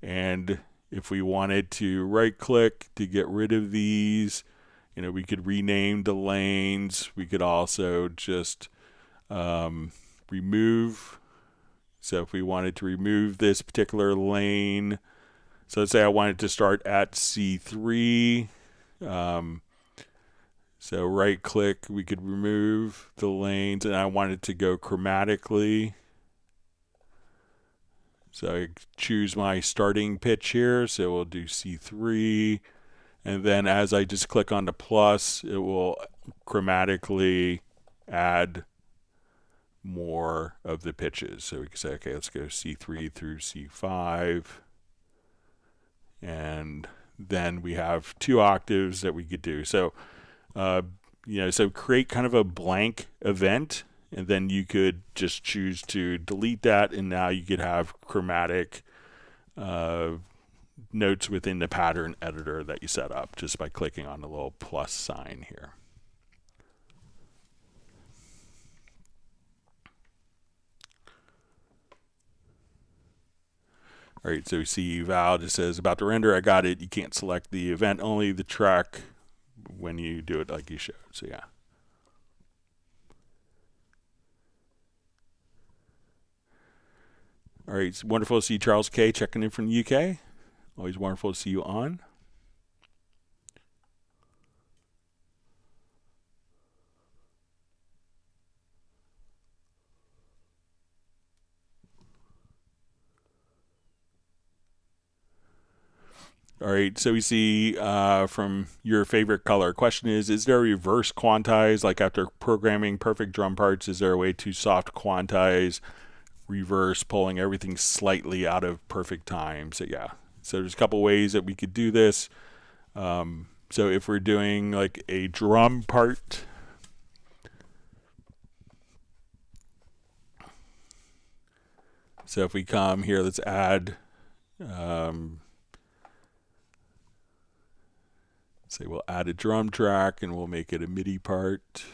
And if we wanted to right click to get rid of these, we could rename the lanes. We could also just remove. So if we wanted to remove this particular lane, so let's say I wanted to start at C3. So right click, we could remove the lanes, and I wanted to go chromatically. So I choose my starting pitch here. So we'll do C3. And then as I just click on the plus, it will chromatically add more of the pitches. So we can say, okay, let's go C3 through C5. And then we have 2 octaves that we could do. So, so create kind of a blank event, and then you could just choose to delete that, and now you could have chromatic notes within the pattern editor that you set up just by clicking on the little plus sign here. All right, so we see Val just says, about to render, I got it. You can't select the event, only the track when you do it like you showed. So yeah. All right, it's wonderful to see Charles K checking in from the UK. Always wonderful to see you on. All right, so we see from your favorite color. Question is there a reverse quantize? Like after programming perfect drum parts, is there a way to soft quantize, reverse, pulling everything slightly out of perfect time? So yeah, so there's a couple ways that we could do this. So if we're doing like a drum part, so if we come here, let's add, say we'll add a drum track and we'll make it a MIDI part.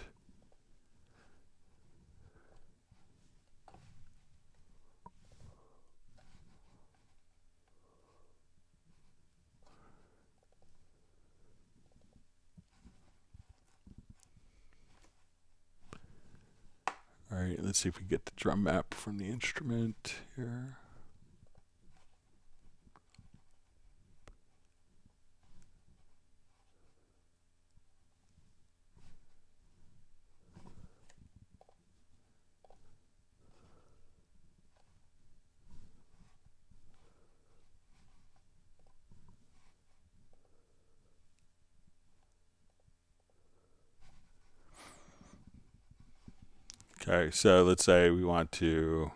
All right, let's see if we get the drum map from the instrument here. Okay, so let's say we want to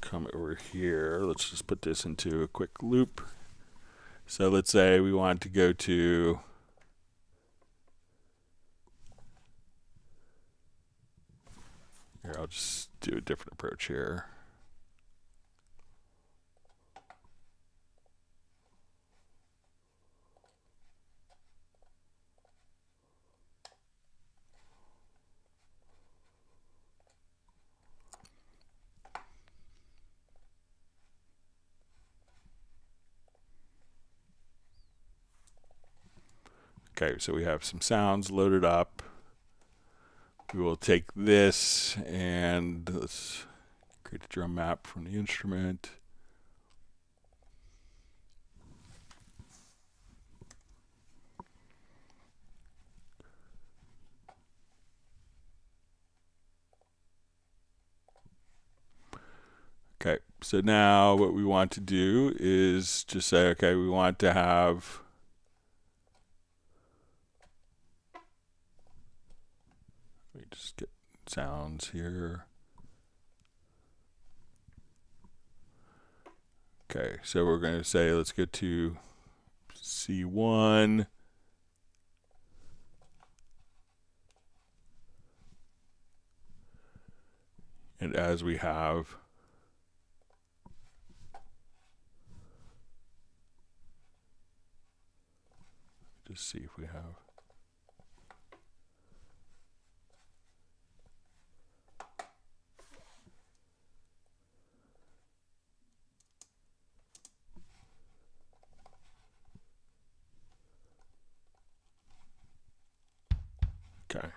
come over here. Let's just put this into a quick loop. So let's say we want to go to here. I'll just do a different approach here. Okay, so we have some sounds loaded up. We will take this and let's create a drum map from the instrument. Okay, so now what we want to do is just say, okay, we want to have let me just get sounds here. Okay, so we're going to say, let's go to C1. And as we have just see if we have okay.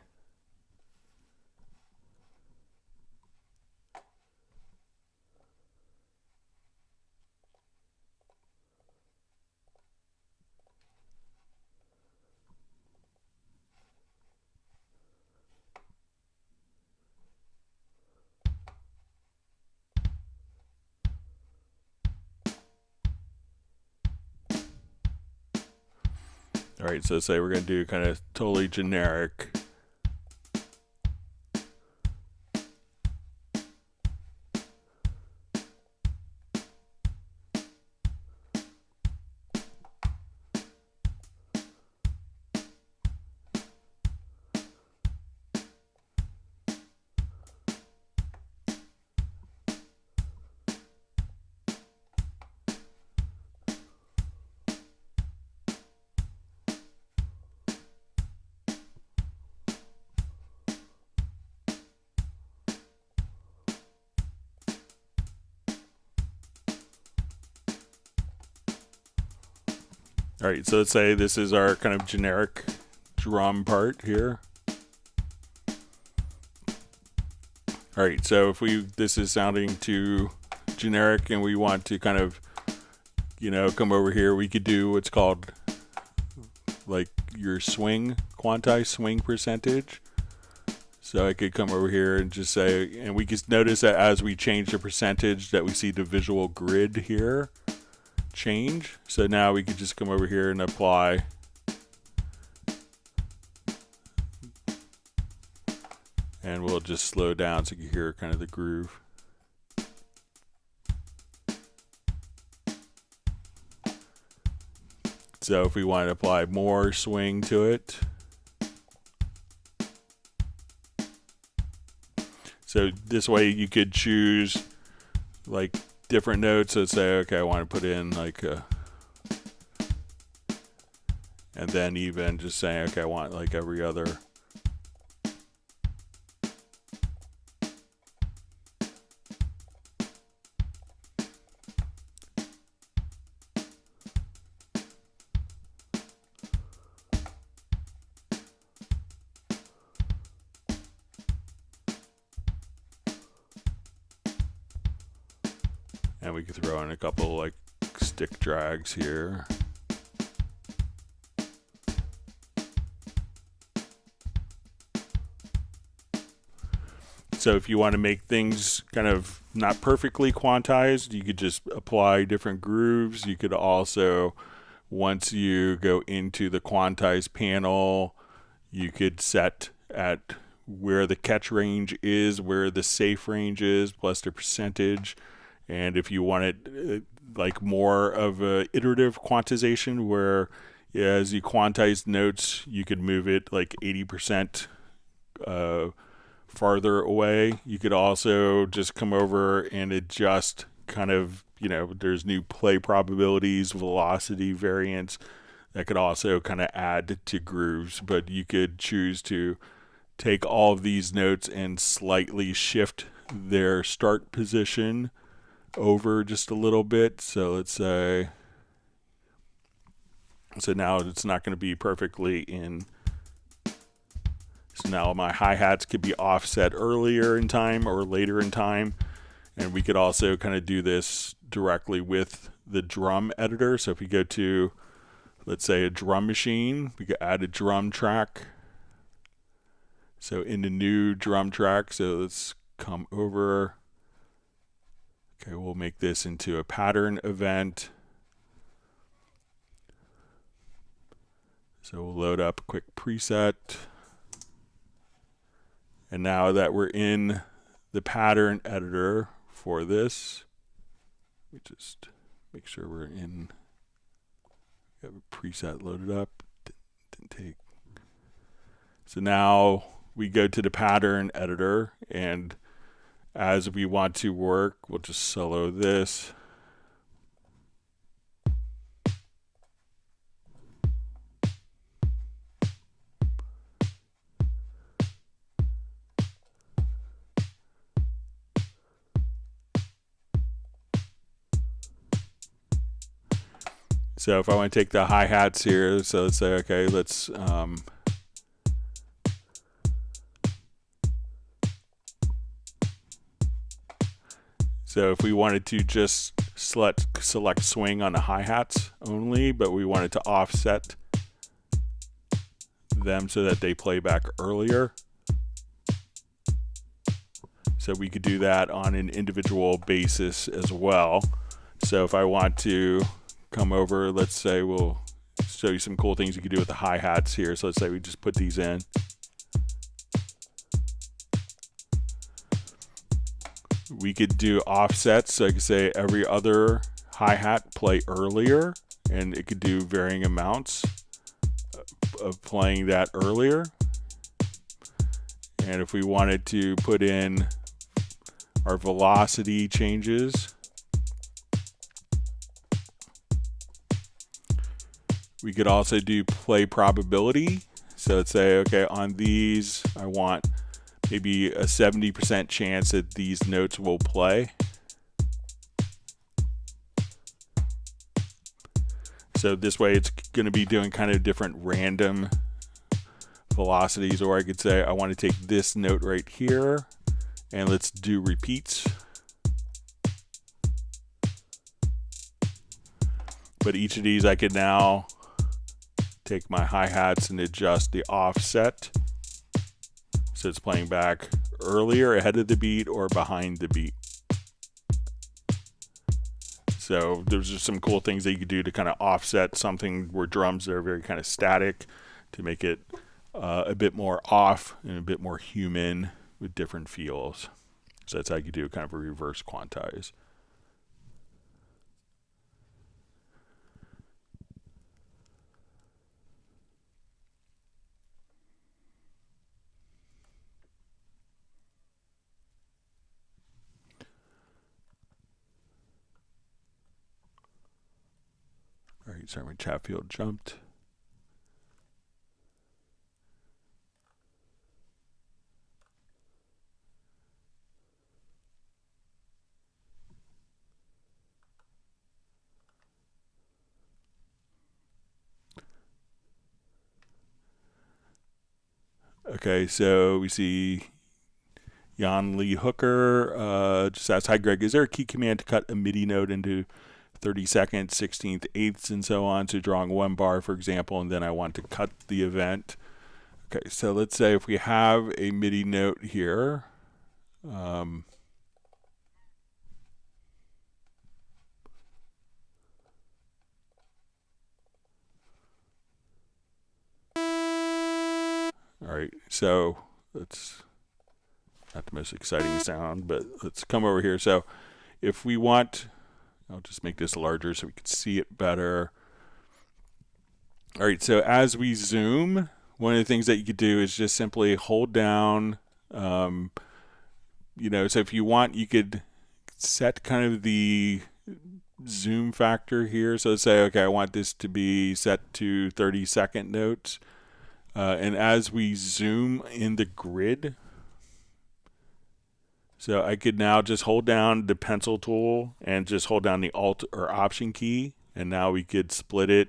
All right, so say we're going to do kind of totally generic. All right, so let's say this is our kind of generic drum part here. All right, so if this is sounding too generic and we want to kind of, come over here, we could do what's called like your swing, quantize swing percentage. So I could come over here and just say, and we can notice that as we change the percentage that we see the visual grid here change. So now we could just come over here and apply and we'll just slow down so you can hear kind of the groove. So if we want to apply more swing to it, so this way you could choose like different notes. So say, okay, I want to put in like a, and then even just saying, okay, I want like every other. And we could throw in a couple like stick drags here. So if you want to make things kind of not perfectly quantized, you could just apply different grooves. You could also, once you go into the quantize panel, you could set at where the catch range is, where the safe range is, plus the percentage. And if you wanted like more of a iterative quantization where as you quantize notes, you could move it like 80% farther away. You could also just come over and adjust kind of, you know, there's new play probabilities, velocity variance that could also kind of add to grooves. But you could choose to take all of these notes and slightly shift their start position over just a little bit. So let's say, so now it's not going to be perfectly in. So now my hi-hats could be offset earlier in time or later in time. And we could also kind of do this directly with the drum editor. So if we go to, let's say, a drum machine, we could add a drum track. So in the new drum track, so let's come over. Okay, we'll make this into a pattern event. So we'll load up a quick preset. And now that we're in the pattern editor for this, we just make sure we're in, we have a preset loaded up. Didn't take. So now we go to the pattern editor, and as we want to work, we'll just solo this. So if I want to take the hi-hats here, so let's say, okay, let's so if we wanted to just select swing on the hi-hats only, but we wanted to offset them so that they play back earlier. So we could do that on an individual basis as well. So if I want to come over, let's say we'll show you some cool things you can do with the hi-hats here. So let's say we just put these in. We could do offsets, so I could say every other hi-hat play earlier, and it could do varying amounts of playing that earlier. And if we wanted to put in our velocity changes, we could also do play probability. So let's say, okay, on these, I want maybe a 70% chance that these notes will play. So this way it's going to be doing kind of different random velocities. Or I could say I want to take this note right here and let's do repeats. But each of these I could now take my hi-hats and adjust the offset. So it's playing back earlier, ahead of the beat, or behind the beat. So there's just some cool things that you could do to kind of offset something where drums are very kind of static to make it a bit more off and a bit more human with different feels. So that's how you do kind of a reverse quantize. All right, sorry, my chat field jumped. Okay, so we see Jan Lee Hooker just asked, hi Greg, is there a key command to cut a MIDI note into 32nds, 16th, 8ths, and so on? So drawing one bar, for example, and then I want to cut the event. Okay, so let's say if we have a MIDI note here. All right, so that's not the most exciting sound, but let's come over here. So if we want, I'll just make this larger so we can see it better. All right, so as we zoom, one of the things that you could do is just simply hold down, you know, so if you want, you could set kind of the zoom factor here. So let's say, okay, I want this to be set to 30-second notes. And as we zoom in the grid, so I could now just hold down the pencil tool and just hold down the Alt or Option key, and now we could split it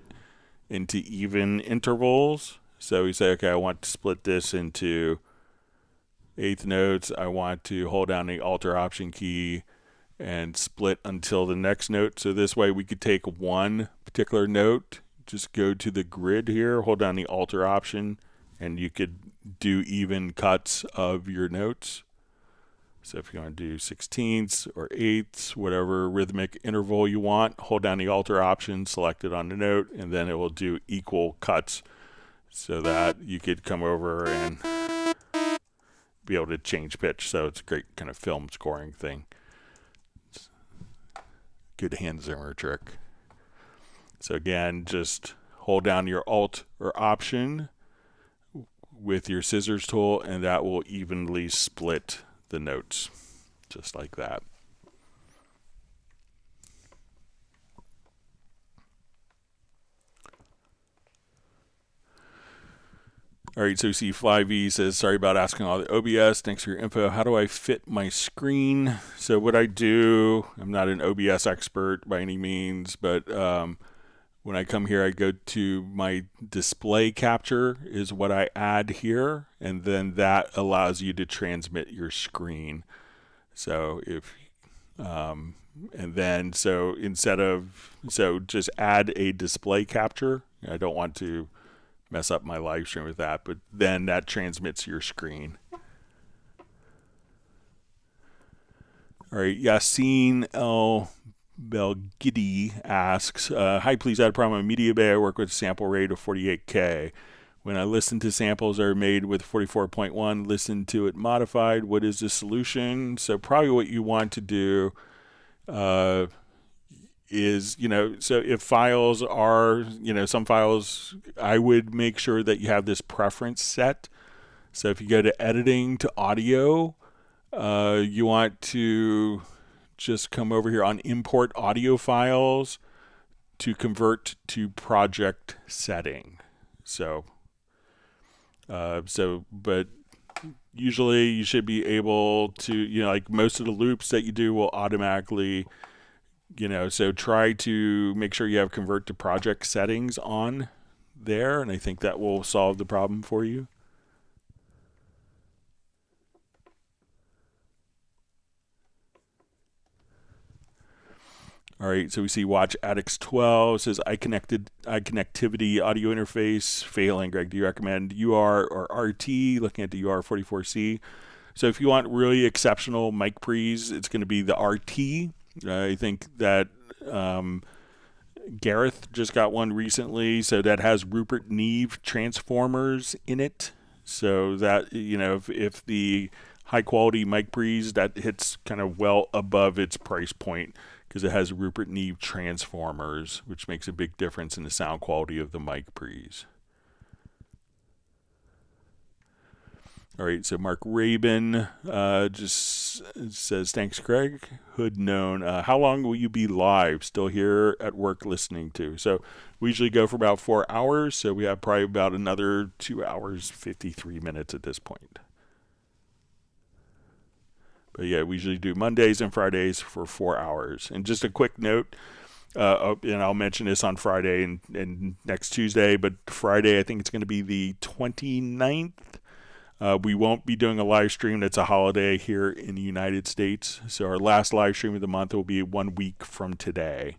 into even intervals. So we say, okay, I want to split this into 8th notes. I want to hold down the Alt or Option key and split until the next note. So this way we could take one particular note, just go to the grid here, hold down the Alt or Option, and you could do even cuts of your notes. So if you want to do 16ths or 8ths, whatever rhythmic interval you want, hold down the Alt or Option, select it on the note, and then it will do equal cuts so that you could come over and be able to change pitch. So it's a great kind of film scoring thing. It's a good hand zimmer trick. So again, just hold down your Alt or Option with your scissors tool, and that will evenly split the notes, just like that. All right, so you see FlyV says, sorry about asking all the OBS. Thanks for your info. How do I fit my screen? So what I do, I'm not an OBS expert by any means, but when I come here, I go to my display capture is what I add here, and then that allows you to transmit your screen. So if, and then, so instead of, so just add a display capture. I don't want to mess up my live stream with that, but then that transmits your screen. All right, Yassine El Belgidi asks, hi, please add a problem on Media Bay. I work with a sample rate of 48K. When I listen to samples that are made with 44.1, listen to it modified. What is the solution? So probably what you want to do is, you know, so if files are, you know, some files, I would make sure that you have this preference set. So if you go to editing to audio, you want to just come over here on import audio files to convert to project setting. So, but usually you should be able to, you know, like most of the loops that you do will automatically, you know, so try to make sure you have convert to project settings on there, and I think that will solve the problem for you. All right, so we see watch ADX 12 says iConnectivity audio interface failing. Greg, do you recommend UR or RT? Looking at the UR44C. So if you want really exceptional mic pre's, it's going to be the RT. I think that Gareth just got one recently, so that has Rupert Neve transformers in it. So that, you know, if the high quality mic pre's, that hits kind of well above its price point, because it has Rupert Neve transformers, which makes a big difference in the sound quality of the mic pre's. All right, so Mark Rabin just says, thanks, Craig. Hood known. How long will you be live? Still here at work listening to? So we usually go for about 4 hours, so we have probably about another 2 hours, 53 minutes at this point. But yeah, we usually do Mondays and Fridays for 4 hours. And just a quick note, and I'll mention this on Friday and next Tuesday, but Friday I think it's going to be the 29th. We won't be doing a live stream. That's a holiday here in the United States. So our last live stream of the month will be 1 week from today.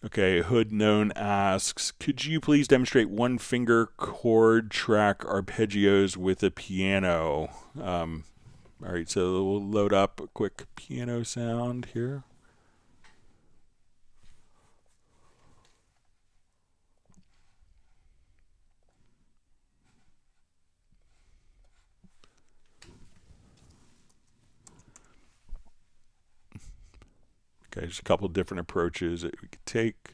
Okay, Hood Known asks, could you please demonstrate one finger chord track arpeggios with a piano? All right, so we'll load up a quick piano sound here. Okay, there's a couple different approaches that we could take.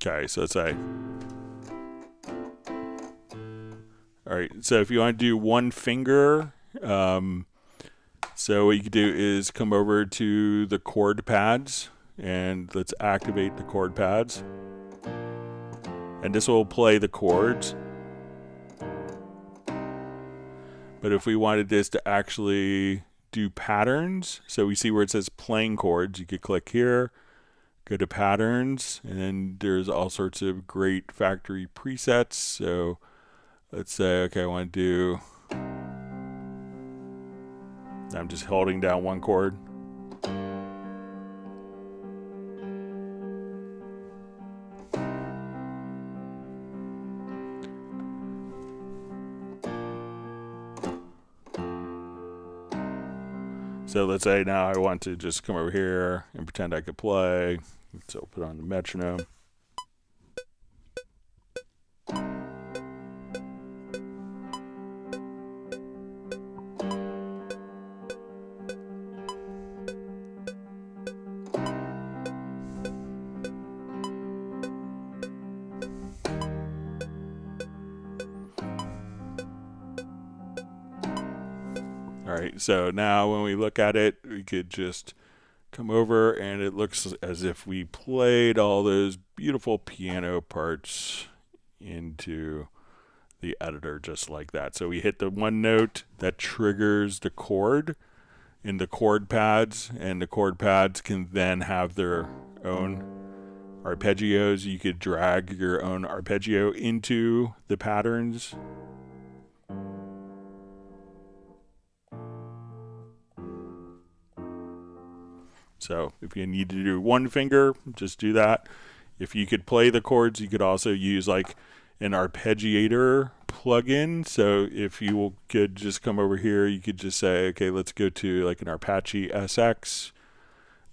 Okay, so let's say, all right, so if you want to do one finger, so what you can do is come over to the chord pads, and let's activate the chord pads. And this will play the chords. But if we wanted this to actually do patterns, so we see where it says playing chords, you could click here, go to patterns, and then there's all sorts of great factory presets. So let's say, okay, I want to do, I'm just holding down one chord. So let's say now I want to just come over here and pretend I could play. So put on the metronome. All right, so now when we look at it, we could just come over and it looks as if we played all those beautiful piano parts into the editor just like that. So we hit the one note that triggers the chord in the chord pads, and the chord pads can then have their own arpeggios. You could drag your own arpeggio into the patterns. So if you need to do one finger, just do that. If you could play the chords, you could also use like an arpeggiator plugin. So if you could just come over here, you could just say, okay, let's go to like an Apache SX,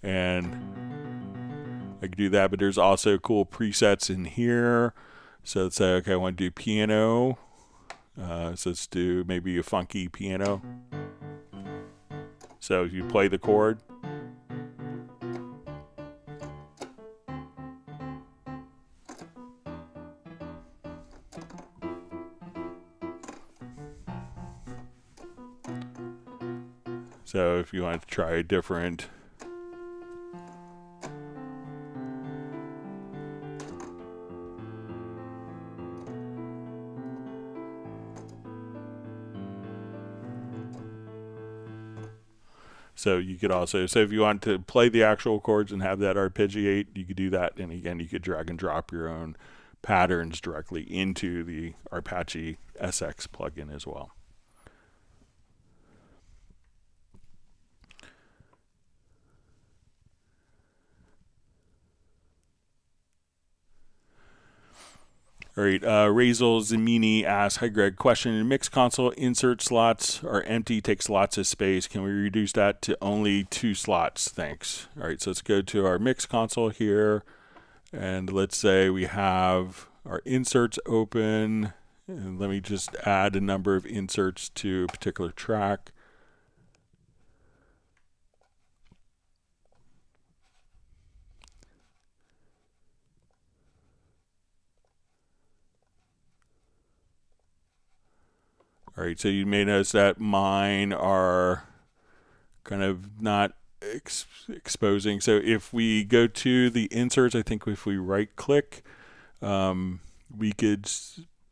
and I could do that. But there's also cool presets in here. So let's say, okay, I want to do piano. So let's do maybe a funky piano. So if you play the chord, So if you want to try a different So you could also, so if you want to play the actual chords and have that arpeggiate, you could do that. And again, you could drag and drop your own patterns directly into the Apache SX plugin as well. All right, Razel Zamini asks, hi Greg, question, in Mixconsole, insert slots are empty, takes lots of space. Can we reduce that to only 2 slots? Thanks. All right, so let's go to our Mixconsole here, and let's say we have our inserts open, and let me just add a number of inserts to a particular track. All right, so you may notice that mine are kind of not exposing. So if we go to the inserts, I think if we right click, we could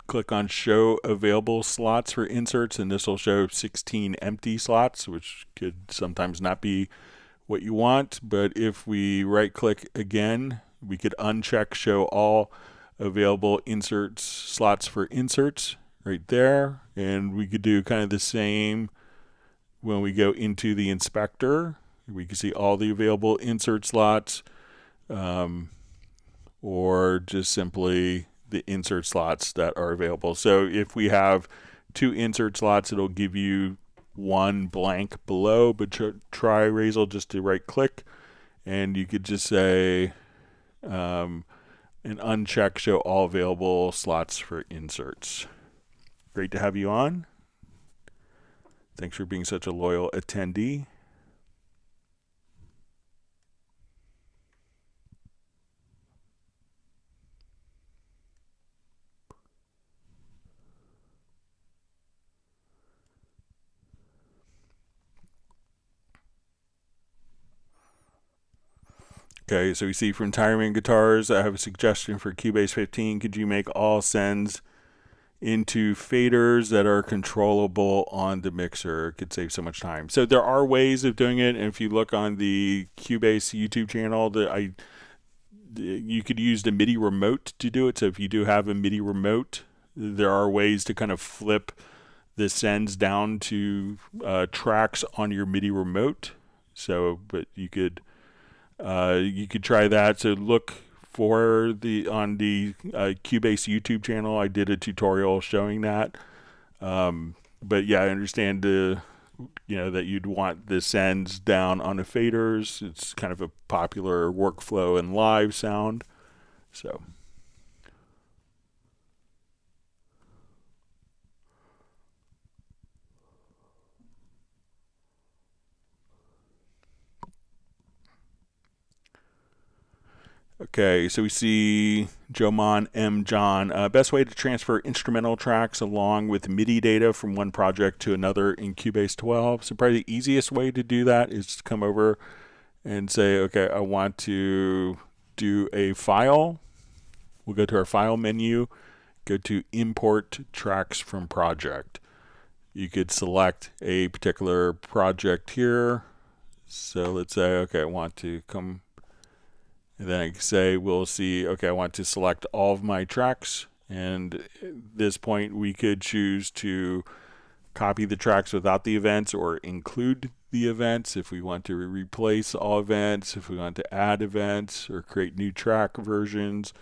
click on show available slots for inserts, and this will show 16 empty slots, which could sometimes not be what you want. But if we right click again, we could uncheck show all available inserts slots for inserts right there, and we could do kind of the same when we go into the inspector. We can see all the available insert slots, or just simply the insert slots that are available. So if we have 2 insert slots, it'll give you 1 blank below, but try Razel just to right click, and you could just say and uncheck show all available slots for inserts. Great to have you on. Thanks for being such a loyal attendee. Okay, so we see from Tireman Guitars, I have a suggestion for Cubase 15. Could you make all sends into faders that are controllable on the mixer? It could save so much time. So there are ways of doing it, and if you look on the Cubase YouTube channel, you could use the MIDI remote to do it. So if you do have a MIDI remote, there are ways to kind of flip the sends down to tracks on your MIDI remote. So, but you could try that. So look for on the Cubase YouTube channel. I did a tutorial showing that. But yeah, I understand that you'd want the sends down on the faders. It's kind of a popular workflow and live sound. So. Okay, so we see Joman M. John. Best way to transfer instrumental tracks along with MIDI data from one project to another in Cubase 12. So probably the easiest way to do that is to come over and say, okay, I want to do a file. We'll go to our file menu, go to import tracks from project. You could select a particular project here. So let's say, okay, I want to come. And then I can say, we'll see, okay, I want to select all of my tracks. And at this point, we could choose to copy the tracks without the events or include the events if we want to replace all events, if we want to add events or create new track versions,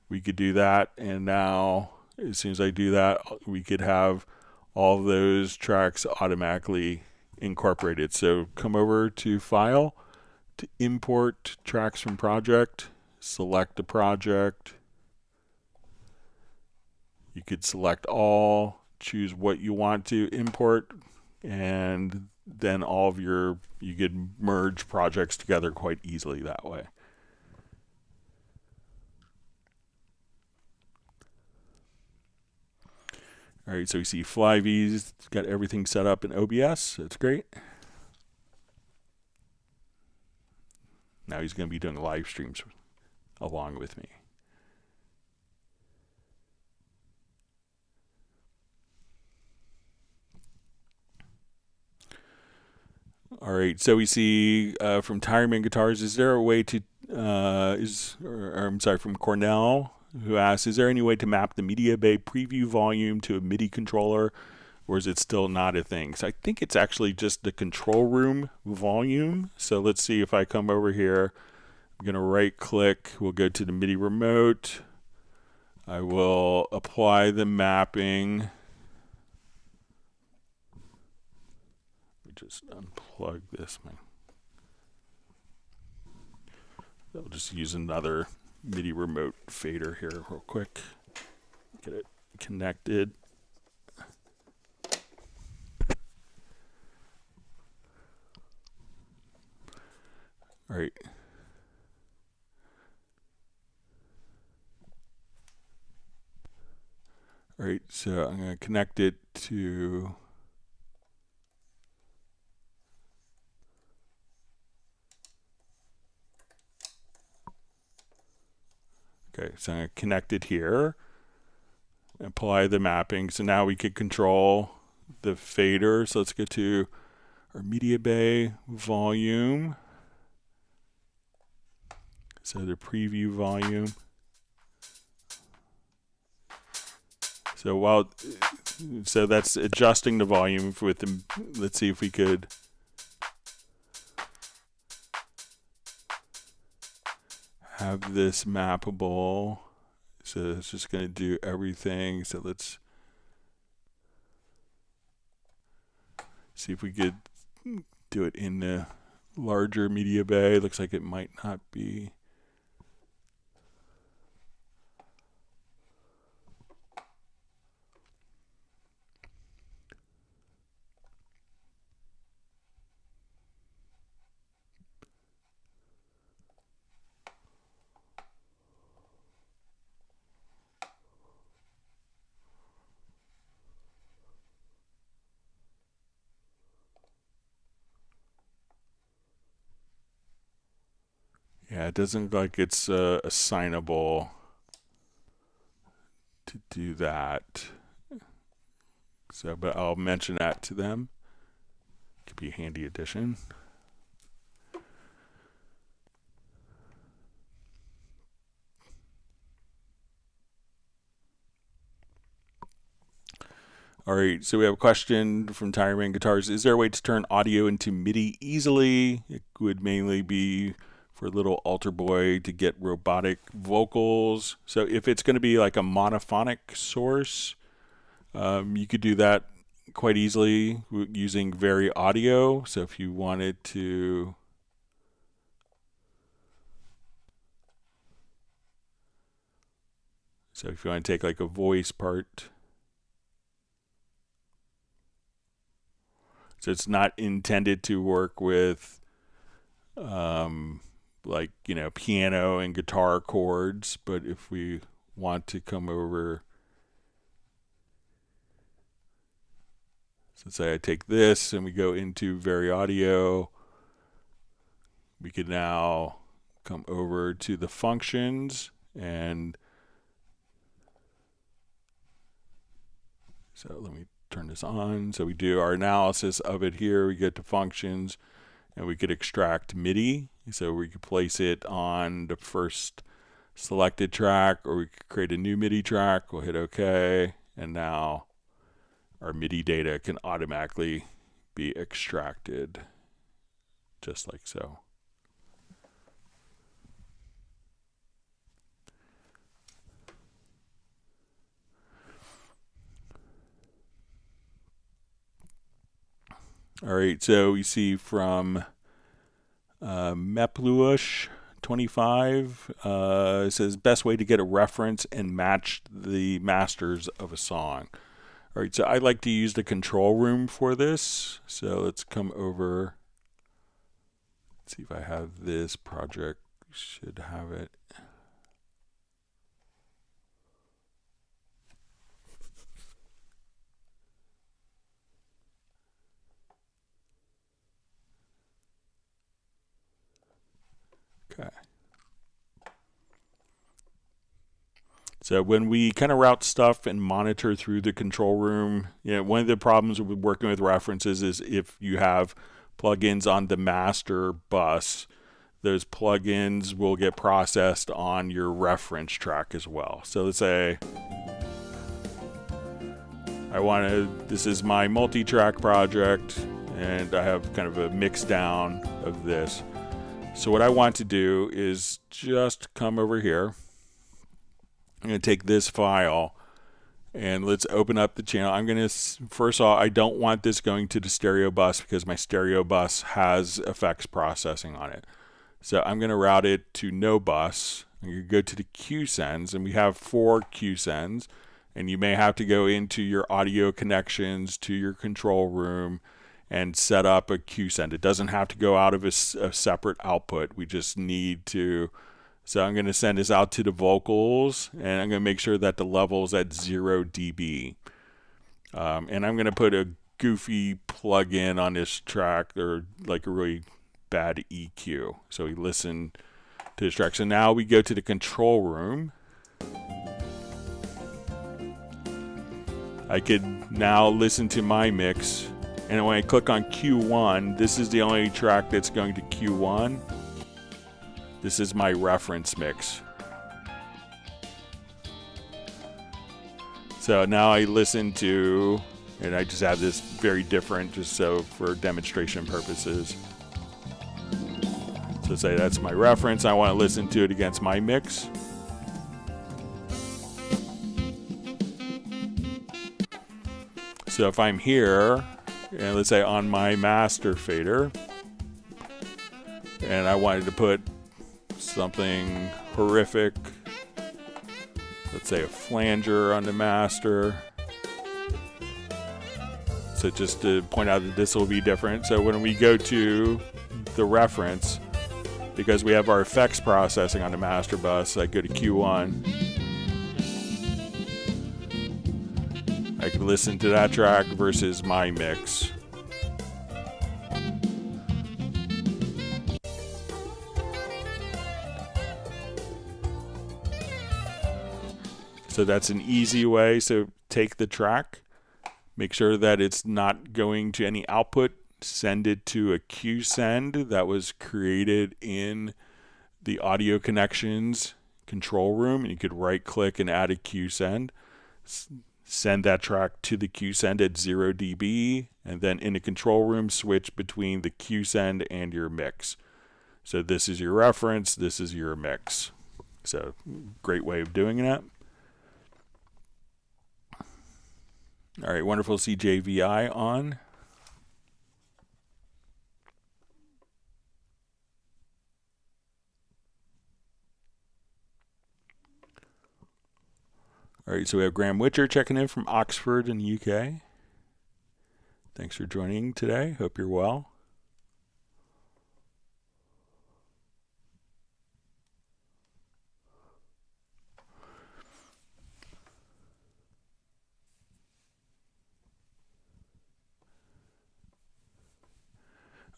we could do that. And now, as soon as I do that, we could have all of those tracks automatically incorporated. So come over to File, to import tracks from project, select a project. You could select all, choose what you want to import, and then you could merge projects together quite easily that way. All right, so we see Flyv's got everything set up in OBS. That's great. now he's going to be doing live streams along with me. All right, so we see from Tireman Guitars, is there a way to, I'm sorry, from Cornell, who asks, is there any way to map the Media Bay preview volume to a MIDI controller, or is it still not a thing? So I think it's actually just the control room volume. So let's see if I come over here. I'm going to right click. We'll go to the MIDI remote. I will apply the mapping. Just unplug this. I'll just use another MIDI remote fader here real quick. Get it connected. All right. All right, so I'm going to connect it to okay, so I'm going to connect it here, apply the mapping. So now we could control the fader. So let's go to our Media Bay volume. So the preview volume. So that's adjusting the volume with the, let's see if we could have this mappable. So it's just going to do everything. So let's see if we could do it in the larger Media Bay. Looks like it might not be. Yeah, it doesn't look like it's assignable to do that. So, but I'll mention that to them. Could be a handy addition. All right, so we have a question from Tireman Guitars. Is there a way to turn audio into MIDI easily? It would mainly be for little altar boy to get robotic vocals. So if it's going to be like a monophonic source, you could do that quite easily using Very Audio. So if you wanted to, so if you want to take like a voice part, so it's not intended to work with like, you know, piano and guitar chords, but if we want to come over, so say I take this and we go into Very Audio, we could now come over to the functions, and so let me turn this on. So we do our analysis of it here. We get to functions, and we could extract MIDI. So we could place it on the first selected track, or we could create a new MIDI track. We'll hit OK, and now our MIDI data can automatically be extracted, just like so. All right, so we see from Mepluush 25 it says best way to get a reference and match the masters of a song. All right, so I like to use the control room for this. So let's come over. Let's see if I have this project. Should have it. So when we kind of route stuff and monitor through the control room, one of the problems with working with references is if you have plugins on the master bus, those plugins will get processed on your reference track as well. So let's say this is my multi-track project, and I have kind of a mix down of this. So what I want to do is just come over here. I'm going to take this file and let's open up the channel. I'm going to, first of all, I don't want this going to the stereo bus because my stereo bus has effects processing on it. So I'm going to route it to no bus. I'm going to go to the Q sends, and we have 4 Q sends, and you may have to go into your audio connections to your control room and set up a Q send. It doesn't have to go out of a separate output. We just need to. So I'm going to send this out to the vocals, and I'm going to make sure that the level is at 0 dB. And I'm going to put a goofy plug-in on this track, or like a really bad EQ. So we listen to this track. So now we go to the control room. I could now listen to my mix, and when I click on Q1, this is the only track that's going to Q1. This is my reference mix. So now I listen to, and I just have this very different, just so for demonstration purposes. So say that's my reference. I want to listen to it against my mix. So if I'm here, and let's say on my master fader, and I wanted to put something horrific, let's say a flanger on the master. So just to point out that this will be different. So when we go to the reference, because we have our effects processing on the master bus, I go to Q1. I can listen to that track versus my mix. So that's an easy way. So take the track, make sure that it's not going to any output, send it to a Q send that was created in the audio connections control room. And you could right click and add a Q send. Send that track to the Q send at 0 dB, and then in the control room switch between the Q send and your mix. So this is your reference, this is your mix. So great way of doing that. All right, wonderful CJVI on. All right, so we have Graham Witcher checking in from Oxford in the UK. Thanks for joining today. Hope you're well.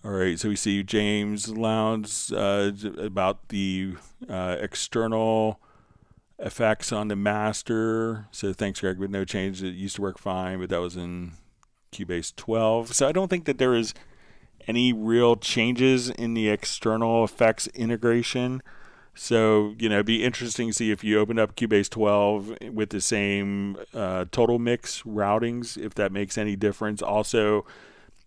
All right, so we see James Lowndes about the external effects on the master. So thanks, Greg, with no change. It used to work fine, but that was in Cubase 12. So I don't think that there is any real changes in the external effects integration. So, it'd be interesting to see if you open up Cubase 12 with the same total mix routings, if that makes any difference. Also,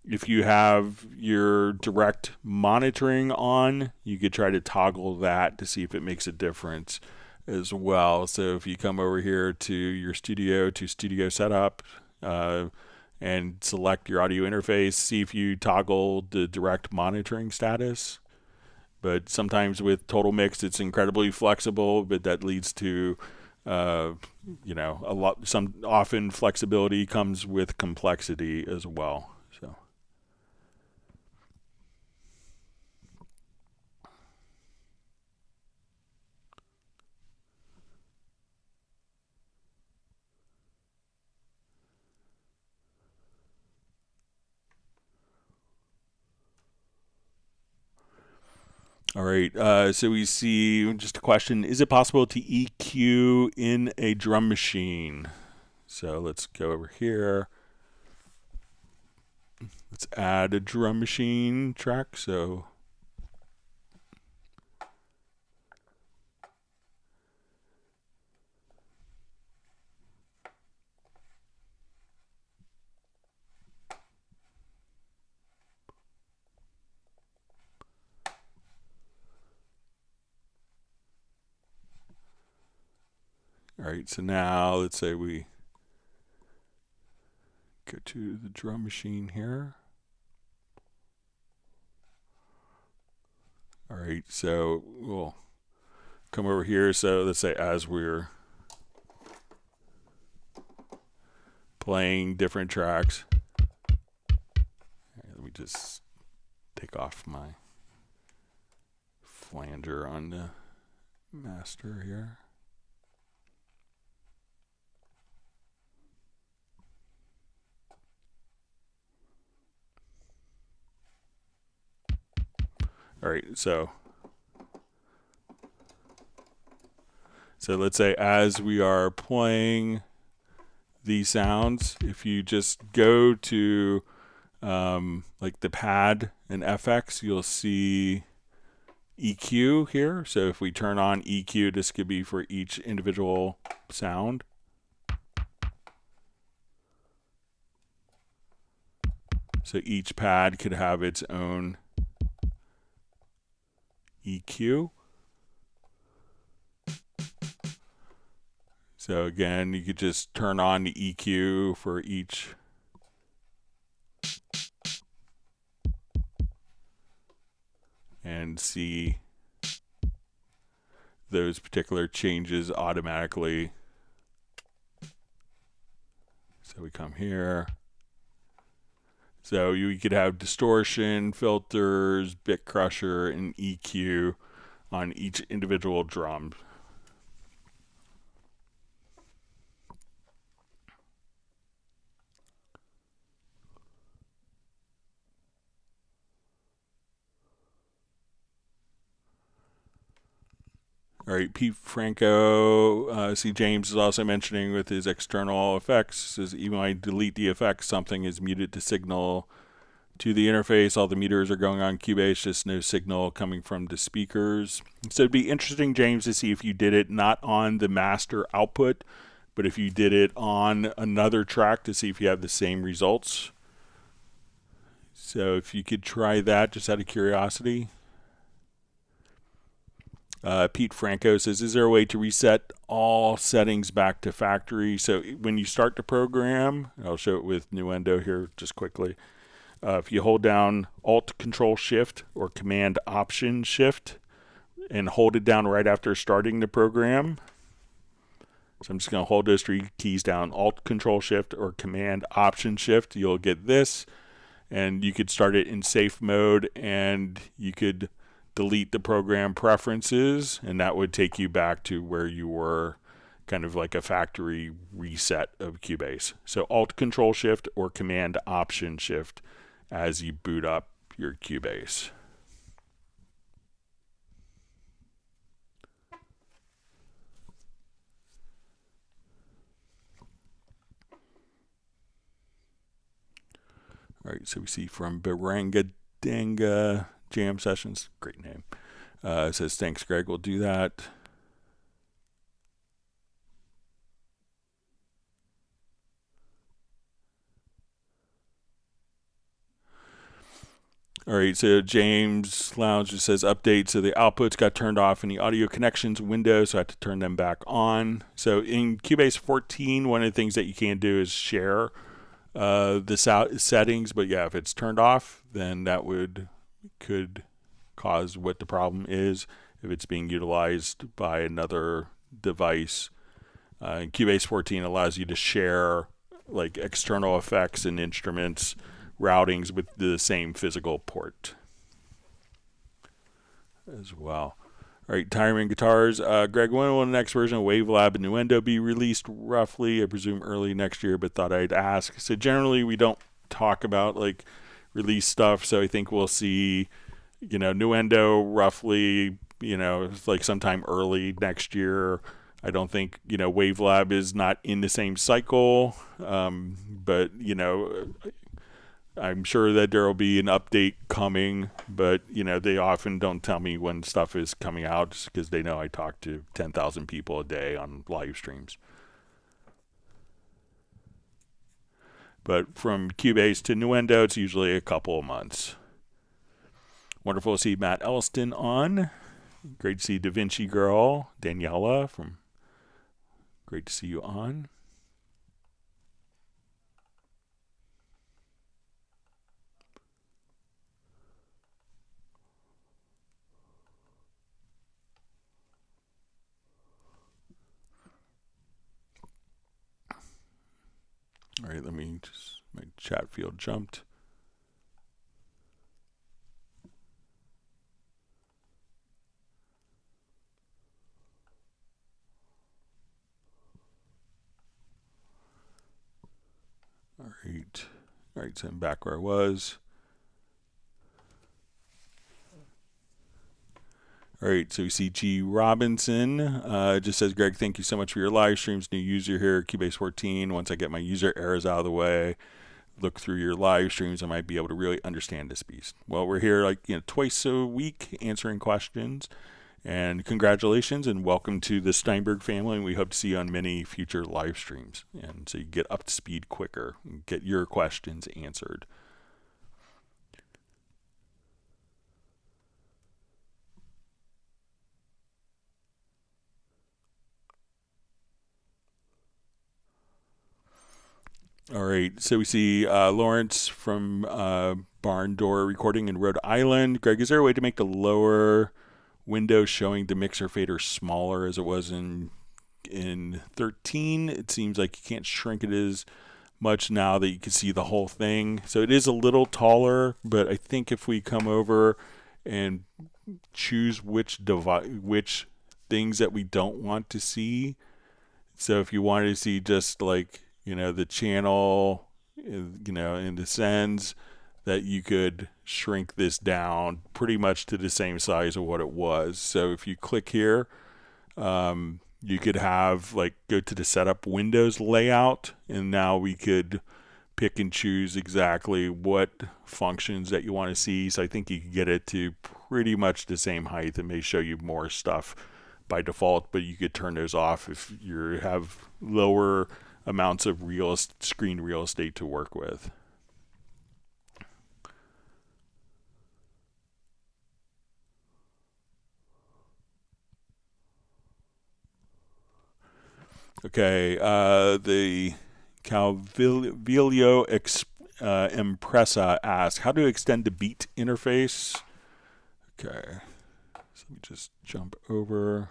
if you have your direct monitoring on, you could try to toggle that to see if it makes a difference as well. So if you come over here to your studio setup and select your audio interface, see if you toggle the direct monitoring status. But sometimes with total mix, it's incredibly flexible, but that leads to often flexibility comes with complexity as well. So. All right, so we see just a question. Is it possible to EQ in a drum machine? So let's go over here. Let's add a drum machine track. So all right, so now let's say we go to the drum machine here. All right, so we'll come over here. So let's say as we're playing different tracks, let me just take off my flanger on the master here. All right, so let's say as we are playing these sounds, if you just go to like the pad and FX, you'll see EQ here. So if we turn on EQ, this could be for each individual sound. So each pad could have its own EQ. So again, you could just turn on the EQ for each and see those particular changes automatically. So we come here. So you could have distortion, filters, bit crusher, and EQ on each individual drum. All right, Pete Franco, see James is also mentioning with his external effects, says even when I delete the effects, something is muted to signal to the interface. All the meters are going on Cubase, just no signal coming from the speakers. So it'd be interesting, James, to see if you did it not on the master output, but if you did it on another track to see if you have the same results. So if you could try that just out of curiosity. Pete Franco says, is there a way to reset all settings back to factory? So when you start the program, I'll show it with Nuendo here just quickly. If you hold down Alt Control Shift or Command Option Shift and hold it down right after starting the program. So I'm just going to hold those three keys down, Alt Control Shift or Command Option Shift. You'll get this, and you could start it in safe mode, and you could delete the program preferences, and that would take you back to where you were, kind of like a factory reset of Cubase. So Alt Control Shift or Command Option Shift as you boot up your Cubase. All right, so we see from Baranga Danga Jam Sessions, great name. It says, thanks, Greg, we'll do that. All right, so James Lounge just says, update. So the outputs got turned off in the audio connections window, so I had to turn them back on. So in Cubase 14, one of the things that you can do is share the settings, but yeah, if it's turned off, then that could cause what the problem is if it's being utilized by another device. And Cubase 14 allows you to share like external effects and instruments routings with the same physical port as well. All right, Tyron Guitars. Greg, when will the next version of Wavelab and Nuendo be released roughly? I presume early next year, but thought I'd ask. So generally we don't talk about like release stuff, so I think we'll see Nuendo roughly, it's like sometime early next year. I don't think, Wavelab is not in the same cycle, but, I'm sure that there will be an update coming, but, they often don't tell me when stuff is coming out just because they know I talk to 10,000 people a day on live streams. But from Cubase to Nuendo, it's usually a couple of months. Wonderful to see Matt Elston on. Great to see Da Vinci Girl, Daniela great to see you on. All right, my chat field jumped. All right, so I'm back where I was. All right, so we see G. Robinson. Just says, Greg, thank you so much for your live streams. New user here, Cubase 14. Once I get my user errors out of the way, look through your live streams, I might be able to really understand this beast. Well, we're here twice a week answering questions. And congratulations and welcome to the Steinberg family. And we hope to see you on many future live streams. And so you get up to speed quicker and get your questions answered. All right, so we see Lawrence from Barn Door Recording in Rhode Island. Greg, is there a way to make the lower window showing the mixer fader smaller as it was in 13? It seems like you can't shrink it as much now that you can see the whole thing. So it is a little taller, but I think if we come over and choose which things that we don't want to see. So if you wanted to see just the channel, in the sense that you could shrink this down pretty much to the same size of what it was. So if you click here, you could have go to the setup Windows layout, and now we could pick and choose exactly what functions that you want to see. So I think you can get it to pretty much the same height. It may show you more stuff by default, but you could turn those off if you have lower amounts of screen real estate to work with. Okay, the Calvilio Impressa asks, how to extend the beat interface? Okay, so let me just jump over.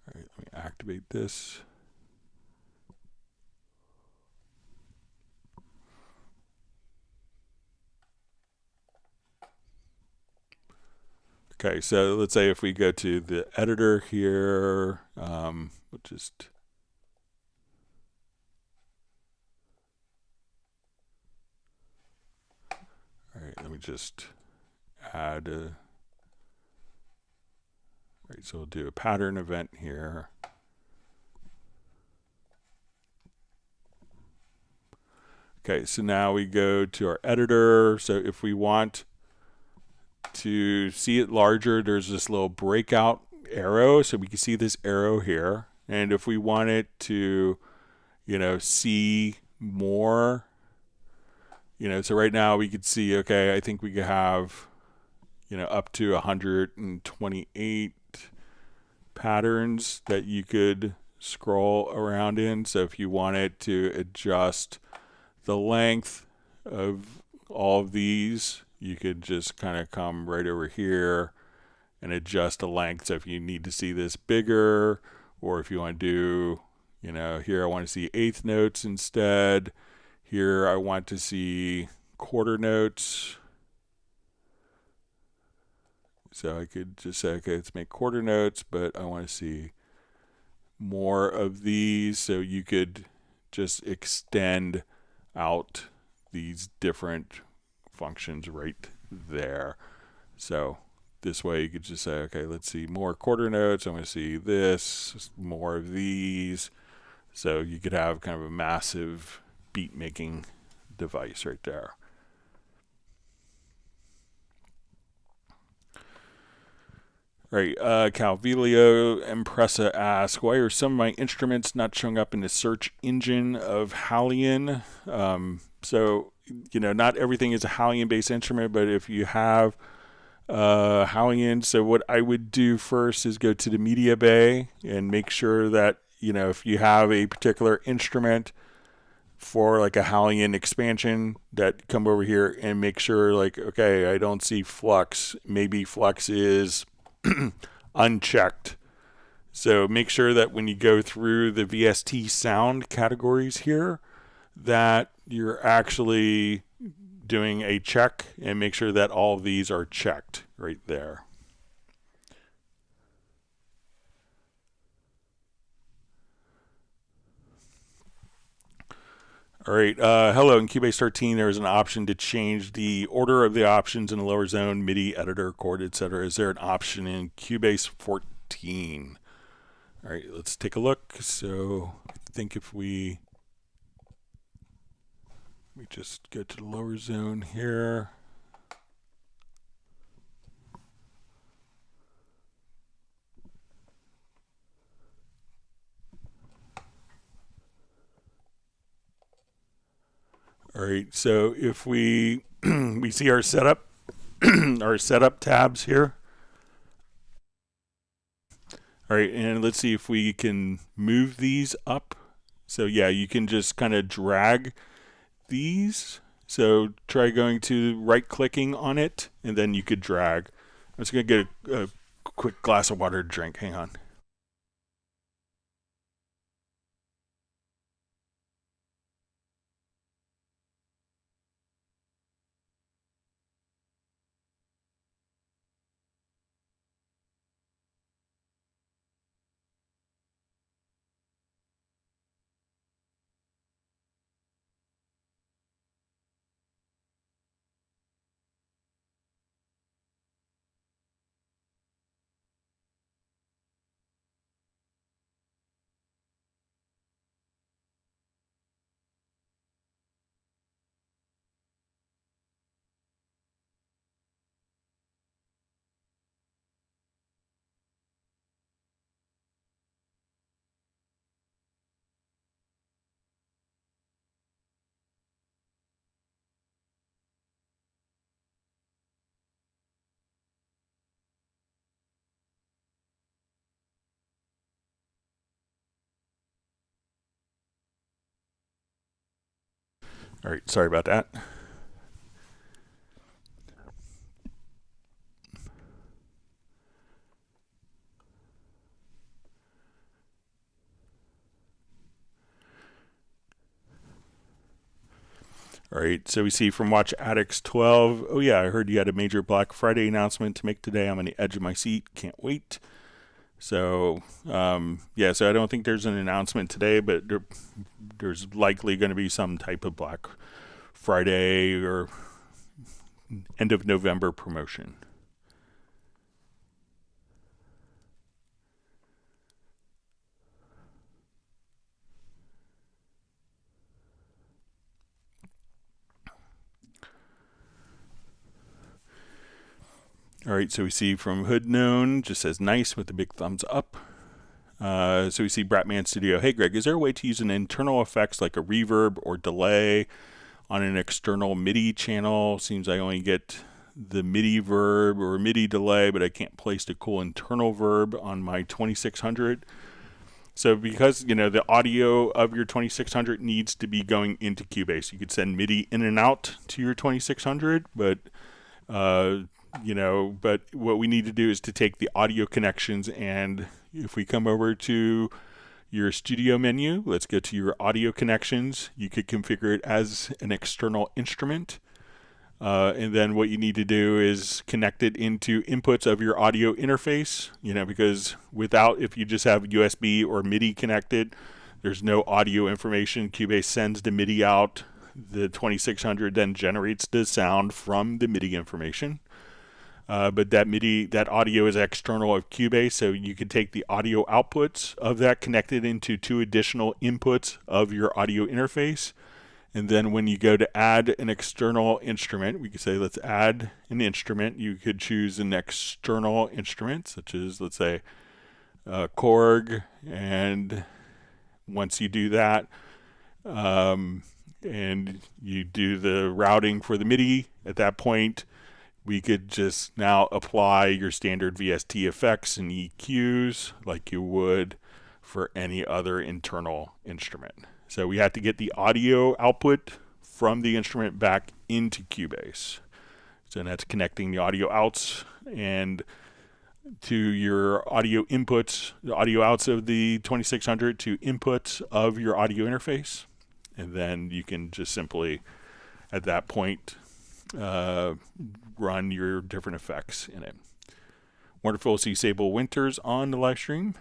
All right, let me activate this. Okay, so let's say if we go to the editor here, we'll just all right, let me just add all right, so we'll do a pattern event here. Okay, so now we go to our editor. So if we want to see it larger, there's this little breakout arrow, so we can see this arrow here. And if we want it to see more, so right now we could see, okay, I think we could have up to 128 patterns that you could scroll around in. So if you wanted to adjust the length of all of these, you could just kind of come right over here and adjust the length. So if you need to see this bigger, or if you want to do, here I want to see eighth notes instead. Here I want to see quarter notes. So I could just say, okay, let's make quarter notes, but I want to see more of these. So you could just extend out these different functions right there. So this way you could just say, okay, let's see more quarter notes. I want to see this, more of these. So you could have kind of a massive beat making device right there. Right, Calvilio Impressa asks, why are some of my instruments not showing up in the search engine of Hallian? So, not everything is a Hallian-based instrument, but if you have Hallian, so what I would do first is go to the media bay and make sure that, if you have a particular instrument for like a Hallian expansion, that come over here and make sure like, okay, I don't see flux. Maybe flux is unchecked. So make sure that when you go through the VST sound categories here, that you're actually doing a check and make sure that all of these are checked right there. All right, hello, in Cubase 13 there's an option to change the order of the options in the lower zone, MIDI, editor, chord, etc. Is there an option in Cubase 14? All right, let's take a look. So I think if we just go to the lower zone here. All right, so if we we see our setup our setup tabs here. All right, and let's see if we can move these up. So yeah, you can just kind of drag these. So try going to right-clicking on it, and then you could drag. I'm just gonna get a quick glass of water to drink. Hang on. All right, sorry about that. All right, so we see from Watch Addicts 12. Oh yeah, I heard you had a major Black Friday announcement to make today. I'm on the edge of my seat. Can't wait. So yeah, so I don't think there's an announcement today, but there's likely going to be some type of Black Friday or end of November promotion. All right, so we see from Hood Known, just says nice with the big thumbs up. So we see Bratman Studio. Hey Greg, is there a way to use an internal effects like a reverb or delay on an external MIDI channel? Seems I only get the MIDI verb or MIDI delay, but I can't place the cool internal verb on my 2600. So because, the audio of your 2600 needs to be going into Cubase, you could send MIDI in and out to your 2600, but but what we need to do is to take the audio connections, and if we come over to your studio menu, let's go to your audio connections. You could configure it as an external instrument. And then what you need to do is connect it into inputs of your audio interface, because if you just have USB or MIDI connected, there's no audio information. Cubase sends the MIDI out. The 2600 then generates the sound from the MIDI information. But that audio is external of Cubase, so you can take the audio outputs of that, connect it into 2 additional inputs of your audio interface. And then when you go to add an external instrument, we could say, let's add an instrument. You could choose an external instrument, such as, let's say, Korg. And once you do that, and you do the routing for the MIDI, at that point, we could just now apply your standard VST effects and EQs like you would for any other internal instrument. So we have to get the audio output from the instrument back into Cubase. So that's connecting the audio outs and to your audio inputs, the audio outs of the 2600 to inputs of your audio interface. And then you can just simply, at that point, run your different effects in it. Wonderful to see Sable Winters on the live stream.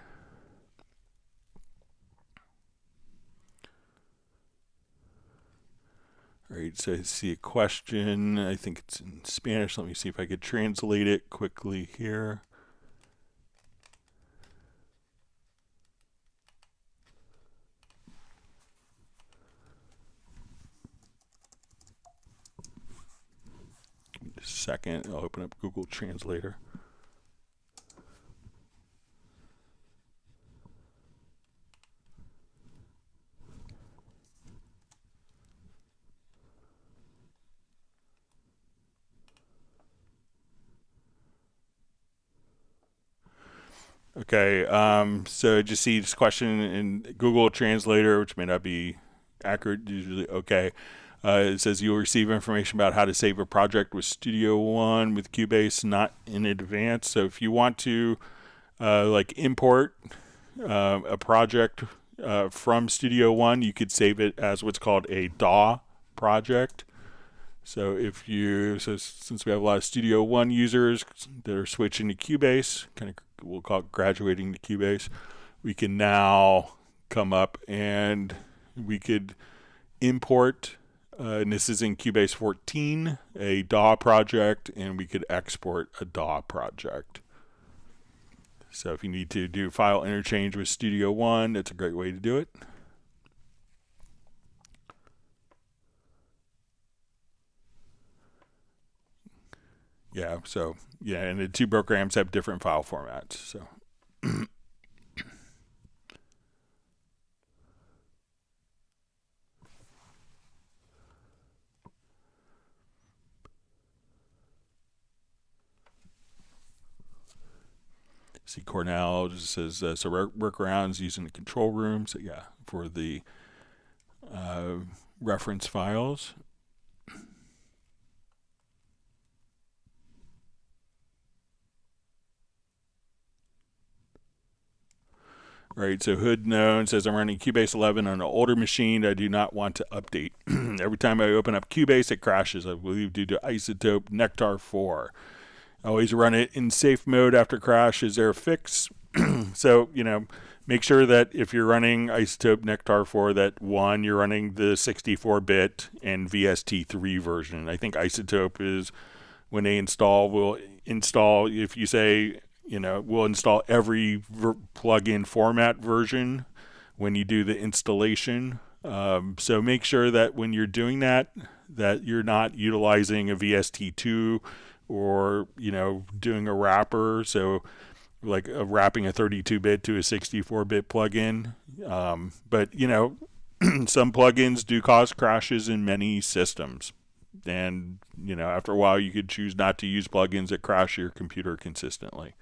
All right, so I see a question. I think it's in Spanish. Let me see if I could translate it quickly here. Give me just a second. I'll open up Google Translator. Okay, so just see this question in Google Translator, which may not be accurate, usually okay. It says you'll receive information about how to save a project with Studio One with Cubase, not in advance. So if you want to import a project from Studio One, you could save it as what's called a DAW project. So since we have a lot of Studio One users that are switching to Cubase, we'll call it graduating to Cubase, we can now come up and we could import, and this is in Cubase 14, a DAW project, and we could export a DAW project. So if you need to do file interchange with Studio One, that's a great way to do it. Yeah, and the 2 programs have different file formats. So see Cornell just says workarounds using the control room. So yeah, for the reference files. Right, so Hood Known says I'm running Cubase 11 on an older machine I do not want to update. Every time I open up Cubase, it crashes, I believe due to Isotope Nectar 4. I always run it in safe mode after crash. Is there a fix? So, make sure that if you're running Isotope Nectar 4, that one, you're running the 64-bit and VST3 version. I think Isotope is, when they will install, if you say, we'll install every plugin format version when you do the installation. So make sure that when you're doing that you're not utilizing a VST2 or, doing a wrapper. So like wrapping a 32-bit to a 64-bit plugin. But, some plugins do cause crashes in many systems. And, after a while, you could choose not to use plugins that crash your computer consistently.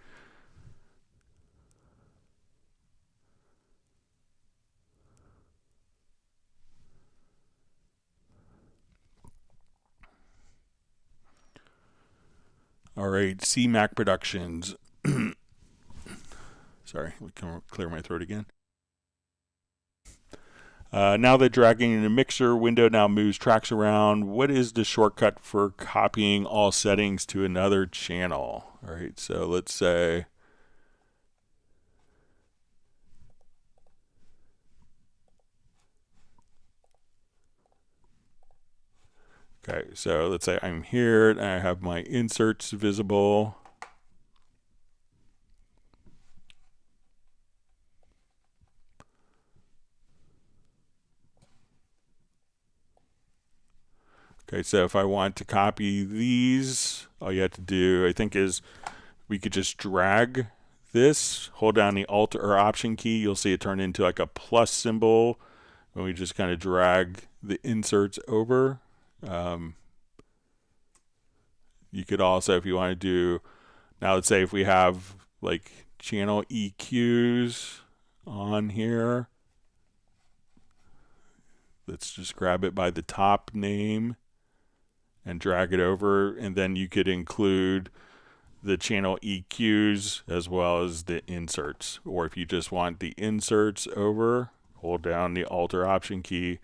All right, C-Mac Productions. Sorry, let me clear my throat again. Now that dragging in the mixer window now moves tracks around, what is the shortcut for copying all settings to another channel? All right, so let's say, okay, so let's say I'm here and I have my inserts visible. Okay, so if I want to copy these, all you have to do, I think, is we could just drag this, hold down the Alt or Option key. You'll see it turn into like a plus symbol when we just kind of drag the inserts over. You could also, if you want to do, now let's say if we have like channel EQs on here, let's just grab it by the top name and drag it over, and then you could include the channel EQs as well as the inserts. Or if you just want the inserts over, hold down the Alt or Option key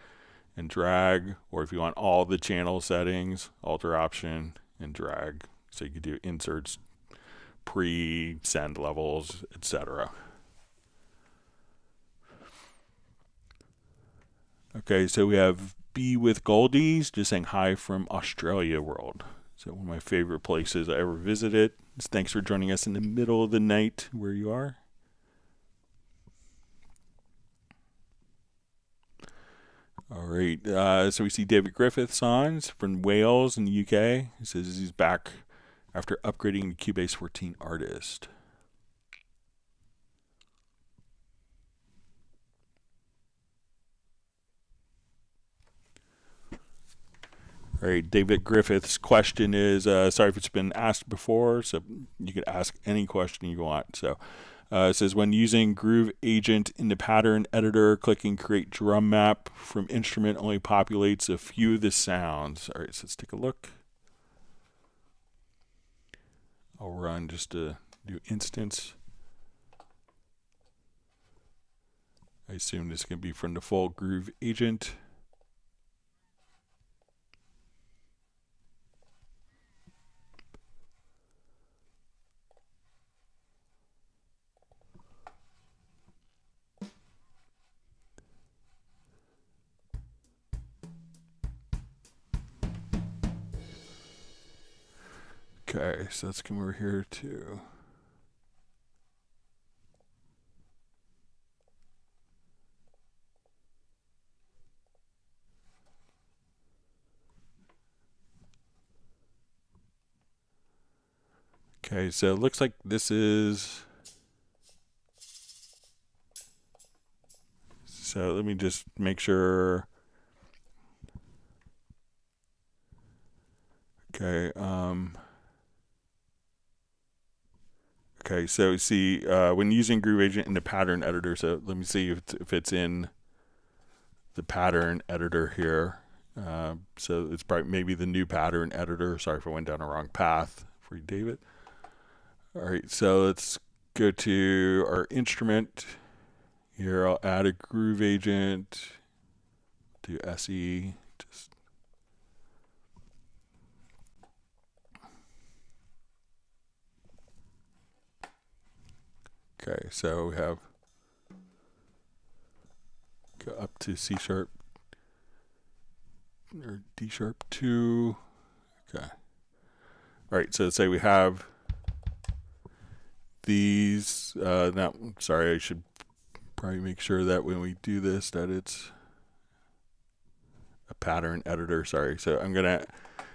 and drag. Or if you want all the channel settings, Alt or Option and drag. So you could do inserts, pre, send levels, etc. Okay, so we have B with Goldies just saying hi from Australia world. So one of my favorite places I ever visited. Thanks for joining us in the middle of the night where you are. All right, so we see David Griffiths on from Wales in the UK. He says he's back after upgrading to Cubase 14 Artist. All right, David Griffith's question is, sorry if it's been asked before, so you could ask any question you want. So it says, when using Groove Agent in the pattern editor, clicking create drum map from instrument only populates a few of the sounds. All right, so let's take a look. I'll run just to do instance. I assume this can be from the full Groove Agent. Okay, so let's come over here to okay, so it looks like this is, so let me just make sure. Okay, okay, so see, when using Groove Agent in the pattern editor, so let me see if it's in the pattern editor here. So it's probably maybe the new pattern editor. Sorry if I went down a wrong path for you, David. All right, so let's go to our instrument. Here I'll add a Groove Agent, do SE, just okay, so we have go up to C sharp or D sharp 2. Okay. All right, so let's say we have these, now, sorry, I should probably make sure that when we do this that it's a pattern editor, sorry. So I'm gonna,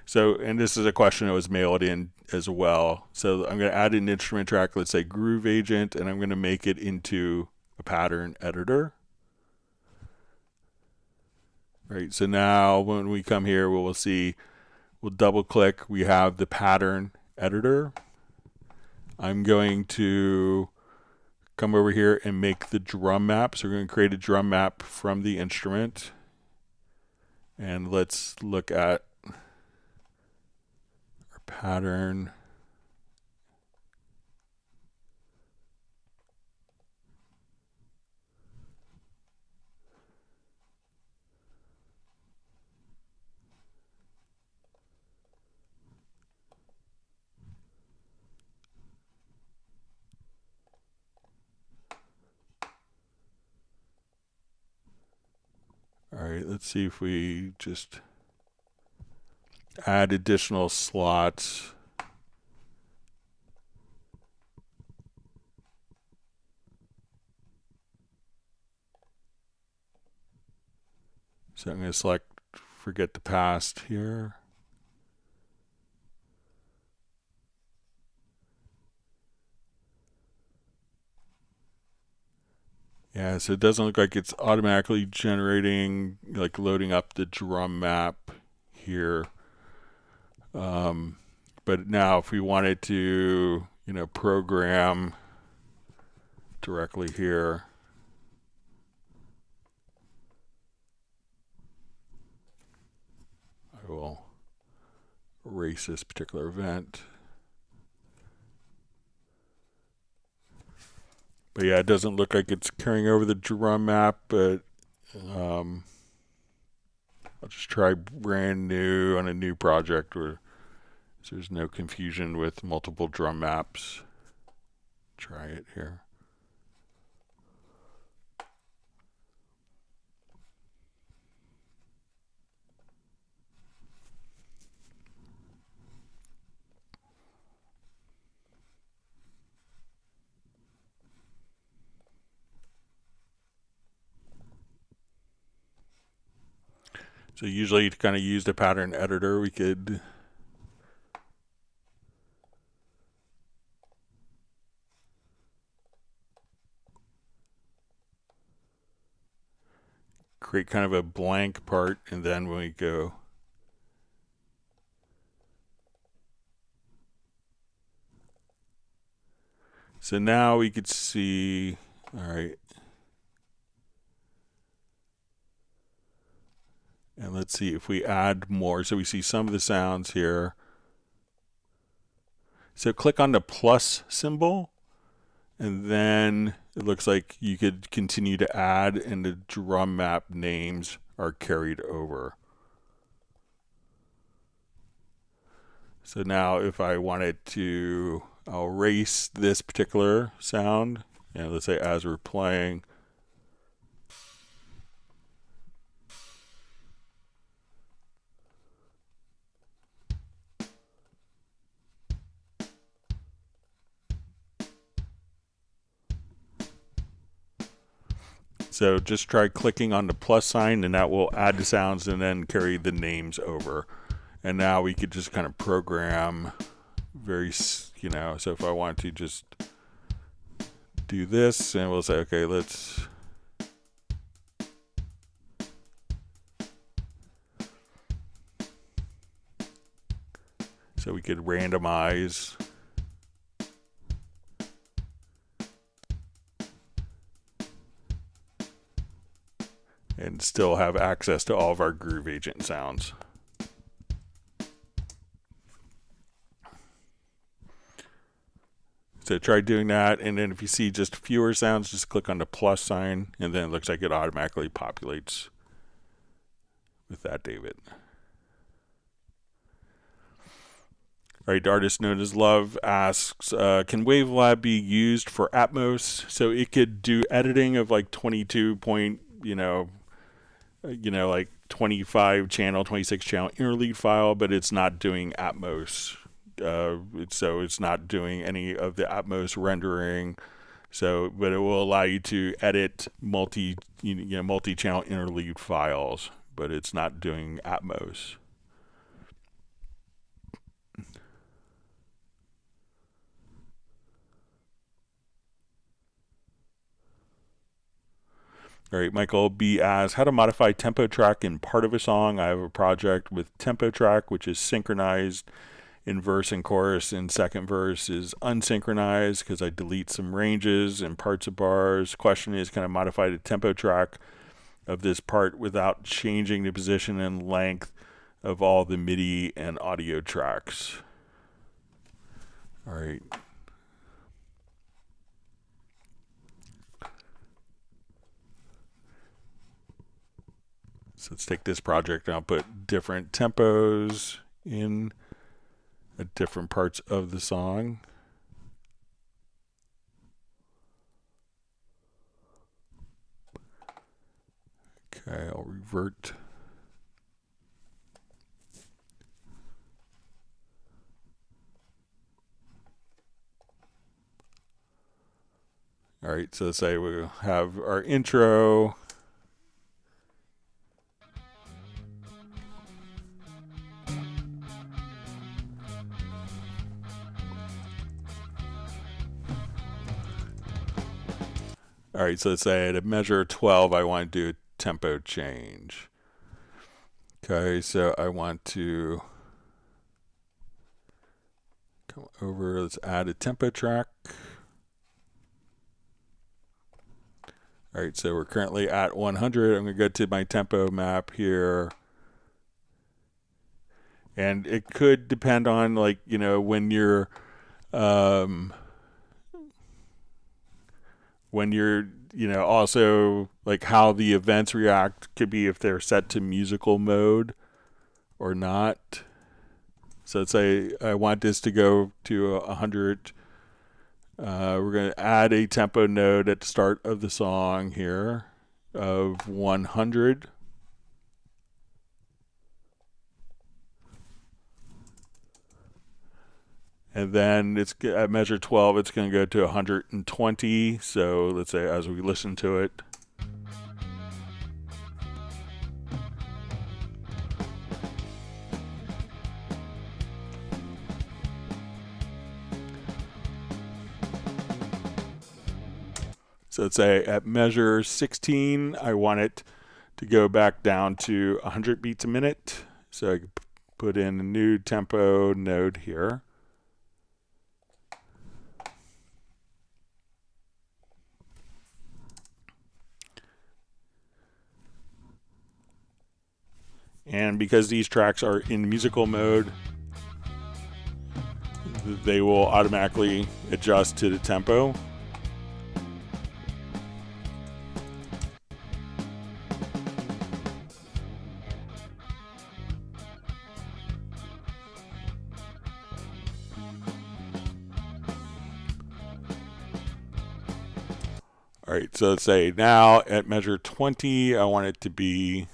so, and this is a question that was mailed in as well. So I'm gonna add an instrument track, let's say Groove Agent, and I'm gonna make it into a pattern editor. Right, so now when we come here, we'll see, we'll double click, we have the pattern editor. I'm going to come over here and make the drum map. So we're going to create a drum map from the instrument. And let's look at our pattern. right, let's see if we just add additional slots. So I'm going to select forget the past here. Yeah, so it doesn't look like it's automatically generating, like loading up the drum map here. But now if we wanted to, program directly here, I will erase this particular event. But yeah, it doesn't look like it's carrying over the drum map, but I'll just try brand new on a new project where there's no confusion with multiple drum maps. Try it here. So usually to kind of use the pattern editor, we could create kind of a blank part, and then when we go so now we could see, all right, and let's see if we add more. So we see some of the sounds here. So click on the plus symbol, and then it looks like you could continue to add, and the drum map names are carried over. So now if I wanted to, I'll erase this particular sound, and let's say as we're playing, so just try clicking on the plus sign, and that will add the sounds and then carry the names over. And now we could just kind of program so if I want to just do this, and we'll say, okay, let's so we could randomize and still have access to all of our groove agent sounds. So try doing that, and then if you see just fewer sounds, just click on the plus sign, and then it looks like it automatically populates with that, David. All right, the artist known as Love asks, can Wavelab be used for Atmos? So it could do editing of like 22 point, like 25 channel, 26 channel interlead file, but it's not doing Atmos. So it's not doing any of the Atmos rendering. So, but it will allow you to edit multi-channel interlead files, but it's not doing Atmos. All right, Michael B asks, how to modify tempo track in part of a song. I have a project with tempo track, which is synchronized in verse and chorus, and second verse is unsynchronized because I delete some ranges and parts of bars. Question is, can I modify the tempo track of this part without changing the position and length of all the MIDI and audio tracks? All right. So let's take this project and I'll put different tempos in at different parts of the song. Okay, I'll revert. All right, so let's say we have our intro. All right, so let's say at a measure 12, I want to do a tempo change. Okay, so I want to come over, let's add a tempo track. All right, so we're currently at 100. I'm going to go to my tempo map here. And it could depend on, like, you know, when you're you know, also like how the events react could be if they're set to musical mode or not. So let's say I want this to go to 100. We're going to add a tempo node at the start of the song here of 100. And then it's at measure 12, it's going to go to 120. So let's say as we listen to it. So let's say at measure 16, I want it to go back down to 100 beats a minute. So I can put in a new tempo node here. And because these tracks are in musical mode, they will automatically adjust to the tempo. All right, so let's say now at measure 20, I want it to be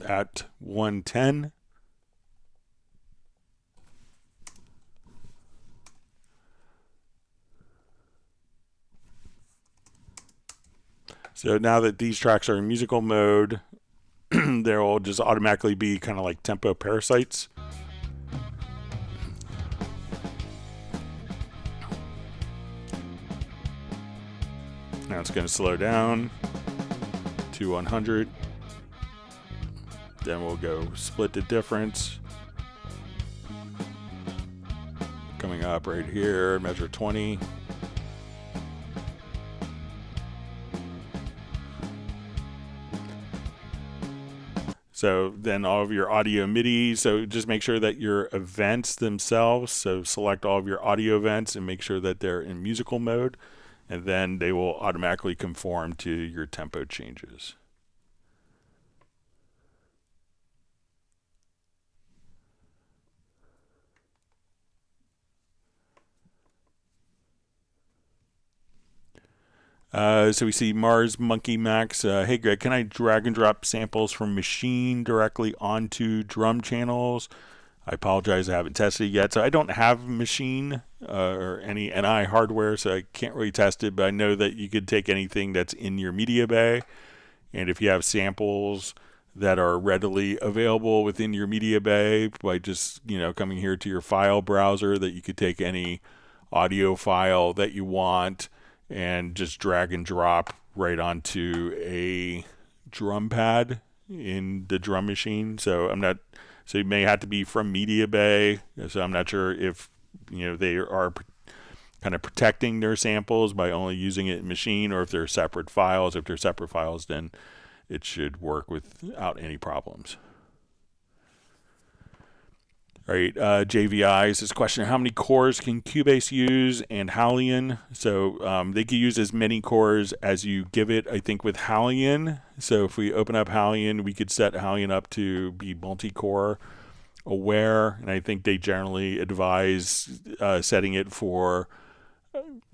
at 110. So now that these tracks are in musical mode, they'll just automatically be kind of like tempo parasites. Now it's going to slow down to 100. Then we'll go split the difference. Coming up right here, measure 20. So then all of your audio MIDI, so just make sure that your events themselves, so select all of your audio events and make sure that they're in musical mode, and then they will automatically conform to your tempo changes. So we see Mars Monkey Max. Hey Greg, can I drag and drop samples from machine directly onto drum channels? I apologize, I haven't tested it yet. So I don't have machine or any NI hardware, so I can't really test it, but I know that you could take anything that's in your media bay, and if you have samples that are readily available within your media bay by just, you know, coming here to your file browser, that you could take any audio file that you want and just drag and drop right onto a drum pad in the drum machine. So it may have to be from media bay. So I'm not sure if, you know, they are kind of protecting their samples by only using it in machine, or if they're separate files. If they're separate files, then it should work without any problems. All right, JVI is this question: how many cores can Cubase use and Hallian? So they can use as many cores as you give it, I think, with Hallian. So if we open up Hallian, we could set Hallian up to be multi-core aware, and I think they generally advise setting it for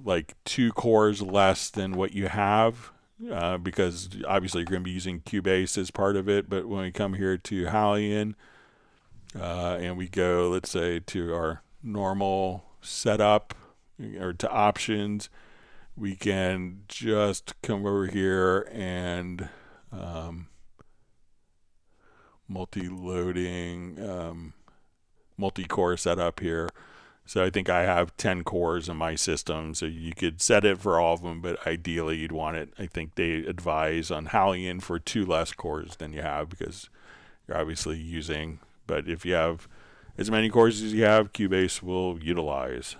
like 2 cores less than what you have. because obviously you're going to be using Cubase as part of it. But when we come here to Halion, and we go, let's say, to our normal setup or to options, we can just come over here and multi-loading, multi-core setup here. So I think I have 10 cores in my system, so you could set it for all of them, but ideally you'd want it. I think they advise on Halion for 2 less cores than you have, because you're obviously using, but if you have as many cores as you have, Cubase will utilize.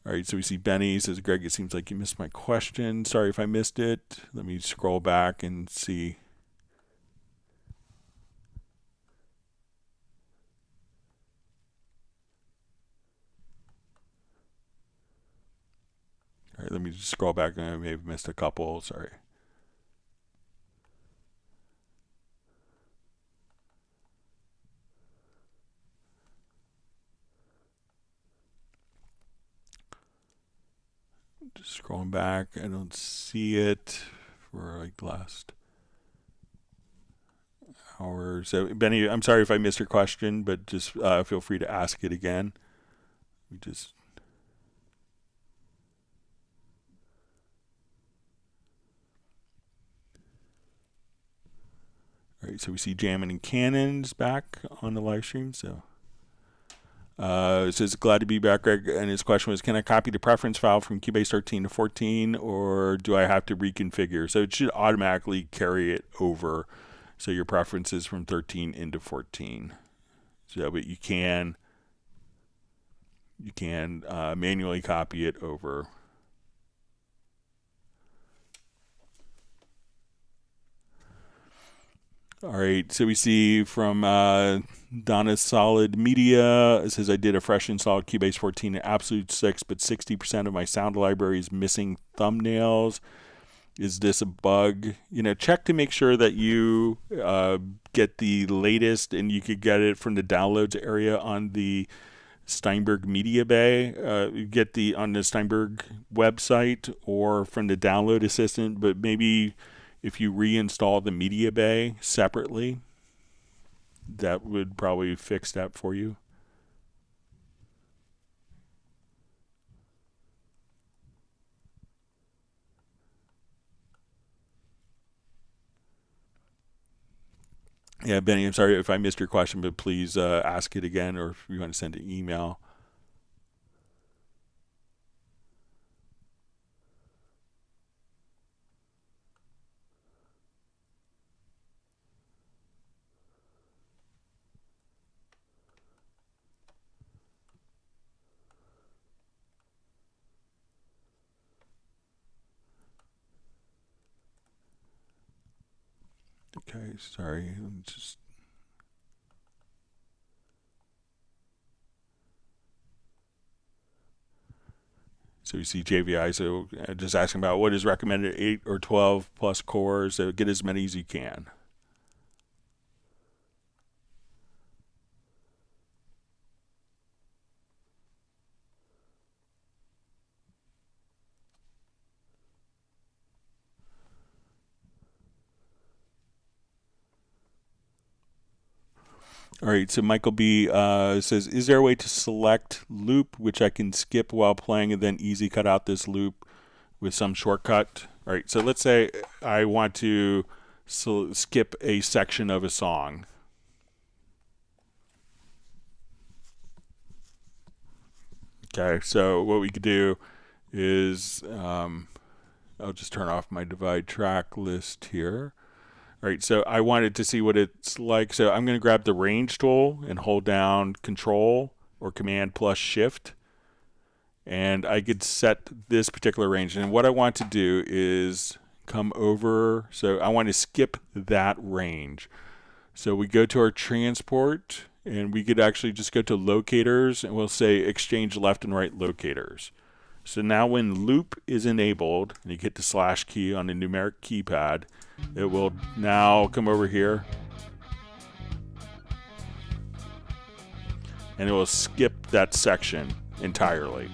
All right, so we see Benny says, Greg, it seems like you missed my question. Sorry if I missed it. Let me scroll back and see. All right, let me just scroll back. I may have missed a couple. Sorry. Just scrolling back. I don't see it for like the last hour. So, Benny, I'm sorry if I missed your question, but just feel free to ask it again. We just... All right, so we see Jammin' and Cannon's back on the live stream. So it says, glad to be back, Greg. And his question was, can I copy the preference file from Cubase 13 to 14, or do I have to reconfigure? So it should automatically carry it over. So your preferences from 13 into 14. So, but you can manually copy it over. All right, so we see from Donna Solid Media, it says, I did a fresh install of Cubase 14 at Absolute 6, but 60% of my sound library is missing thumbnails. Is this a bug? You know, check to make sure that you get the latest, and you could get it from the downloads area on the Steinberg Media Bay. Get the on the Steinberg website or from the download assistant, but maybe if you reinstall the Media Bay separately, that would probably fix that for you. Yeah, Benny, I'm sorry if I missed your question, but please ask it again, or if you want to send an email. Okay, sorry, I'm just... So you see JVI, so just asking about what is recommended, 8 or 12 plus cores, so get as many as you can. All right, so Michael B says, is there a way to select loop, which I can skip while playing and then easy cut out this loop with some shortcut? All right, so let's say I want to skip a section of a song. Okay, so what we could do is, I'll just turn off my divide track list here. All right, so I wanted to see what it's like. So I'm going to grab the range tool and hold down Control or Command plus Shift. And I could set this particular range. And what I want to do is come over. So I want to skip that range. So we go to our transport, and we could actually just go to locators, and we'll say exchange left and right locators. So now when loop is enabled, and you hit the slash key on the numeric keypad, it will now come over here and it will skip that section entirely.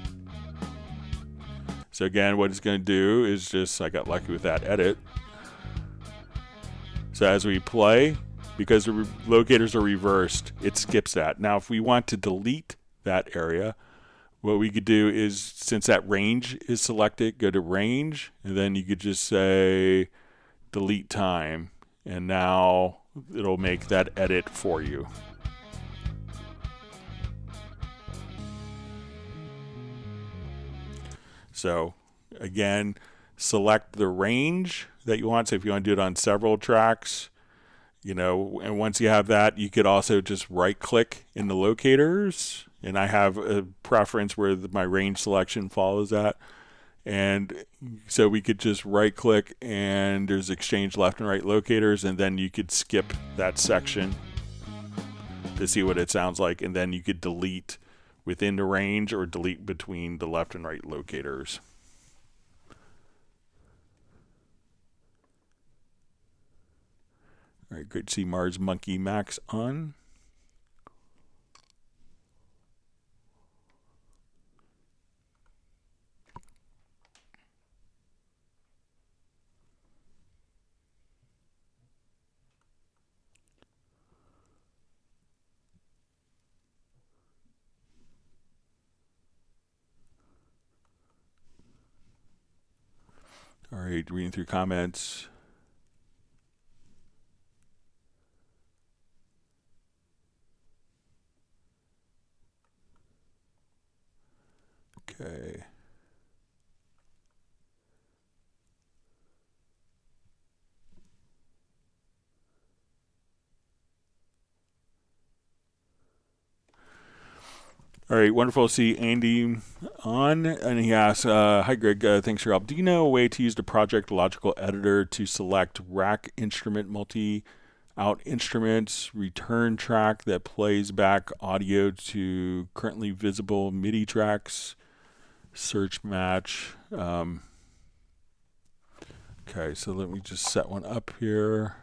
So again, what it's going to do is just, I got lucky with that edit. So as we play, because the locators are reversed, it skips that. Now, if we want to delete that area, what we could do is, since that range is selected, go to range, and then you could just say delete time, and now it'll make that edit for you. So again, select the range that you want. So if you want to do it on several tracks, you know, and once you have that, you could also just right click in the locators. And I have a preference where my range selection follows that. And so we could just right click, and there's exchange left and right locators, and then you could skip that section to see what it sounds like. And then you could delete within the range or delete between the left and right locators. All right, great to see Mars Monkey Max on. All right, reading through comments. Okay. All right, wonderful to see Andy on, and he asks, hi Greg, thanks for your help. Do you know a way to use the Project Logical Editor to select rack instrument multi-out instruments, return track that plays back audio to currently visible MIDI tracks, search match? Okay, so let me just set one up here.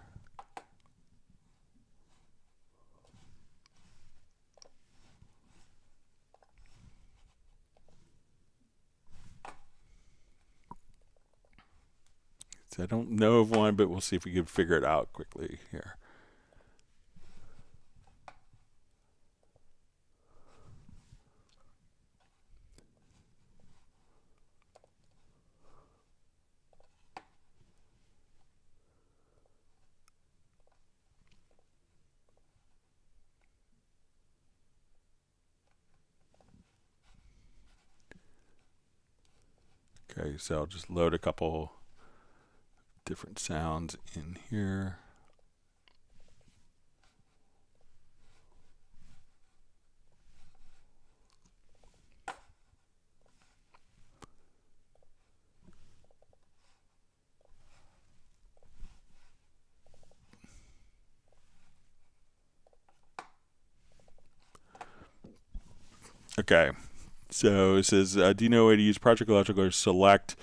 I don't know of one, but we'll see if we can figure it out quickly here. Okay, so I'll just load a couple different sounds in here. Okay, so it says, do you know a way to use Project Logical or select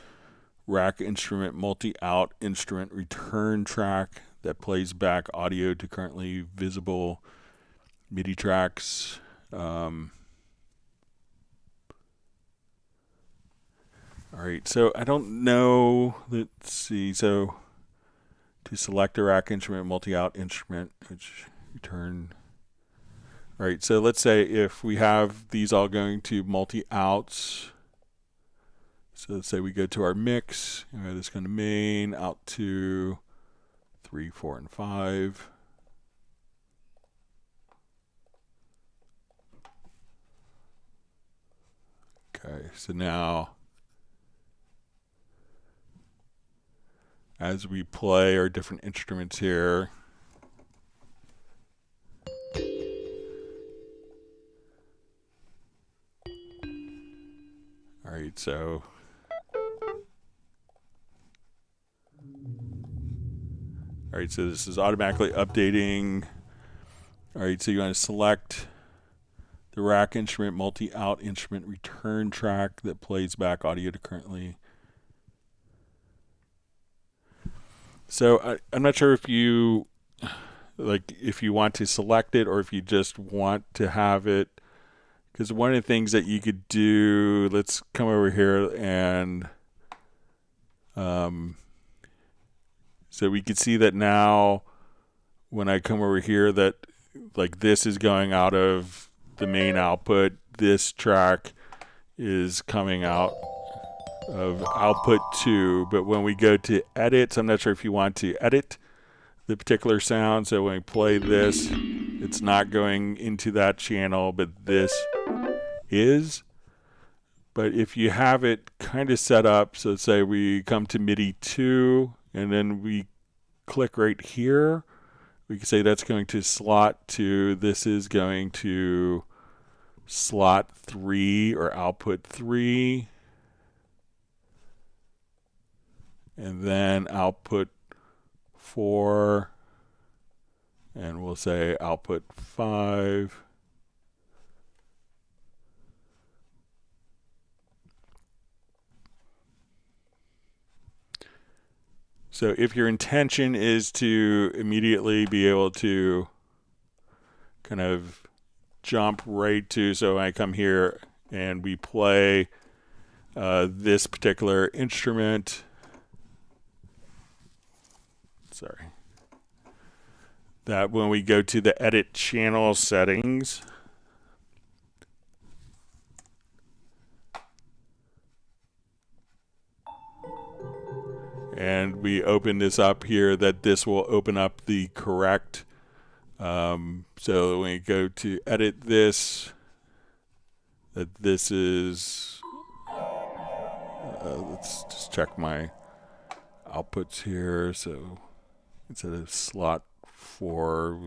rack instrument multi-out instrument return track that plays back audio to currently visible MIDI tracks? All right, so I don't know. Let's see. So to select a rack instrument multi-out instrument, which return. All right, so let's say if we have these all going to multi-outs. So let's say we go to our mix, this going to main, out to 3, 4, and 5. Okay, so now as we play our different instruments here, all right, so all right, so this is automatically updating. All right, so you want to select the rack instrument multi-out instrument return track that plays back audio to currently. So I'm not sure if you if you want to select it or if you just want to have it, because one of the things that you could do, let's come over here and So we can see that now when I come over here that like this is going out of the main output. This track is coming out of output 2. But when we go to edit, so I'm not sure if you want to edit the particular sound. So when we play this, it's not going into that channel, but this is. But if you have it kind of set up, so say we come to MIDI 2 and then we click right here, we can say that's going to slot to, this is going to slot 3 or output 3, and then output 4, and we'll say output 5. So if your intention is to immediately be able to kind of jump right to, so I come here and we play this particular instrument, sorry, that when we go to the edit channel settings, and we open this up here, that this will open up the correct, so when we go to edit this, that this is, let's just check my outputs here. So instead of slot 4,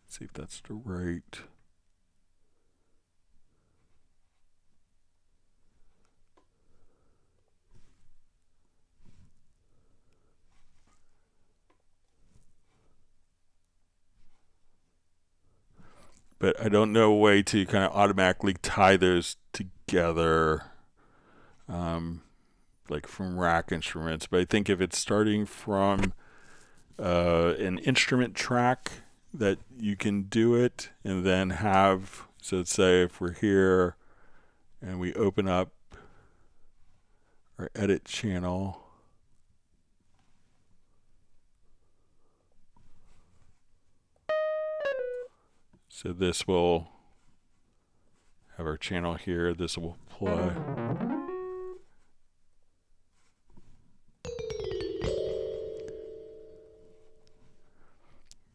see if that's the right. But I don't know a way to kind of automatically tie those together, like from rack instruments. But I think if it's starting from an instrument track, that you can do it, and then have, so let's say if we're here and we open up our edit channel, so this will have our channel here, this will play.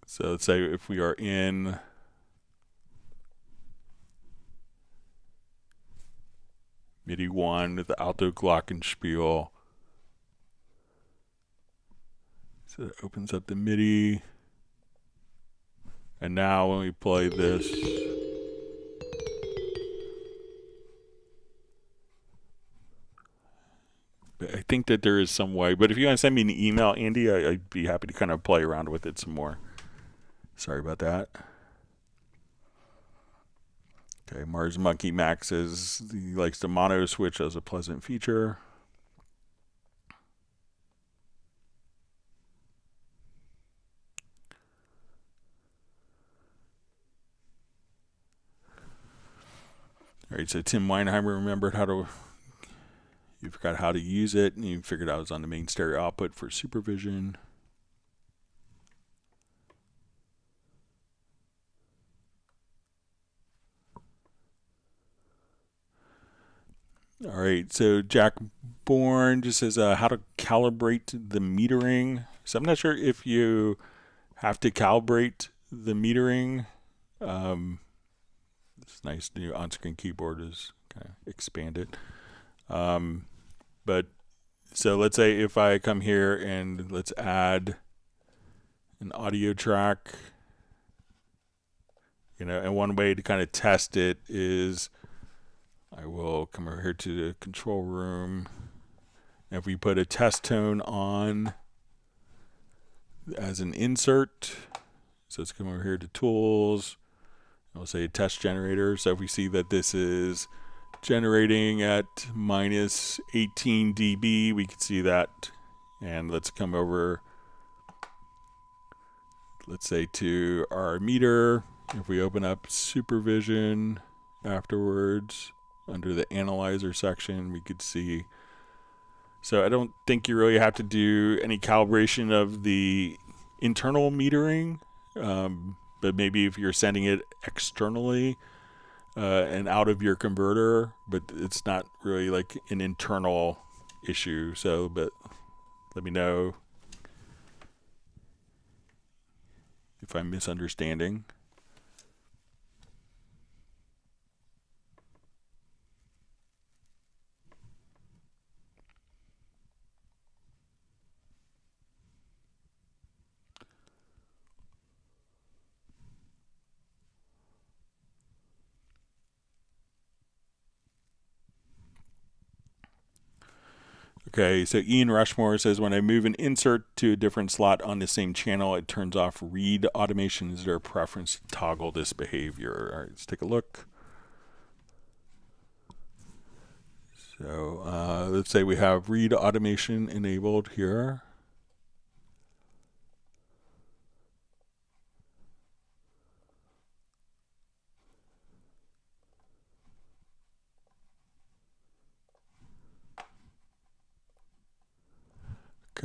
So let's say if we are in MIDI 1 with the alto glockenspiel, so it opens up the MIDI. And now when we play this, I think that there is some way, but if you want to send me an email, Andy, I'd be happy to kind of play around with it some more. Sorry about that. Okay, Mars Monkey Max says he likes the mono switch as a pleasant feature. All right, so Tim Weinheimer remembered how to, you forgot how to use it, and you figured out it was on the main stereo output for supervision. All right, so Jack Bourne just says how to calibrate the metering. So I'm not sure if you have to calibrate the metering. This nice new on-screen keyboard is kind of expanded. But so let's say if I come here and let's add an audio track, you know, and one way to kind of test it is I will come over here to the control room. And if we put a test tone on as an insert, so let's come over here to tools, we'll say test generator. So if we see that this is generating at minus 18 dB, we can see that. And let's come over, let's say to our meter. If we open up supervision afterwards, under the analyzer section, we could see. So I don't think you really have to do any calibration of the internal metering, but maybe if you're sending it externally and out of your converter, but it's not really like an internal issue. So, but let me know if I'm misunderstanding. Okay, so Ian Rushmore says, when I move an insert to a different slot on the same channel, it turns off read automation. Is there a preference to toggle this behavior? All right, let's take a look. So let's say we have read automation enabled here.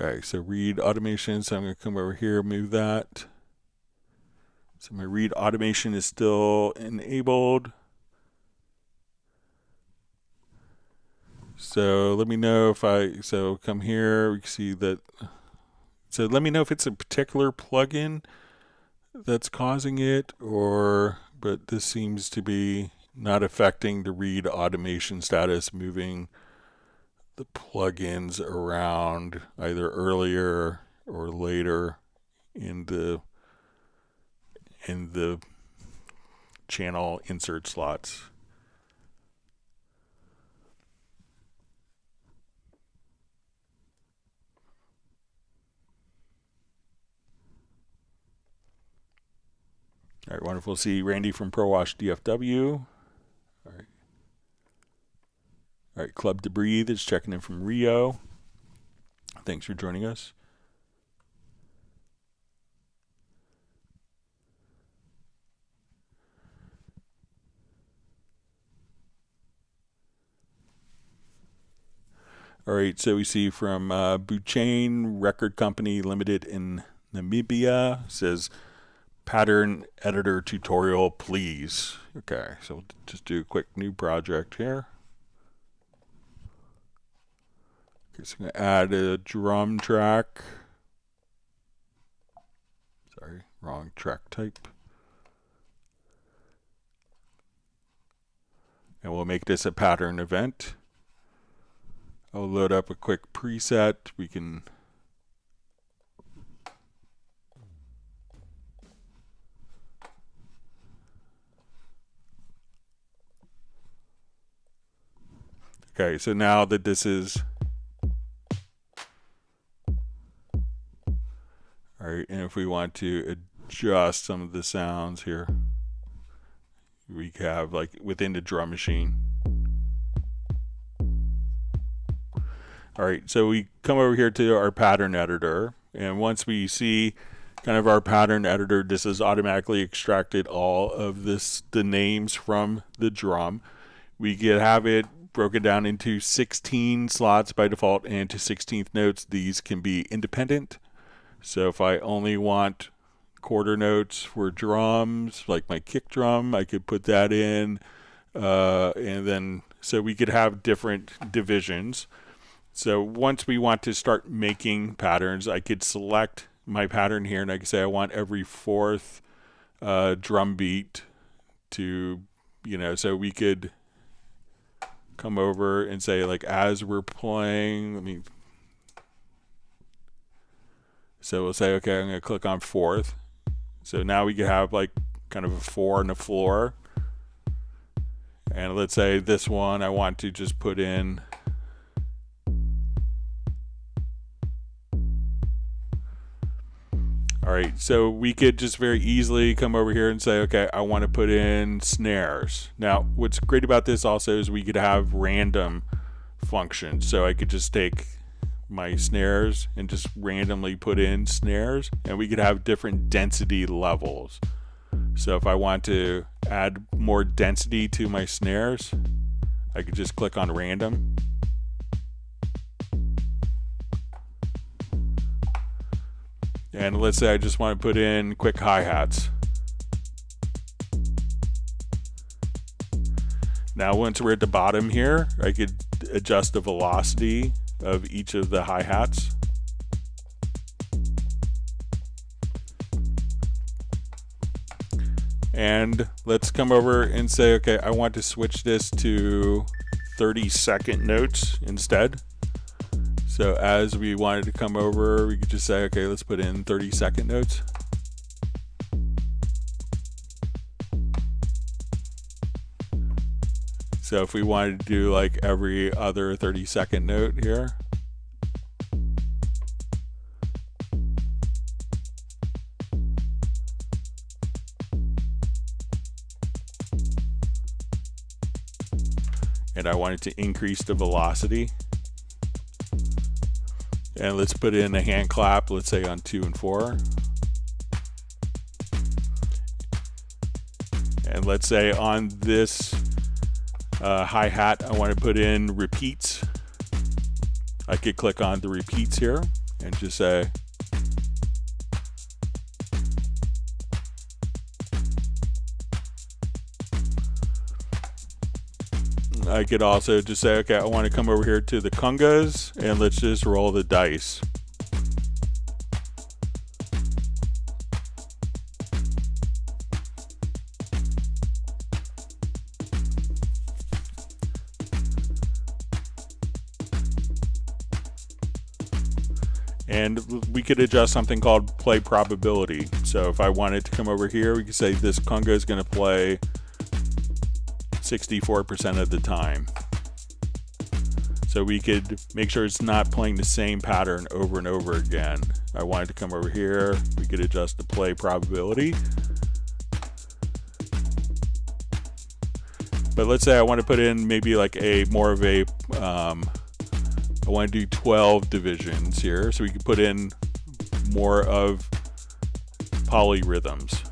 Okay, so read automation, so I'm going to come over here, move that. So my read automation is still enabled. So let me know if so come here, we can see that. So let me know if it's a particular plugin that's causing it, but this seems to be not affecting the read automation status, moving the plugins around either earlier or later in the channel insert slots. All right, wonderful to see Randy from ProWash DFW. All right. All right, Club to Breathe is checking in from Rio. Thanks for joining us. All right, so we see from Buchain Record Company Limited in Namibia, says pattern editor tutorial, please. Okay, so we'll just do a quick new project here. Okay, so I'm going to add a drum track. Sorry, wrong track type. And we'll make this a pattern event. I'll load up a quick preset. We can okay, so now that this is all right, and if we want to adjust some of the sounds here, we have like within the drum machine. All right, so we come over here to our pattern editor, and once we see kind of our pattern editor, this has automatically extracted all of the names from the drum. We can have it broken down into 16 slots by default and to 16th notes. These can be independent. So if I only want quarter notes for drums, like my kick drum, I could put that in, and then so we could have different divisions. So once we want to start making patterns, I could select my pattern here, and I could say I want every fourth drum beat to, so we could come over and say, like, as we're playing, so we'll say, okay, I'm going to click on fourth. So now we could have like kind of a 4 and a floor. And let's say this one I want to just put in all right, so we could just very easily come over here and say, okay, I want to put in snares. Now, what's great about this also is we could have random functions. So I could just take my snares and just randomly put in snares, and we could have different density levels. So if I want to add more density to my snares, I could just click on random. And let's say I just want to put in quick hi-hats. Now once we're at the bottom here, I could adjust the velocity of each of the hi-hats. And let's come over and say, okay, I want to switch this to 30-second notes instead. So as we wanted to come over, we could just say, okay, let's put in 30-second notes. So if we wanted to do like every other 30-second note here. And I wanted to increase the velocity. And let's put in a hand clap, let's say on 2 and 4. And let's say on this hi-hat, I want to put in repeats. I could click on the repeats here and just say, I could also just say, okay, I want to come over here to the congas and let's just roll the dice. And we could adjust something called play probability. So if I wanted to come over here, we could say this conga is going to play 64% of the time. So we could make sure it's not playing the same pattern over and over again. I wanted to come over here, we could adjust the play probability. But let's say I want to put in maybe like a more of a, I want to do 12 divisions here. So we could put in more of polyrhythms.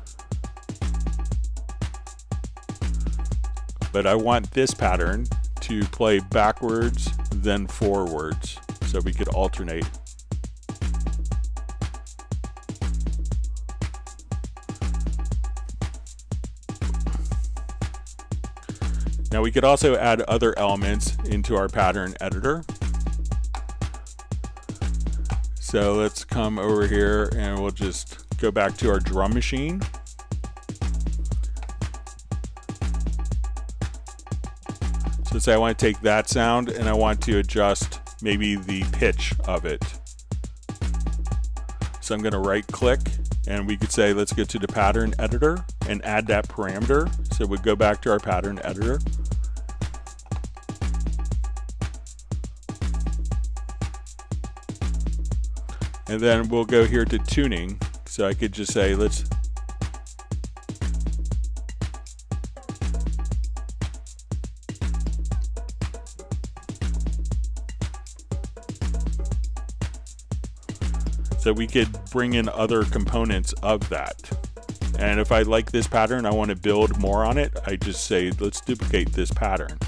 But I want this pattern to play backwards, then forwards, so we could alternate. Now we could also add other elements into our pattern editor. So let's come over here and we'll just go back to our drum machine. So say I want to take that sound and I want to adjust maybe the pitch of it. So I'm going to right click and we could say let's go to the pattern editor and add that parameter. So we go back to our pattern editor. And then we'll go here to tuning. So I could just say let's so we could bring in other components of that. And if I like this pattern, I want to build more on it, I just say, let's duplicate this pattern.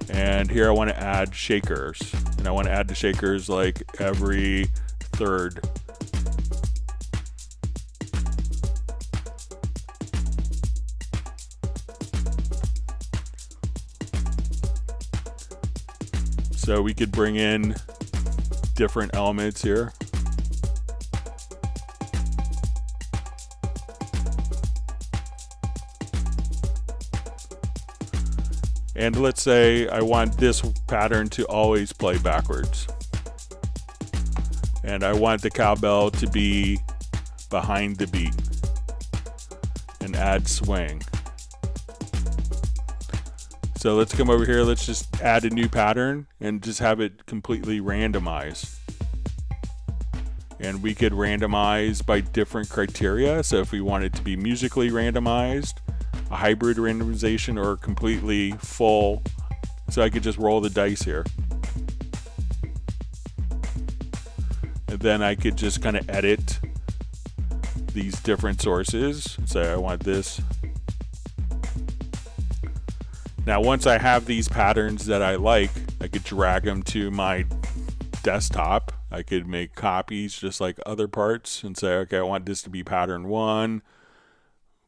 And here I want to add shakers. And I want to add the shakers like every third. So we could bring in different elements here. And let's say I want this pattern to always play backwards. And I want the cowbell to be behind the beat. And add swing. So let's come over here, let's just add a new pattern and just have it completely randomized. And we could randomize by different criteria. So if we want it to be musically randomized, a hybrid randomization, or completely full. So I could just roll the dice here. And then I could just kind of edit these different sources. Say I want this. Now, once I have these patterns that I like, I could drag them to my desktop. I could make copies just like other parts and say, okay, I want this to be pattern 1,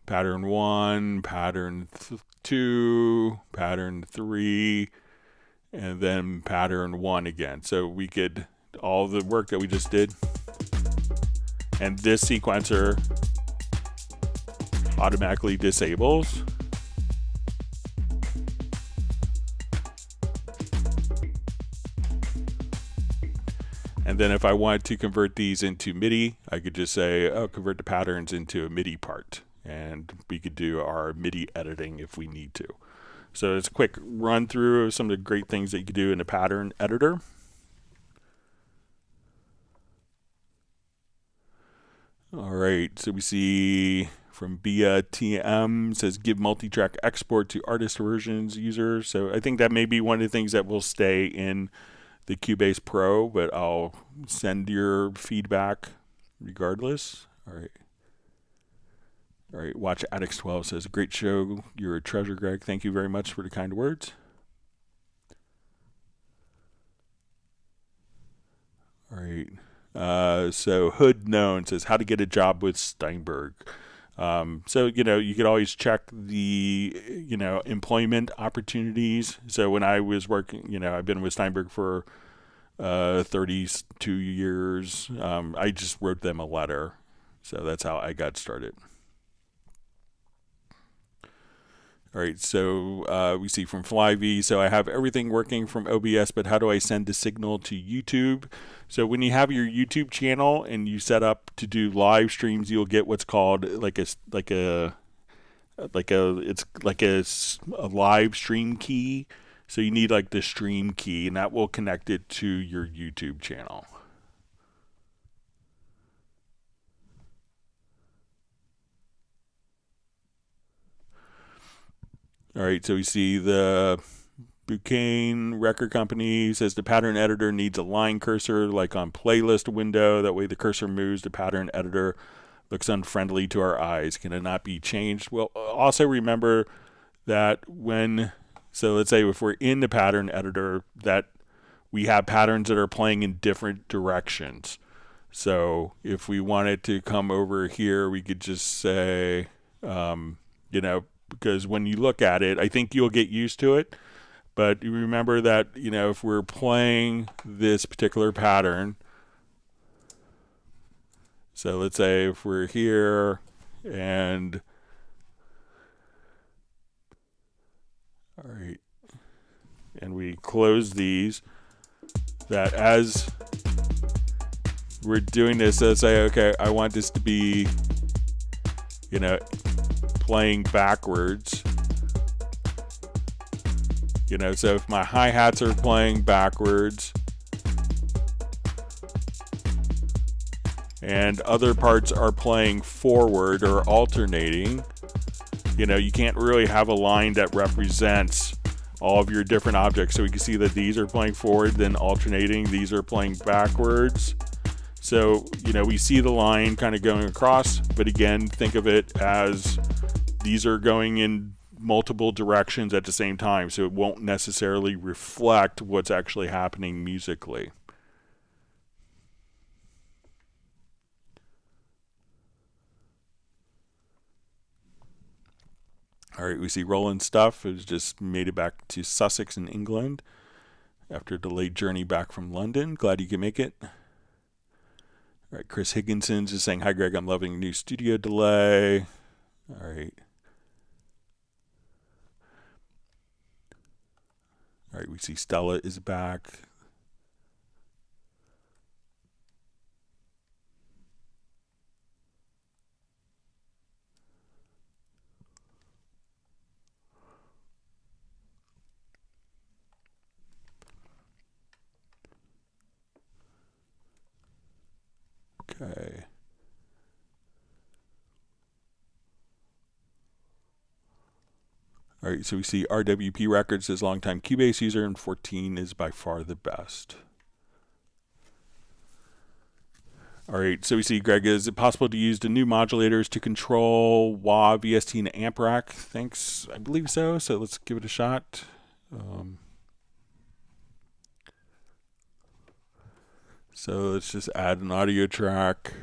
pattern 1, pattern 2, pattern 3, and then pattern 1 again. So we could, all the work that we just did, and this sequencer automatically disables. And then if I wanted to convert these into MIDI, I could just say, oh, convert the patterns into a MIDI part. And we could do our MIDI editing if we need to. So it's a quick run through of some of the great things that you could do in the pattern editor. All right, so we see from Bia TM says give multi-track export to artist versions user. So I think that may be one of the things that will stay in the Cubase Pro, but I'll send your feedback regardless. All right. All right, Watch Addicts 12 says, great show. You're a treasure, Greg. Thank you very much for the kind words. All right. So Hood Known says, how to get a job with Steinberg. So, you could always check the, employment opportunities. So when I was working, I've been with Steinberg for 32 years. I just wrote them a letter. So that's how I got started. All right, so we see from FlyV, so I have everything working from OBS, but how do I send the signal to YouTube? So when you have your YouTube channel and you set up to do live streams, you'll get what's called it's like a live stream key. So you need like the stream key, and that will connect it to your YouTube channel. All right, so we see the Bouquet Record Company says the pattern editor needs a line cursor like on playlist window. That way the cursor moves, the pattern editor looks unfriendly to our eyes. Can it not be changed? Well, also remember that so let's say if we're in the pattern editor, that we have patterns that are playing in different directions. So if we wanted to come over here, we could just say, because when you look at it, I think you'll get used to it. But you remember that, if we're playing this particular pattern, so let's say if we're here and, all right, and we close these, that as we're doing this, let's say, okay, I want this to be, playing backwards. So if my hi-hats are playing backwards and other parts are playing forward or alternating, you can't really have a line that represents all of your different objects. So we can see that these are playing forward, then alternating, these are playing backwards. So, we see the line kind of going across, but again, think of it as these are going in multiple directions at the same time, so it won't necessarily reflect what's actually happening musically. All right, we see Roland Stuff has just made it back to Sussex in England after a delayed journey back from London. Glad you can make it. All right, Chris Higginson's is saying, hi Greg, I'm loving new studio delay. All right. All right, we see Stella is back. Okay. All right, so we see RWP Records says longtime Cubase user, and 14 is by far the best. All right, so we see, Greg, is it possible to use the new modulators to control wah, VST, and amp rack? Thanks, I believe so. So let's give it a shot. So let's just add an audio track.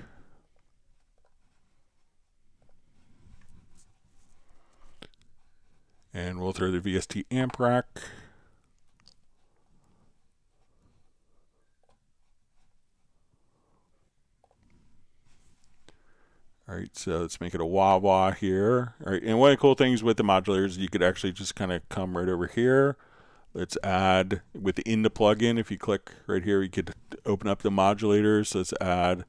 And we'll throw the VST amp rack. All right, so let's make it a wah-wah here. All right, and one of the cool things with the modulators, you could actually just kind of come right over here. Let's add within the plugin. If you click right here, you could open up the modulators. So let's add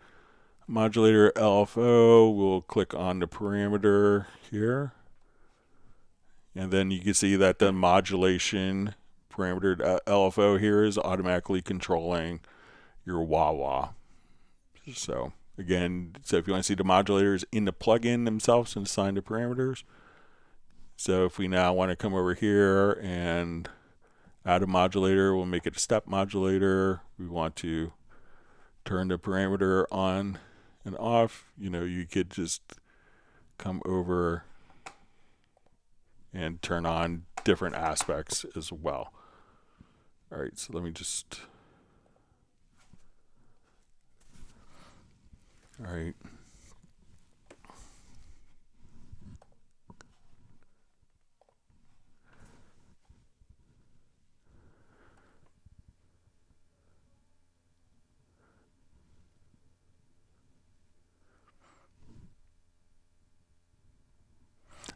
modulator LFO. We'll click on the parameter here. And then you can see that the modulation parameter LFO here is automatically controlling your wah-wah. So again, so if you want to see the modulators in the plugin themselves and assign the parameters. So if we now want to come over here and add a modulator, we'll make it a step modulator. We want to turn the parameter on and off. You know, you could just come over and turn on different aspects as well. All right, so let me just, all right.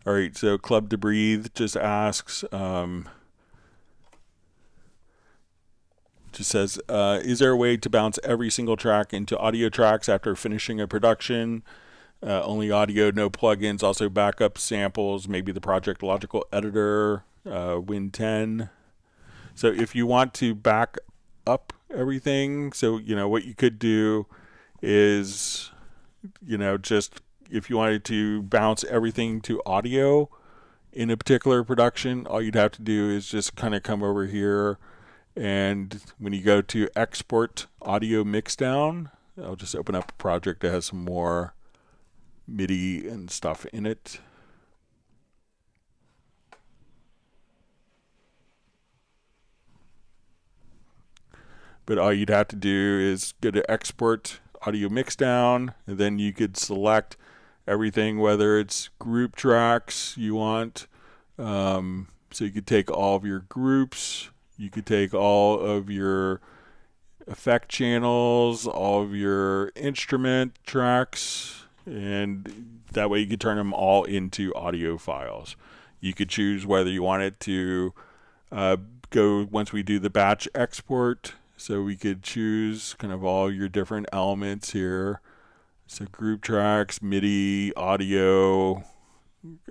All right, so Club to Breathe just asks, just says, is there a way to bounce every single track into audio tracks after finishing a production? Only audio, no plugins, also backup samples, maybe the Project Logical Editor, Win 10. So if you want to back up everything, so, you know, what you could do is, you know, just if you wanted to bounce everything to audio in a particular production, all you'd have to do is just kind of come over here, and when you go to export audio mixdown, I'll just open up a project that has some more MIDI and stuff in it. But all you'd have to do is go to export audio mixdown, and then you could select everything, whether it's group tracks you want. So you could take all of your groups, you could take all of your effect channels, all of your instrument tracks, and that way you could turn them all into audio files. You could choose whether you want it to go once we do the batch export. So we could choose kind of all your different elements here. So group tracks, MIDI, audio,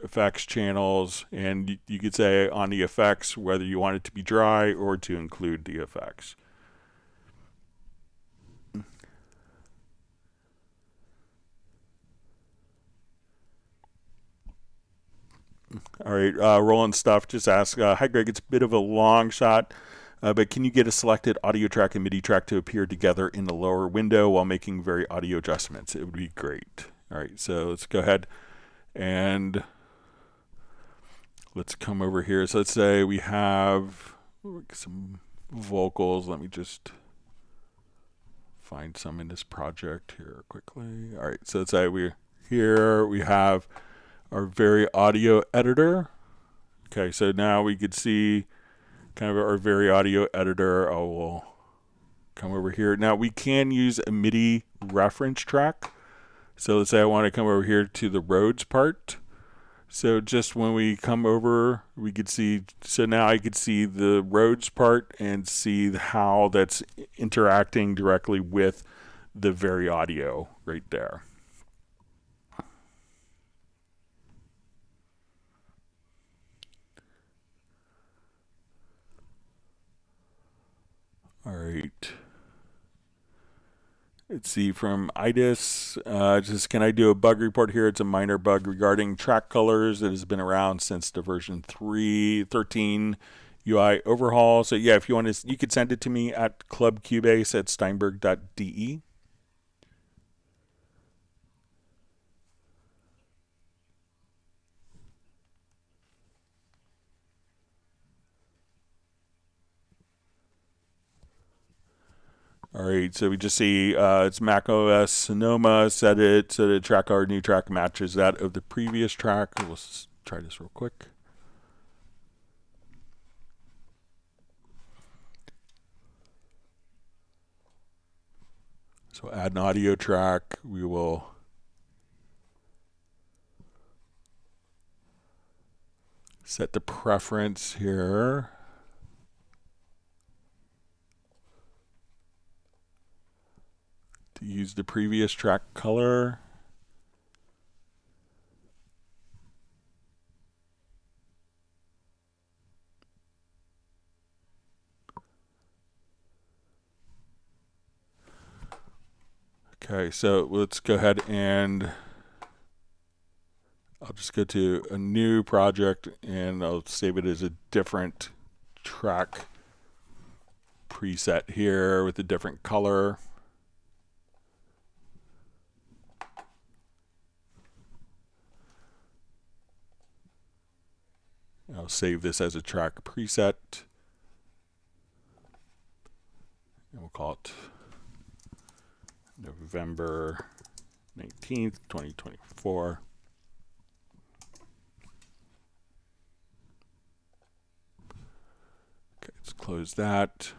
effects channels, and you could say on the effects whether you want it to be dry or to include the effects. All right, Roland Stuff just asks, hi Greg, it's a bit of a long shot, but can you get a selected audio track and MIDI track to appear together in the lower window while making very audio adjustments? It would be great. All right, so let's go ahead and let's come over here. So let's say we have some vocals. Let me just find some in this project here quickly. All right, so let's say we're here. We have our very audio editor. Okay, so now we could see kind of our very audio editor. Oh, we'll come over here. Now we can use a MIDI reference track. So let's say I want to come over here to the Rhodes part. So just when we come over, we could see, so now I could see the Rhodes part and see how that's interacting directly with the very audio right there. All right. Let's see from IDIS. Just can I do a bug report here? It's a minor bug regarding track colors that has been around since the version 13 UI overhaul. So yeah, if you want to, you could send it to me at clubcubase@steinberg.de. All right, so we just see it's Mac OS Sonoma. Set it so the track our new track matches that of the previous track. Let's try this real quick. So add an audio track. We will set the preference here. To use the previous track color. Okay, so let's go ahead and I'll just go to a new project and I'll save it as a different track preset here with a different color. I'll save this as a track preset. And we'll call it November 19th, 2024. Okay, let's close that.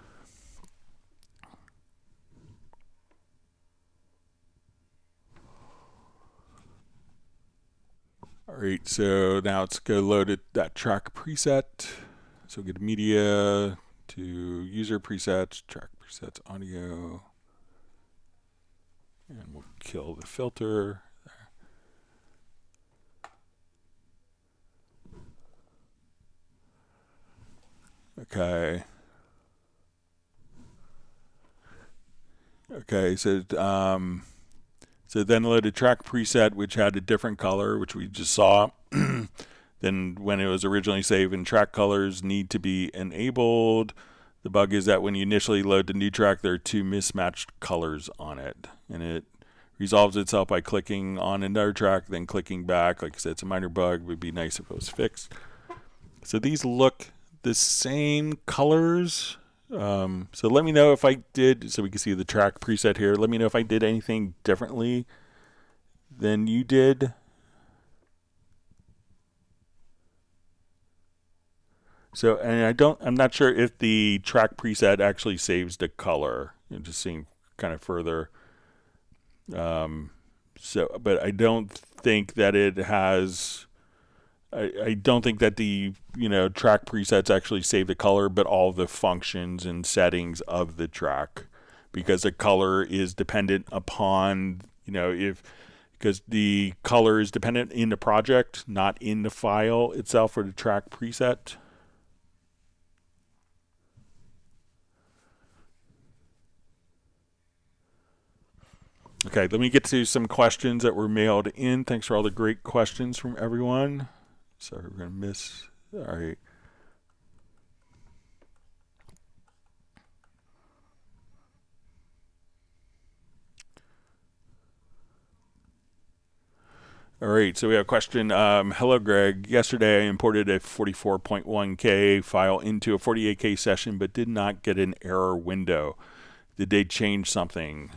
All right, so now let's go load that track preset. So we'll get media to user presets, track presets, audio. And we'll kill the filter there. Okay. Okay, so then load a track preset which had a different color, which we just saw. Then when it was originally saved, and track colors need to be enabled. The bug is that when you initially load the new track, there are two mismatched colors on it. And it resolves itself by clicking on another track, then clicking back. Like I said, it's a minor bug. It would be nice if it was fixed. So these look the same colors. So let me know if I did, so we can see the track preset here. Let me know if I did anything differently than you did. So, and I'm not sure if the track preset actually saves the color. I'm just seeing kind of further. But I don't think that it has, I don't think that the, track presets actually save the color, but all the functions and settings of the track, because the color is dependent upon, because the color is dependent in the project, not in the file itself for the track preset. Okay, let me get to some questions that were mailed in. Thanks for all the great questions from everyone. Sorry, we're going to miss. All right. All right, so we have a question. Hello, Greg. Yesterday I imported a 44.1K file into a 48K session, but did not get an error window. Did they change something?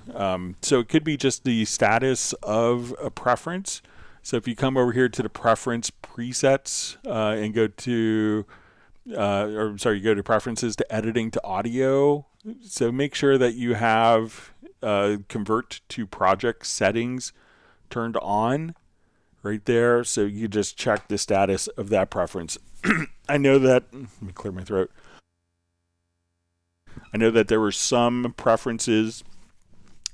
So it could be just the status of a preference. So if you come over here to the preference presets and go to, you go to preferences to editing to audio. So make sure that you have convert to project settings turned on right there. So you just check the status of that preference. I know that, let me clear my throat. I know that there were some preferences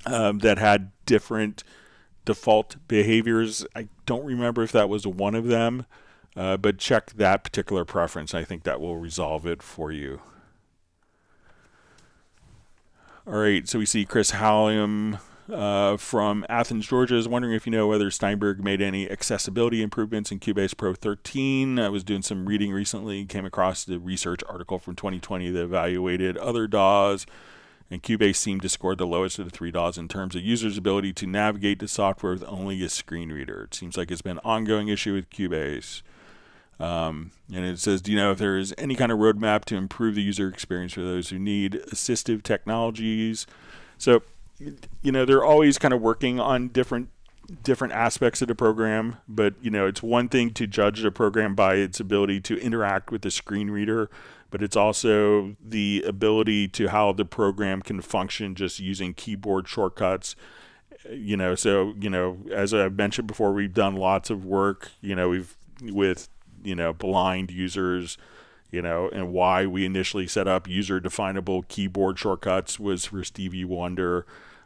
that had different default behaviors. I don't remember if that was one of them, but check that particular preference. I think that will resolve it for you. All right, so we see Chris Hallam from Athens, Georgia is wondering if you know whether Steinberg made any accessibility improvements in Cubase Pro 13. I was doing some reading recently, came across the research article from 2020 that evaluated other DAWs, and Cubase seemed to score the lowest of the three DAWs in terms of users' ability to navigate the software with only a screen reader. It seems like it's been an ongoing issue with Cubase. And it says, do you know if there is any kind of roadmap to improve the user experience for those who need assistive technologies? So, they're always kind of working on different aspects of the program, but it's one thing to judge the program by its ability to interact with the screen reader, but it's also the ability to how the program can function just using keyboard shortcuts. So as I've mentioned before, we've done lots of work with blind users, and why we initially set up user definable keyboard shortcuts was for Stevie Wonder.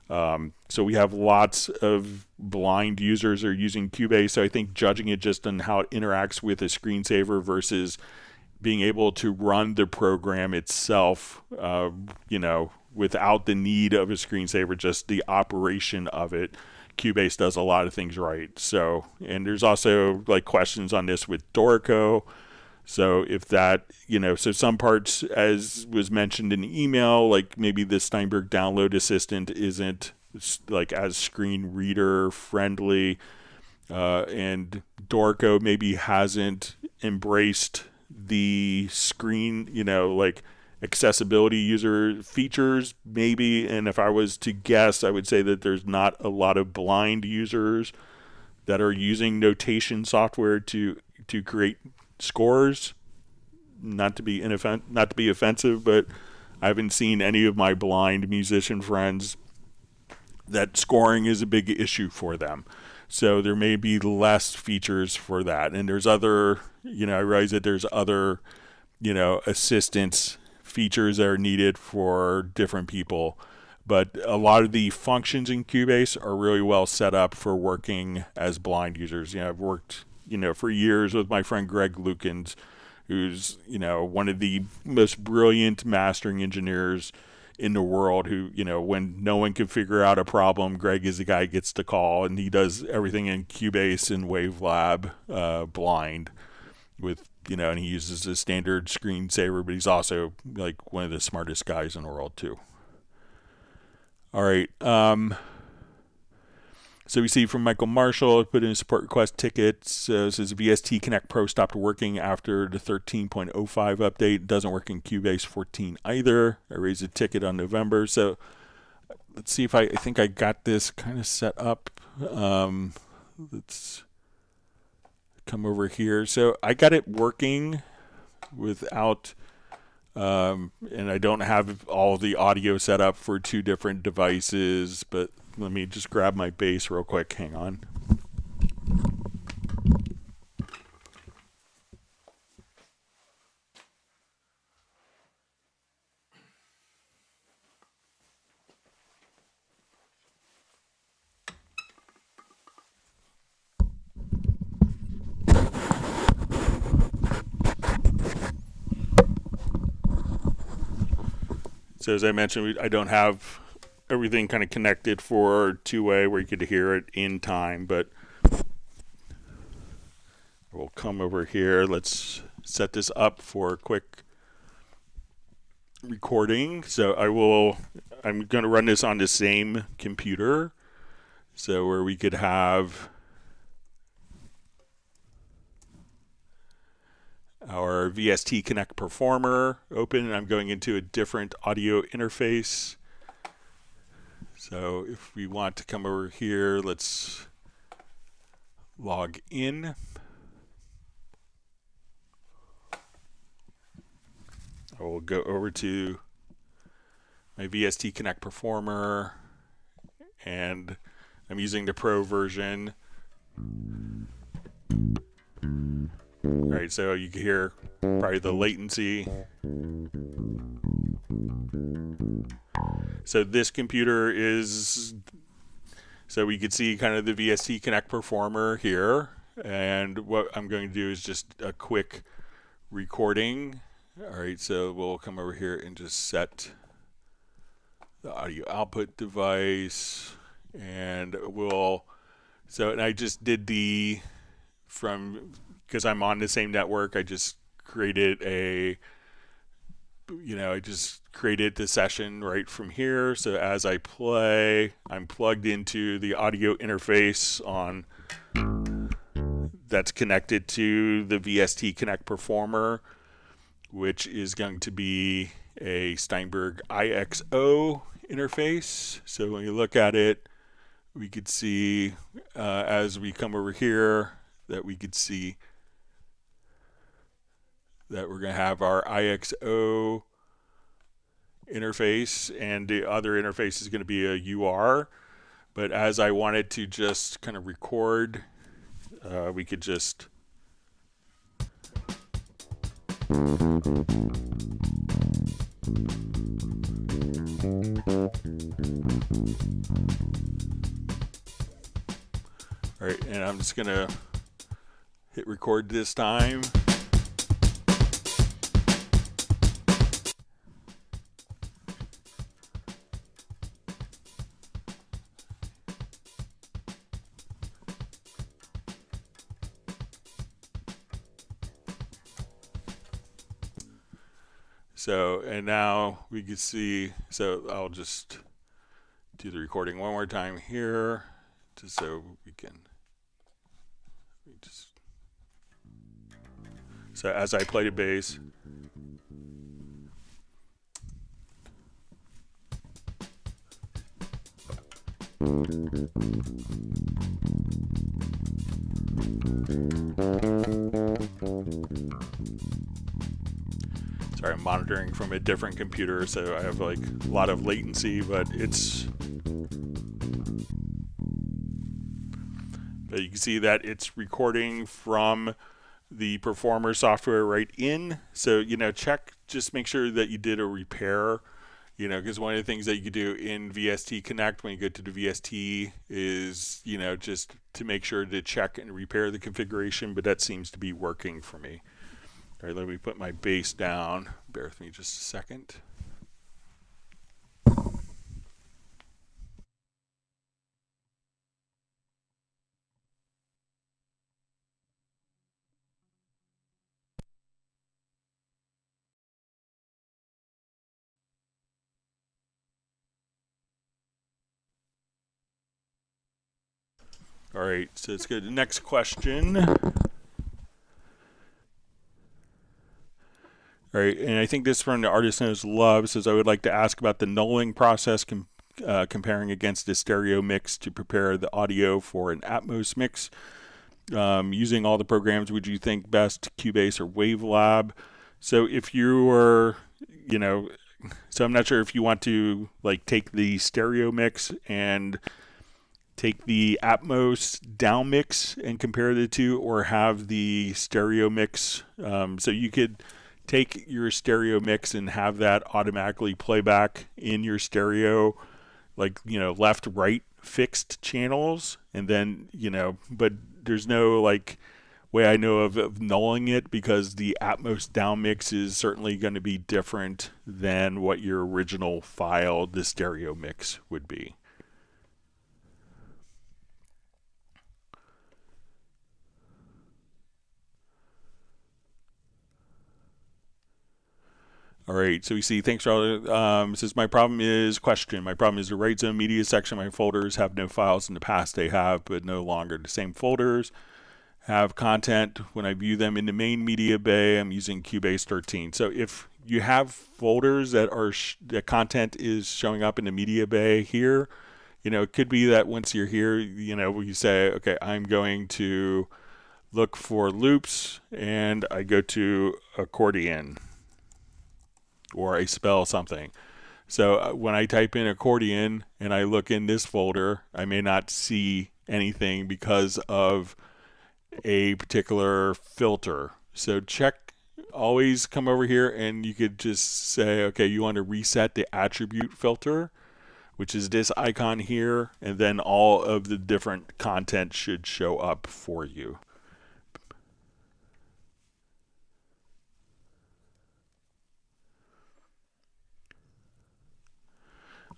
So we have lots of blind users are using Cubase. So I think judging it just on how it interacts with a screensaver versus being able to run the program itself, without the need of a screensaver, just the operation of it, Cubase does a lot of things right. So, and there's also like questions on this with Dorico. So if that, so some parts, as was mentioned in the email, like maybe the Steinberg download assistant isn't like as screen reader friendly, and Dorico maybe hasn't embraced the screen, like accessibility user features maybe. And if I was to guess, I would say that there's not a lot of blind users that are using notation software to create scores. Not to be offensive, but I haven't seen any of my blind musician friends that scoring is a big issue for them. So there may be less features for that. And there's other, I realize that there's other, assistance features that are needed for different people. But a lot of the functions in Cubase are really well set up for working as blind users. I've worked, for years with my friend Greg Lukens, who's, one of the most brilliant mastering engineers in the world, who, when no one can figure out a problem, Greg is the guy who gets the call, and he does everything in Cubase and Wavelab blind with, and he uses a standard screensaver, but he's also like one of the smartest guys in the world too. All right. So we see from Michael Marshall, put in a support request ticket. So it says VST Connect Pro stopped working after the 13.05 update. Doesn't work in Cubase 14 either. I raised a ticket on November. So let's see if I think I got this kind of set up. Let's come over here. So I got it working without, and I don't have all the audio set up for two different devices, but let me just grab my bass real quick. Hang on. So as I mentioned, I don't have everything kind of connected for two-way where you could hear it in time, but we'll come over here. Let's set this up for a quick recording. So I'm going to run this on the same computer, so where we could have our VST Connect Performer open, and I'm going into a different audio interface. So if we want to come over here, let's log in. I will go over to my VST Connect Performer, and I'm using the Pro version. All right, so you can hear probably the latency. So this computer is, so we could see kind of the VST Connect Performer here, and what I'm going to do is just a quick recording. All right, so we'll come over here and just set the audio output device, and and I just did because I'm on the same network, I just created the session right from here. So as I play, I'm plugged into the audio interface that's connected to the VST Connect Performer, which is going to be a Steinberg IXO, interface. So when you look at it, we could see as we come over here that we could see that we're going to have our IXO interface, and the other interface is going to be a UR. But as I wanted to just kind of record, we could just all right, and I'm just going to hit record this time. So, and now we can see, so I'll just do the recording one more time here, just so we can, so as I play the bass, sorry, I'm monitoring from a different computer, so I have like a lot of latency, but you can see that it's recording from the Performer software right in. So, just make sure that you did a repair, because one of the things that you could do in VST Connect when you go to the VST is, just to make sure to check and repair the configuration, but that seems to be working for me. All right, let me put my bass down. Bear with me just a second. All right, so let's go to the next question. All right, and I think this from the artist knows love says, I would like to ask about the nulling process comparing against a stereo mix to prepare the audio for an Atmos mix. Using all the programs, would you think best Cubase or Wavelab? So if you were, so I'm not sure if you want to like take the stereo mix and take the Atmos down mix and compare the two, or have the stereo mix. So you could take your stereo mix and have that automatically play back in your stereo, like, left, right fixed channels. And then, but there's no like way I know of nulling it, because the Atmos down mix is certainly going to be different than what your original file, the stereo mix, would be. All right, so we see, thanks for all, says, my problem is the right zone media section. My folders have no files. In the past they have, but no longer. The same folders have content. When I view them in the main media bay, I'm using Cubase 13. So if you have folders that are, the content is showing up in the media bay here, it could be that once you're here, you say, okay, I'm going to look for loops, and I go to accordion, or I spell something. So when I type in accordion and I look in this folder, I may not see anything because of a particular filter. So always come over here, and you could just say, okay, you want to reset the attribute filter, which is this icon here, and then all of the different content should show up for you.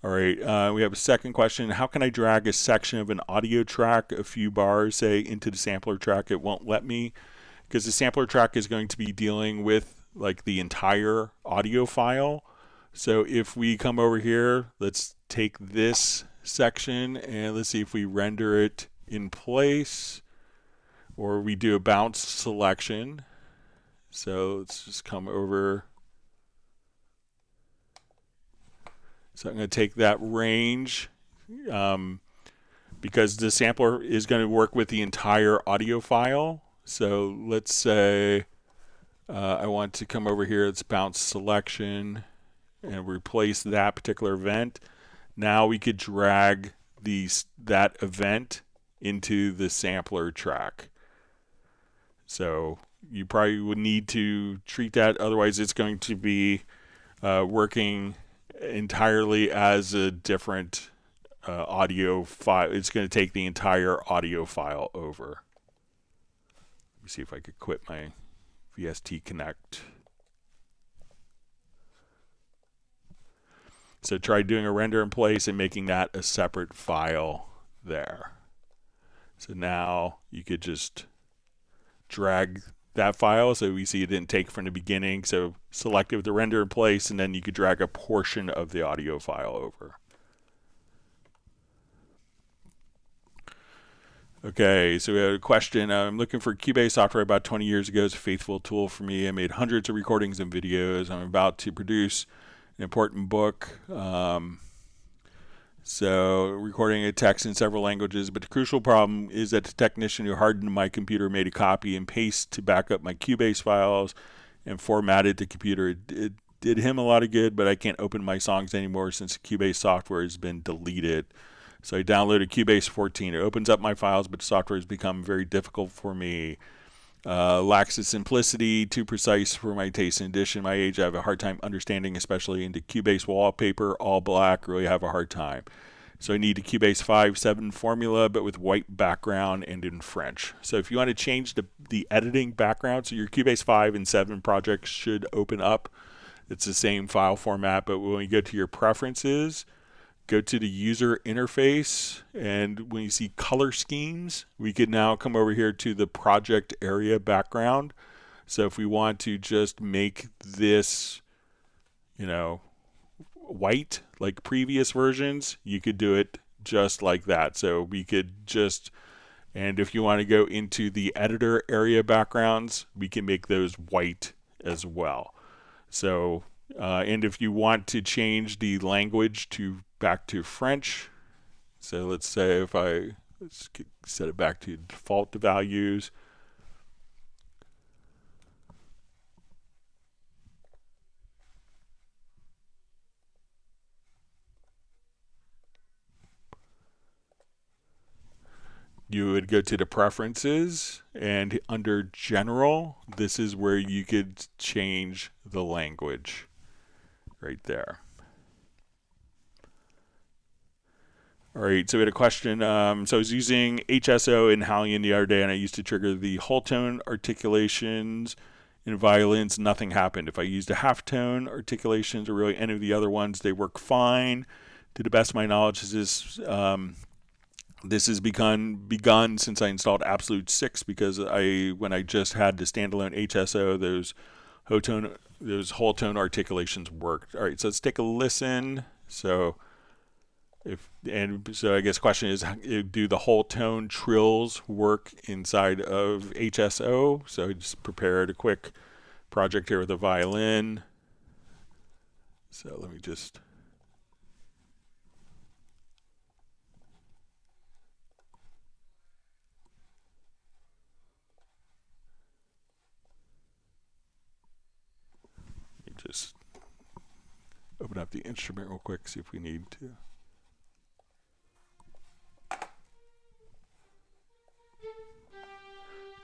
All right, we have a second question. How can I drag a section of an audio track, a few bars, say, into the sampler track? It won't let me, because the sampler track is going to be dealing with like the entire audio file. So if we come over here, let's take this section and let's see if we render it in place, or we do a bounce selection. So let's just come over. So I'm going to take that range because the sampler is going to work with the entire audio file. So let's say I want to come over here, it's bounce selection, and replace that particular event. Now we could drag that event into the sampler track. So you probably would need to treat that, otherwise it's going to be working entirely as a different audio file. It's going to take the entire audio file over. Let me see if I could quit my VST Connect. So try doing a render in place and making that a separate file there. So now you could just drag that file, so we see it didn't take from the beginning. So select it with the render in place, and then you could drag a portion of the audio file over. Okay, so we have a question. I'm looking for Cubase software about 20 years ago. It's a faithful tool for me. I made hundreds of recordings and videos. I'm about to produce an important book. So recording a text in several languages, but the crucial problem is that the technician who hardened my computer made a copy and paste to back up my Cubase files and formatted the computer. It did him a lot of good, but I can't open my songs anymore since the Cubase software has been deleted. So I downloaded Cubase 14. It opens up my files, but the software has become very difficult for me. Lacks the simplicity, too precise for my taste. In addition, my age, I have a hard time understanding, especially into Cubase wallpaper, all black, really have a hard time. So I need a Cubase 5.7 formula, but with white background and in French. So if you want to change the editing background, so your Cubase 5 and 7 projects should open up. It's the same file format, but when you go to your preferences, go to the user interface, and when you see color schemes, we can now come over here to the project area background. So if we want to just make this, white like previous versions, you could do it just like that. So we could just, and if you want to go into the editor area backgrounds, we can make those white as well. So, and if you want to change the language back to French, so let's say if let's set it back to default values. You would go to the preferences, and under general, this is where you could change the language right there. All right, so we had a question. So I was using HSO in Hallian the other day, and I used to trigger the whole tone articulations in violins. Nothing happened. If I used a half tone articulations or really any of the other ones, they work fine. To the best of my knowledge, this has begun since I installed Absolute 6, because when I just had the standalone HSO, those whole tone articulations worked. All right, so let's take a listen. So I guess the question is, do the whole tone trills work inside of HSO? So I just prepared a quick project here with a violin. So let me just open up the instrument real quick, see if we need to.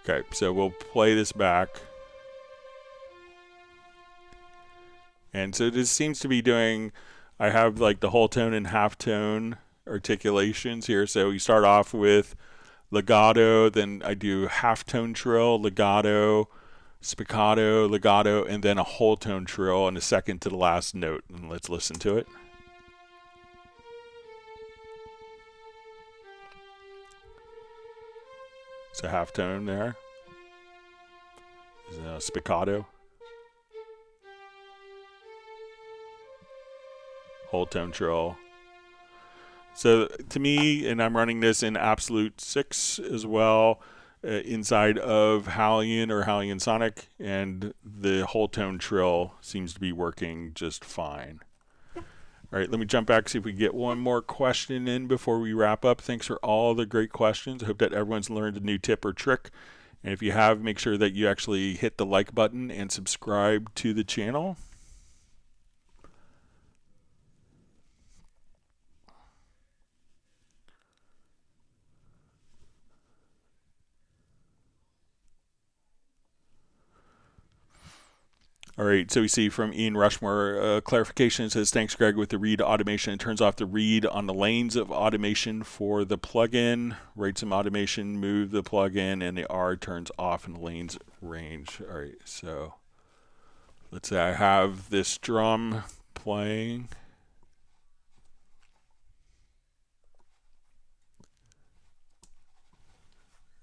Okay, so we'll play this back. And so this seems to be doing, I have like the whole tone and half tone articulations here. So we start off with legato, then I do half tone trill, legato, spiccato, legato, and then a whole tone trill and a second to the last note. And let's listen to it. So half tone there. Spiccato. Whole tone trill. So to me, and I'm running this in Absolute 6 as well, inside of Hallian or Hallian Sonic, and the whole tone trill seems to be working just fine. All All right, let me jump back, see if we get one more question in before we wrap up. Thanks for all the great questions. I hope that everyone's learned a new tip or trick. And if you have, make sure that you actually hit the like button and subscribe to the channel. All right, so we see from Ian Rushmore, clarification says, thanks, Greg, with the read automation. It turns off the read on the lanes of automation for the plugin. Write some automation, move the plugin, and the R turns off in the lanes range. All right, so let's say I have this drum playing.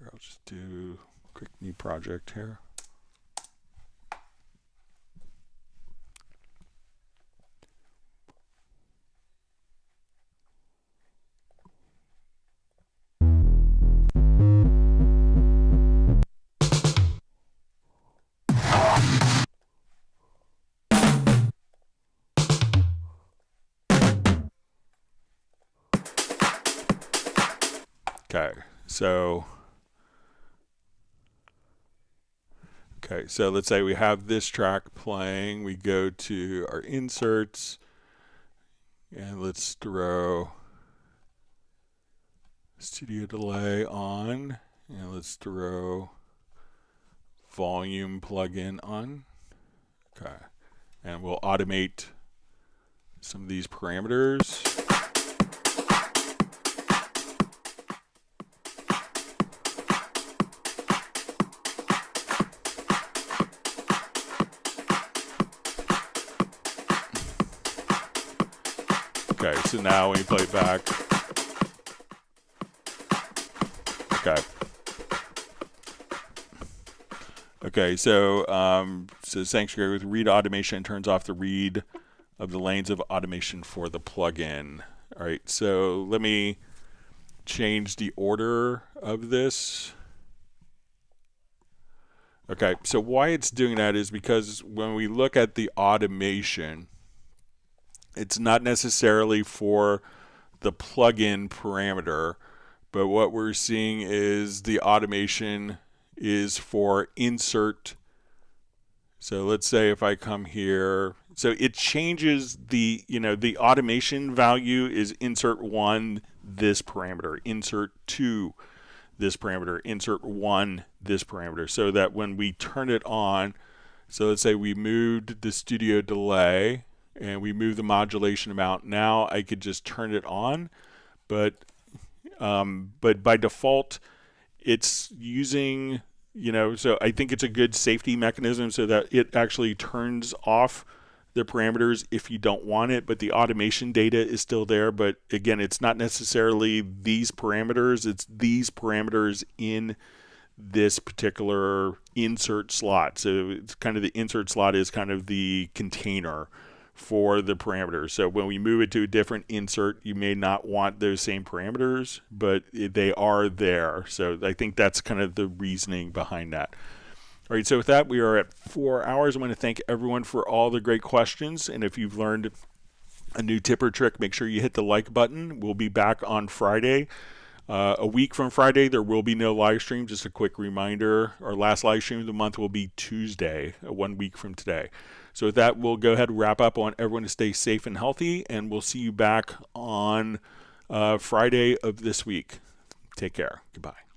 I'll just do a quick new project here. Okay, so let's say we have this track playing. We go to our inserts, and let's throw studio delay on, and let's throw volume plugin on. Okay, and we'll automate some of these parameters. Okay, so now when you play it back, okay, so thanks, Gary, with read automation, turns off the read of the lanes of automation for the plugin. All right, so let me change the order of this. Okay, so why it's doing that is because when we look at the automation, it's not necessarily for the plugin parameter, but what we're seeing is the automation is for insert. So let's say if I come here, so it changes the, the automation value is insert 1, this parameter, insert 2, this parameter, insert 1, this parameter, so that when we turn it on, so let's say we moved the studio delay, and we move the modulation amount. Now I could just turn it on, but by default, it's using, so I think it's a good safety mechanism so that it actually turns off the parameters if you don't want it, but the automation data is still there. But again, it's not necessarily these parameters, it's these parameters in this particular insert slot. So it's kind of the insert slot is kind of the container for the parameters. So when we move it to a different insert, you may not want those same parameters, but they are there. So I think that's kind of the reasoning behind that. All right, so with that, we are at 4 hours. I want to thank everyone for all the great questions. And if you've learned a new tip or trick, make sure you hit the like button. We'll be back on Friday. A week from Friday, there will be no live stream. Just a quick reminder, our last live stream of the month will be Tuesday, 1 week from today. So with that, we'll go ahead and wrap up. I want everyone to stay safe and healthy, and we'll see you back on Friday of this week. Take care. Goodbye.